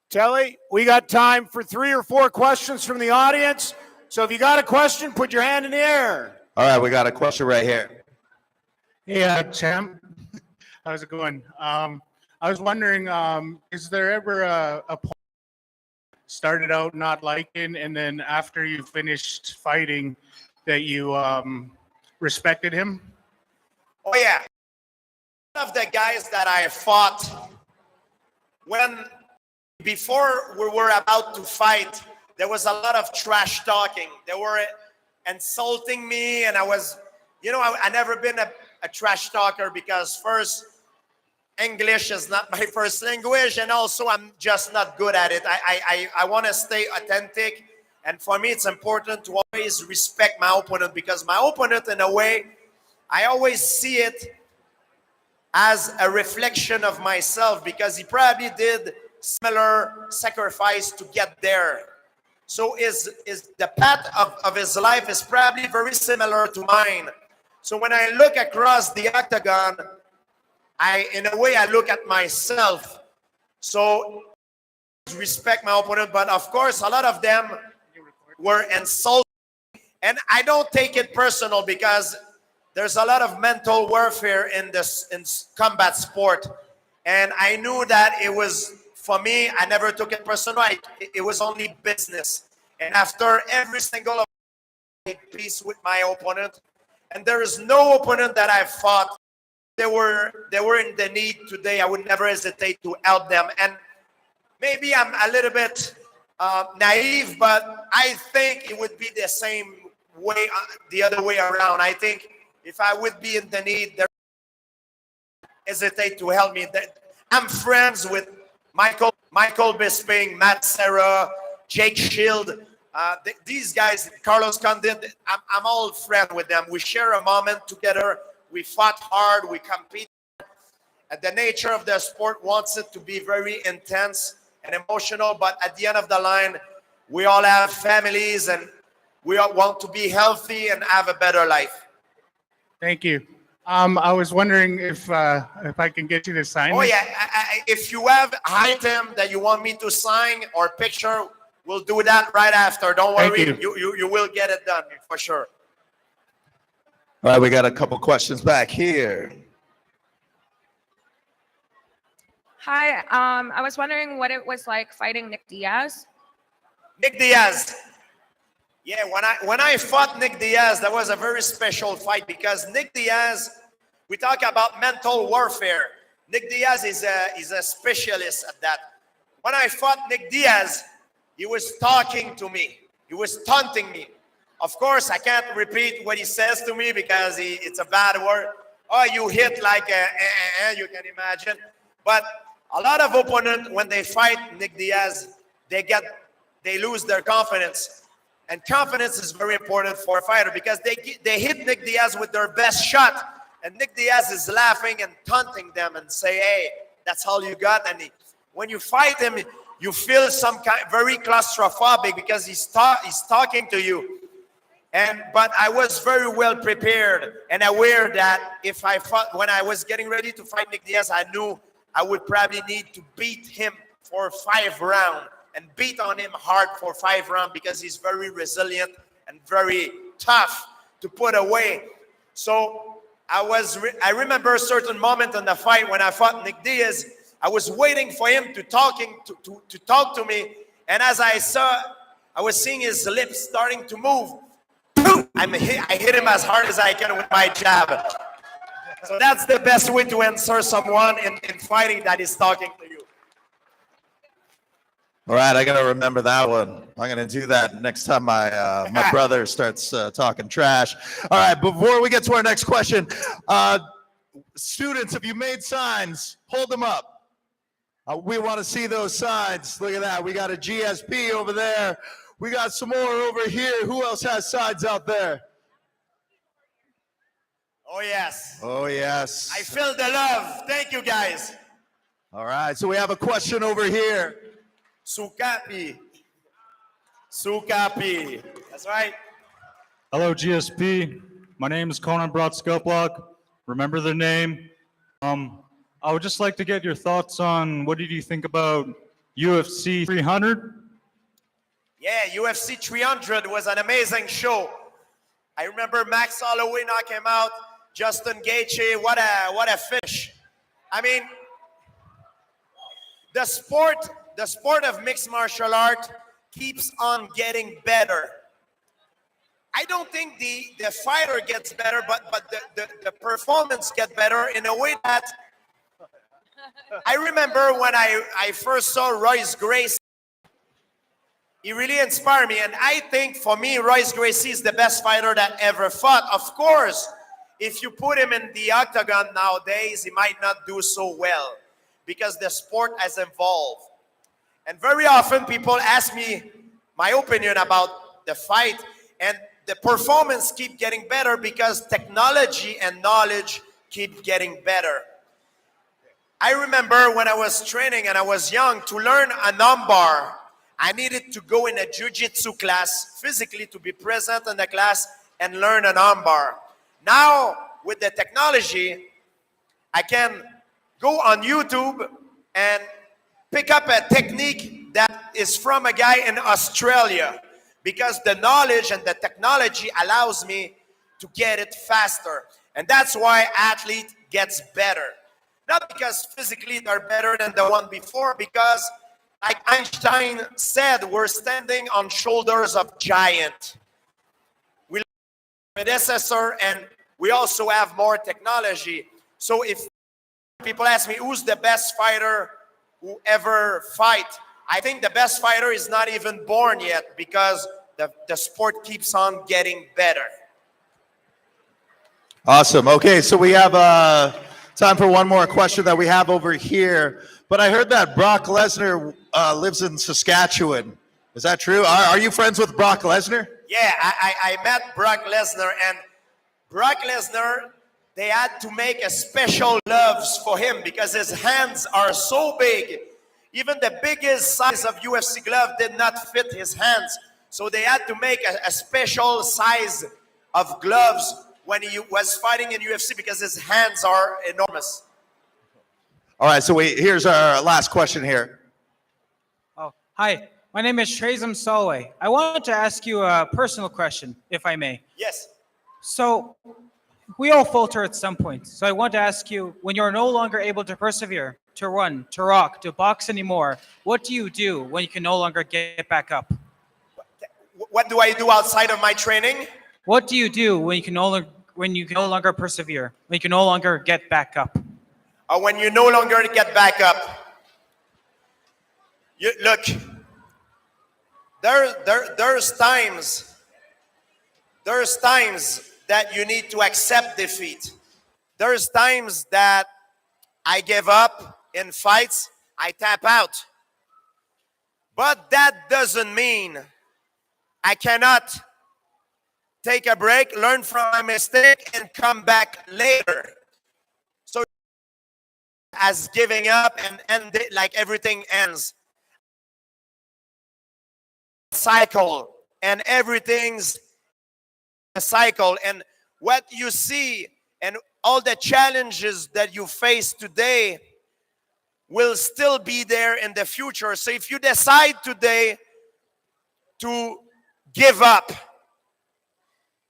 Telly, we got time for 3 or 4 questions from the audience. So if you got a question, put your hand in the air. All right, we got a question right here. Hey, Tim. How's it going? I was wondering, is there ever a point started out not liking, and then after you finished fighting, that you respected him? Oh, yeah. One of the guys that I fought, before we were about to fight, there was a lot of trash talking. They were insulting me, and I was, I never been a trash talker, because first, English is not my first language, and also I'm just not good at it. I want to stay authentic, and for me it's important to always respect my opponent, because my opponent, in a way, I always see it as a reflection of myself because he probably did similar sacrifice to get there. So is the path of his life is probably very similar to mine. So when I look across the octagon, in a way, I look at myself. So respect my opponent, but of course, a lot of them were insulted. And I don't take it personal because there's a lot of mental warfare in combat sport. And I knew that it was, for me, I never took it personal. It was only business. And after every single, I made peace with my opponent. And there is no opponent that I fought. They were in the need today. I would never hesitate to help them. And maybe I'm a little bit naive, but I think it would be the same way, the other way around. I think if I would be in the need, they hesitate to help me. I'm friends with Michael Bisping, Matt Serra, Jake Shield. These guys, Carlos Condit, I'm all friend with them. We share a moment together. We fought hard. We compete. And the nature of the sport wants it to be very intense and emotional. But at the end of the line, we all have families and we all want to be healthy and have a better life. Thank you. I was wondering if I can get you to sign. Oh this. yeah, if you have item that you want me to sign or picture, we'll do that right after. Don't worry, Thank you will get it done for sure. All right, we got a couple questions back here. Hi, I was wondering what it was like fighting Nick Diaz. Nick Diaz. Yeah, when I fought Nick Diaz, that was a very special fight because Nick Diaz, we talk about mental warfare. Nick Diaz is a specialist at that. When I fought Nick Diaz, he was talking to me. He was taunting me. Of course, I can't repeat what he says to me because it's a bad word. Oh, you hit like you can imagine. But a lot of opponents, when they fight Nick Diaz, they lose their confidence. And confidence is very important for a fighter because they hit Nick Diaz with their best shot. And Nick Diaz is laughing and taunting them and say, hey, that's all you got. And when you fight him, you feel some kind very claustrophobic because he's talking to you. But I was very well prepared and aware that if I fought, when I was getting ready to fight Nick Diaz, I knew I would probably need to beat him for 5 rounds and beat on him hard for 5 rounds because he's very resilient and very tough to put away. So I remember a certain moment in the fight when I fought Nick Diaz, I was waiting for him to talk to me. And as I was seeing his lips starting to move. I hit him as hard as I can with my jab. So that's the best way to answer someone in fighting that is talking to you. All right, I gotta remember that one. I'm gonna do that next time my brother starts talking trash. All right, before we get to our next question, students, if you made signs, hold them up. We want to see those signs. Look at that. We got a GSP over there. We got some more over here. Who else has signs out there? Oh, yes. Oh, yes. I feel the love. Thank you, guys. All right, so we have a question over here. Sukapi. Sukapi. That's right. Hello, GSP. My name is Conan Brodskelblock. Remember the name. I would just like to get your thoughts on what did you think about UFC 300? Yeah, UFC 300 was an amazing show. I remember Max Holloway knock him out. Justin Gaethje, what a finish. I mean, the sport of mixed martial art keeps on getting better. I don't think the fighter gets better, but the performance gets better in a way that I remember when I first saw Royce Gracie. He really inspired me, and I think for me, Royce Gracie is the best fighter that ever fought. Of course, if you put him in the octagon nowadays, he might not do so well because the sport has evolved. And very often people ask me my opinion about the fight, and the performance keep getting better because technology and knowledge keep getting better. I remember when I was training and I was young, to learn an armbar, I needed to go in a jiu-jitsu class physically to be present in the class and learn an armbar. Now, with the technology, I can go on YouTube and pick up a technique that is from a guy in Australia, because the knowledge and the technology allows me to get it faster. And that's why athlete gets better. Not because physically they're better than the one before, because like Einstein said, we're standing on shoulders of giants. We predecessor and we also have more technology. So if people ask me who's the best fighter who ever fight, I think the best fighter is not even born yet, because the sport keeps on getting better. Awesome. Okay, so we have time for one more question that we have over here. But I heard that Brock Lesnar lives in Saskatchewan. Is that true? Are you friends with Brock Lesnar? Yeah, I met Brock Lesnar, and Brock Lesnar, they had to make a special gloves for him because his hands are so big. Even the biggest size of UFC glove did not fit his hands. So they had to make a special size of gloves when he was fighting in UFC because his hands are enormous. All right, so here's our last question here. Oh, hi. My name is Trazem Solway. I wanted to ask you a personal question, if I may. Yes. So, we all falter at some point. So I want to ask you, when you're no longer able to persevere, to run, to rock, to box anymore, what do you do when you can no longer get back up? What do I do outside of my training? What do you do when you can no longer persevere, when you can no longer get back up? When you no longer get back up. Look, there's times that you need to accept defeat. There's times that I give up in fights, I tap out. But that doesn't mean I cannot take a break, learn from my mistake, and come back later. So as giving up and end it like everything ends. Cycle, and everything's a cycle, and what you see and all the challenges that you face today will still be there in the future. So if you decide today to give up,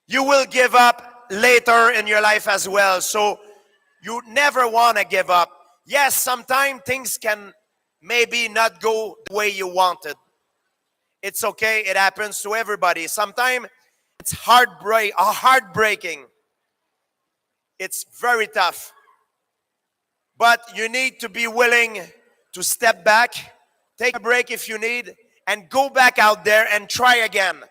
you will give up later in your life as well. So you never want to give up. Yes, sometimes things can maybe not go the way you wanted. It's okay, it happens to everybody. Sometimes it's heartbreaking. It's very tough. But you need to be willing to step back, take a break if you need, and go back out there and try again.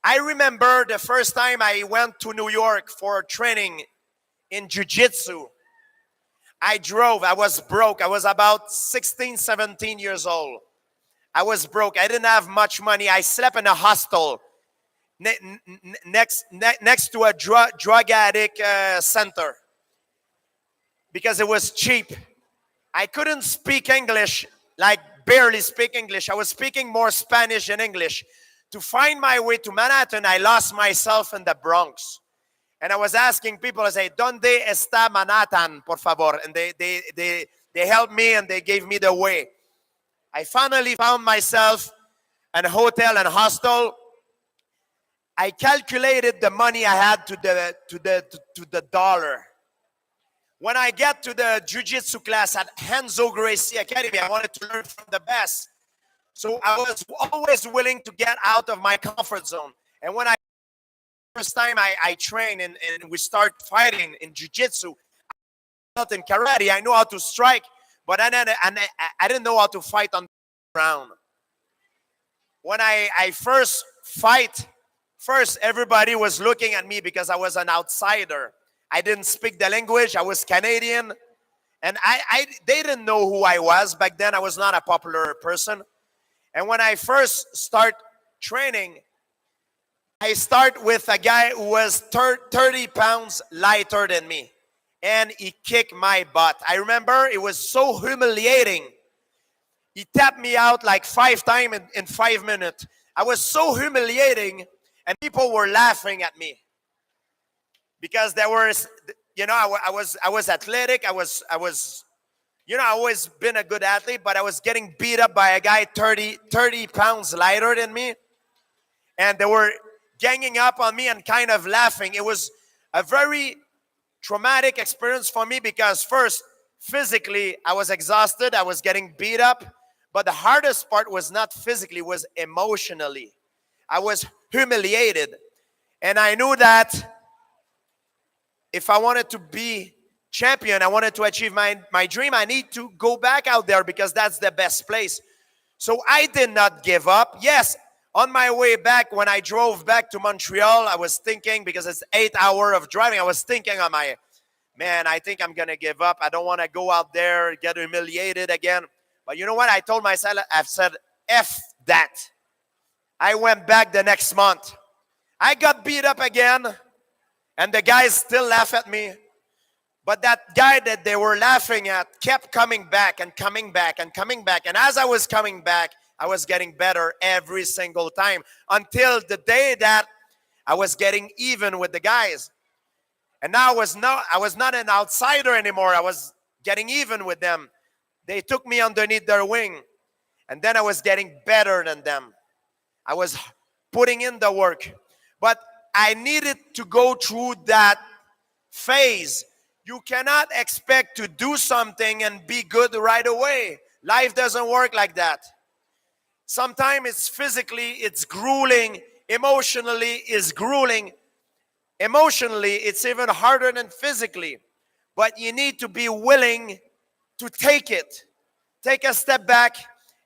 I remember the first time I went to New York for training in jiu-jitsu. I drove, I was broke. I was about 16, 17 years old. I was broke. I didn't have much money. I slept in a hostel next to a drug addict center because it was cheap. I couldn't speak English, like barely speak English. I was speaking more Spanish than English. To find my way to Manhattan, I lost myself in the Bronx. And I was asking people, I say, ¿Dónde está Manhattan, por favor? And they helped me and they gave me the way. I finally found myself in a hotel and hostel. I calculated the money I had to the dollar. When I get to the jiu-jitsu class at Renzo Gracie Academy, I wanted to learn from the best. So I was always willing to get out of my comfort zone. And when first time I train and we start fighting in jiu-jitsu, not in karate, I know how to strike, but I didn't know how to fight on the ground. When I first fight, everybody was looking at me because I was an outsider. I didn't speak the language. I was Canadian. And they didn't know who I was. Back then, I was not a popular person. And when I first start training, I start with a guy who was 30 pounds lighter than me. and he kicked my butt. I remember it was so humiliating. He tapped me out like 5 times in 5 minutes. I was so humiliating, and people were laughing at me because there was, you know, I was athletic. I was, you know, I always been a good athlete, but I was getting beat up by a guy 30 pounds lighter than me, and they were ganging up on me and kind of laughing. It was a very traumatic experience for me because first, physically, I was exhausted. I was getting beat up. But the hardest part was not physically, it was emotionally. I was humiliated. And I knew that if I wanted to be champion, I wanted to achieve my dream, I need to go back out there because that's the best place. So I did not give up. Yes, on my way back, when I drove back to Montreal, I was thinking, because it's 8 hours of driving, I was thinking on my, man, I think I'm going to give up. I don't want to go out there, get humiliated again. But you know what? I told myself, I've said, F that. I went back the next month. I got beat up again, and the guys still laugh at me. But that guy that they were laughing at kept coming back and coming back and coming back. And as I was coming back, I was getting better every single time until the day that I was getting even with the guys. And now I was not an outsider anymore. I was getting even with them. They took me underneath their wing. And then I was getting better than them. I was putting in the work. But I needed to go through that phase. You cannot expect to do something and be good right away. Life doesn't work like that. Sometimes it's physically, it's grueling. Emotionally, it's grueling. Emotionally, it's even harder than physically. But you need to be willing to take it. Take a step back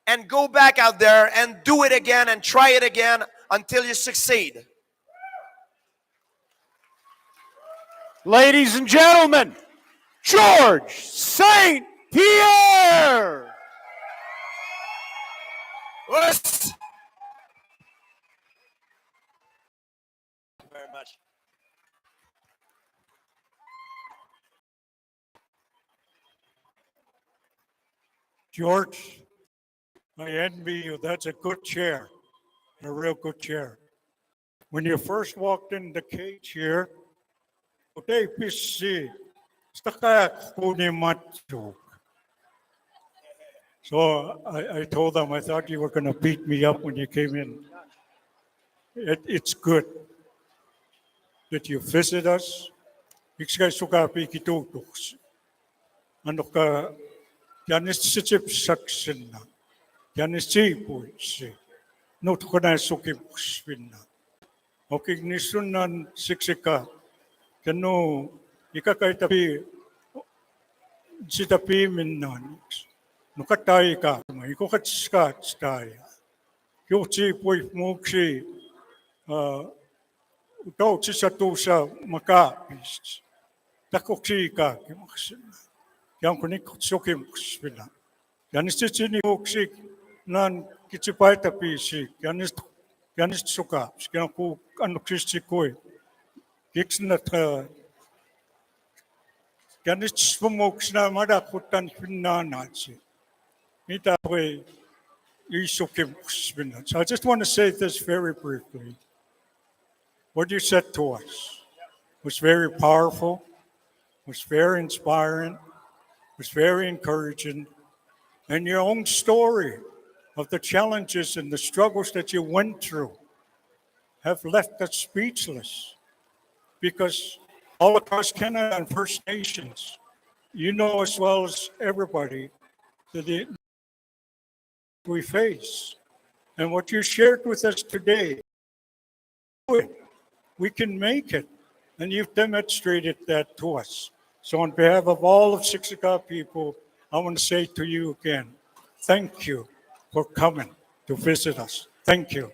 and go back out there and do it again and try it again until you succeed. Ladies and gentlemen, George St. Pierre. Yes. Very much. George, I envy you. That's a good chair, a real good chair. When you first walked in the cage here, today PC, so I told them I thought you were going to beat me up when you came in. It's good that you visit us. Ano ka, yanis sitip saksin na, yanis sipuisi, no to kana sukip spinna. Okay, nisunan siksika, kano ikakay tapi sitapi minnan, no katay ka, ikokat skat staya. Yochi poi moksi, utaw sisatu sa makapis, takoksi ka kimaksin. Yang kuning sokim kusbila. Yanis tini oksik nan kicipai tapi si yanis suka. Sekarang ku anu kristi koi. Kiksna yanis pemoksna mada kutan pinana si. Nita koi isokim kusbila. So I just want to say this very briefly. What you said to us was very powerful, was very inspiring. Was very encouraging. And your own story of the challenges and the struggles that you went through have left us speechless. Because all across Canada and First Nations, you know as well as everybody that we face. And what you shared with us today, we can make it. And you've demonstrated that to us. So on behalf of all of Siksika people, I want to say to you again, thank you for coming to visit us. Thank you.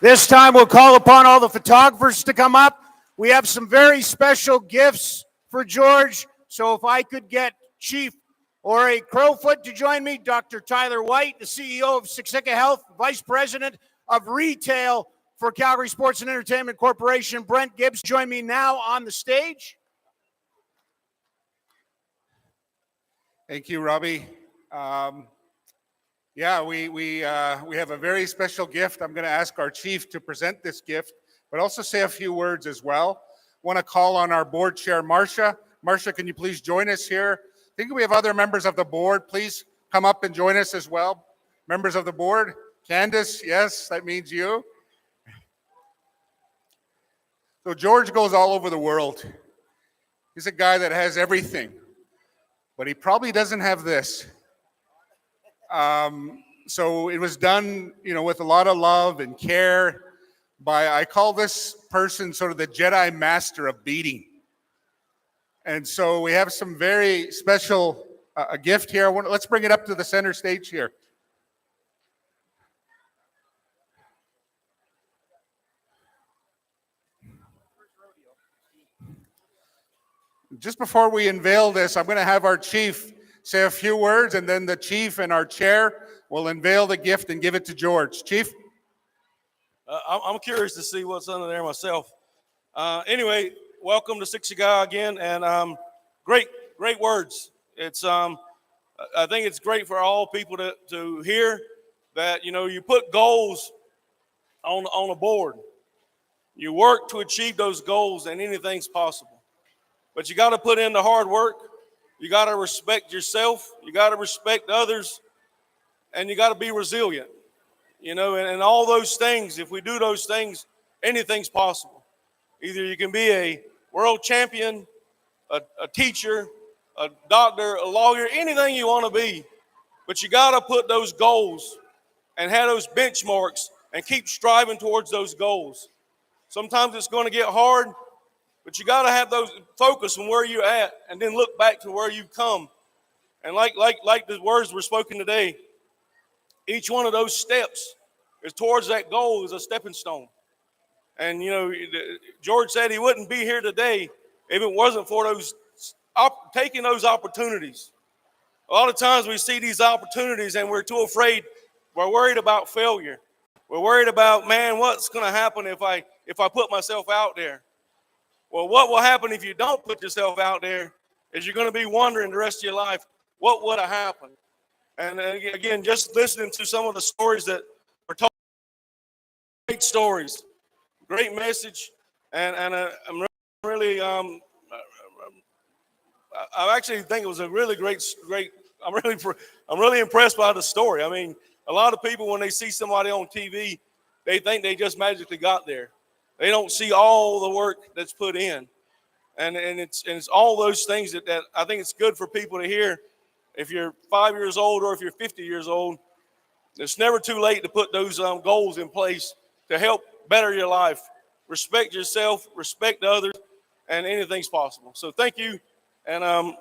This time we'll call upon all the photographers to come up. We have some very special gifts for George. So if I could get Chief or a Crowfoot to join me, Dr. Tyler White, the CEO of Siksika Health, Vice President of Retail for Calgary Sports and Entertainment Corporation, Brent Gibbs, join me now on the stage. Thank you, Robbie. Yeah, we have a very special gift. I'm going to ask our chief to present this gift, but also say a few words as well. Want to call on our board chair, Marcia. Marcia, can you please join us here? I think we have other members of the board. Please come up and join us as well. Members of the board. Candace, yes, that means you. So George goes all over the world. He's a guy that has everything, but he probably doesn't have this. So it was done, with a lot of love and care by, I call this person sort of the Jedi master of beating. And so we have some very special, a gift here. Let's bring it up to the center stage here. Just before we unveil this, I'm going to have our chief say a few words, and then the chief and our chair will unveil the gift and give it to George. Chief? I'm curious to see what's under there myself. Anyway, welcome to Siksika again, and great words. It's I think it's great for all people to hear that you put goals on a board. You work to achieve those goals, and anything's possible. But you got to put in the hard work. You got to respect yourself. You got to respect others, and you got to be resilient. And all those things, if we do those things, anything's possible. Either you can be a world champion, a teacher, a doctor, a lawyer, anything you want to be. But you got to put those goals and have those benchmarks and keep striving towards those goals. Sometimes it's going to get hard, but you got to have those focus on where you're at and then look back to where you've come. And like the words were spoken today, each one of those steps is towards that goal is a stepping stone. And, George said he wouldn't be here today if it wasn't for those taking those opportunities. A lot of times we see these opportunities and we're too afraid. We're worried about failure. We're worried about, man, what's going to happen if I put myself out there? Well, what will happen if you don't put yourself out there is you're going to be wondering the rest of your life, what would have happened? And again, just listening to some of the stories that were told, great stories, great message, and I'm really, I actually think it was a really great. I'm really impressed by the story. I mean, a lot of people when they see somebody on TV, they think they just magically got there. They don't see all the work that's put in, and it's all those things that I think it's good for people to hear. If you're 5 years old or if you're 50 years old, it's never too late to put those goals in place to help better your life. Respect yourself, respect others, and anything's possible. So thank you, and I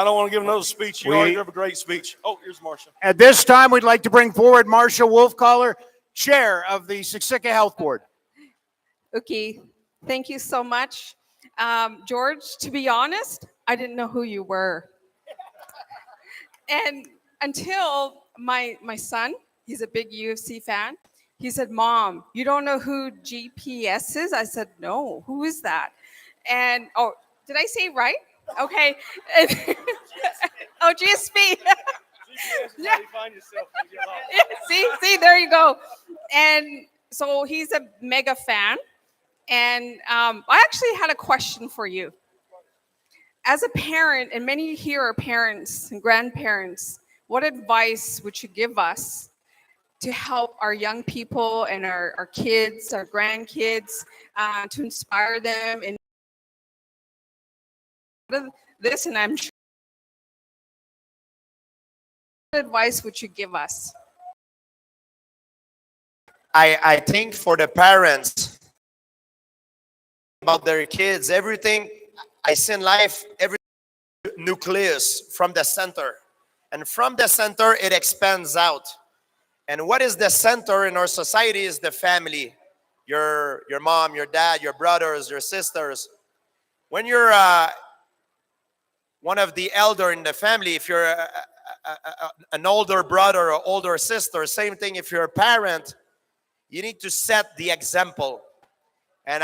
don't want to give another speech. You already have a great speech. Oh, here's Marcia. At this time, we'd like to bring forward Marcia Wolfcaller, Chair of the Siksika Health Board. Okay, thank you so much. George, to be honest, I didn't know who you were. And until my son, he's a big UFC fan, he said, Mom, you don't know who GPS is? I said, no, who is that? And, oh, did I say right? Okay. Oh, GSP. Yeah. You find yourself when you get lost. See, there you go. And so he's a mega fan. And I actually had a question for you. As a parent, and many here are parents and grandparents, what advice would you give us to help our young people and our kids, our grandkids, to inspire them in this? And I'm sure, what advice would you give us? I think for the parents, about their kids, everything I see in life, every nucleus from the center. And from the center, it expands out. And what is the center in our society is the family. Your mom, your dad, your brothers, your sisters. When you're one of the elder in the family, if you're an older brother or older sister, same thing if you're a parent, you need to set the example. And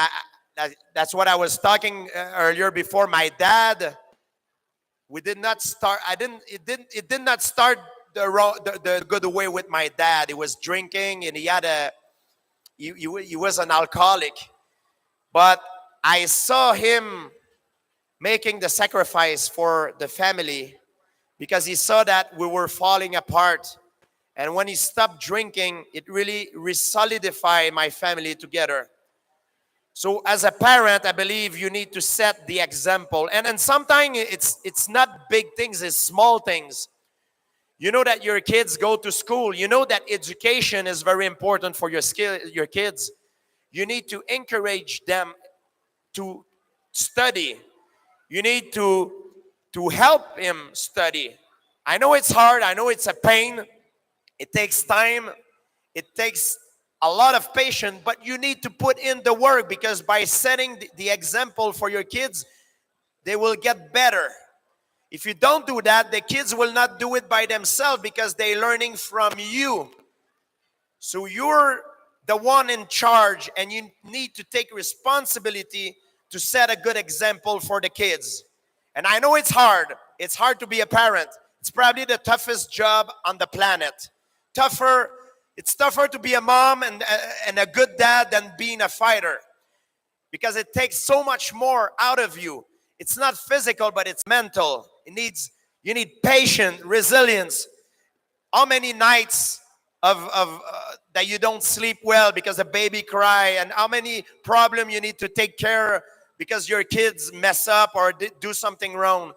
that's what I was talking earlier before. My dad, we did not start. It did not start the good way with my dad. He was drinking, and he was an alcoholic. But I saw him making the sacrifice for the family because he saw that we were falling apart. And when he stopped drinking, it really re-solidified my family together. So as a parent, I believe you need to set the example. And sometimes it's not big things, it's small things. You know that your kids go to school. You know that education is very important for your kids. You need to encourage them to study. You need to help him study. I know it's hard. I know it's a pain. It takes time. It takes a lot of patience, but you need to put in the work, because by setting the example for your kids, they will get better. If you don't do that, the kids will not do it by themselves because they're learning from you. So you're the one in charge, and you need to take responsibility to set a good example for the kids. And I know it's hard. It's hard to be a parent. It's probably the toughest job on the planet. It's tougher to be a mom and a good dad than being a fighter, because it takes so much more out of you. It's not physical, but it's mental. You need patience, resilience. How many nights that you don't sleep well because the baby cry, and how many problems you need to take care of because your kids mess up or do something wrong.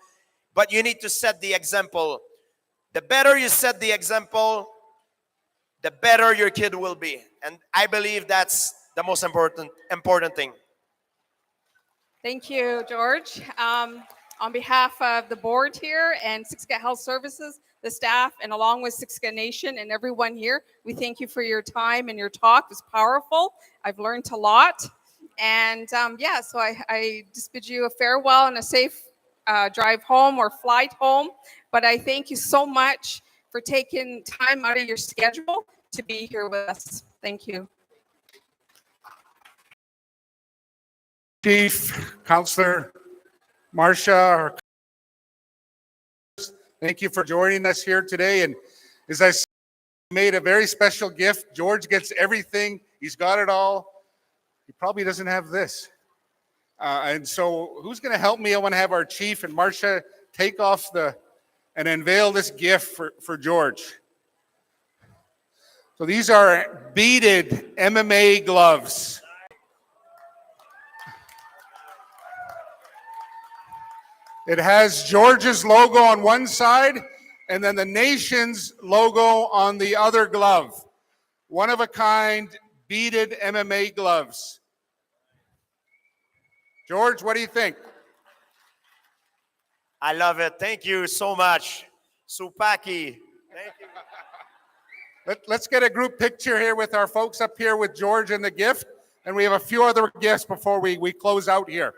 But you need to set the example. The better you set the example, the better your kid will be. And I believe that's the most important thing. Thank you, George. On behalf of the board here and Siksika Health Services, the staff, and along with Siksika Nation and everyone here, we thank you for your time, and your talk was powerful. I've learned a lot. And so I just bid you a farewell and a safe drive home or flight home. But I thank you so much for taking time out of your schedule to be here with us. Thank you. Chief, Councillor Marcia, thank you for joining us here today. And as I said, made a very special gift. George gets everything. He's got it all. He probably doesn't have this. And so who's going to help me? I want to have our chief and Marcia take off and unveil this gift for George. So these are beaded MMA gloves. It has George's logo on one side and then the nation's logo on the other glove. One of a kind, beaded MMA gloves. George, what do you think? I love it. Thank you so much. Supaki. Thank you. Let's get a group picture here with our folks up here with George and the gift. And we have a few other gifts before we close out here.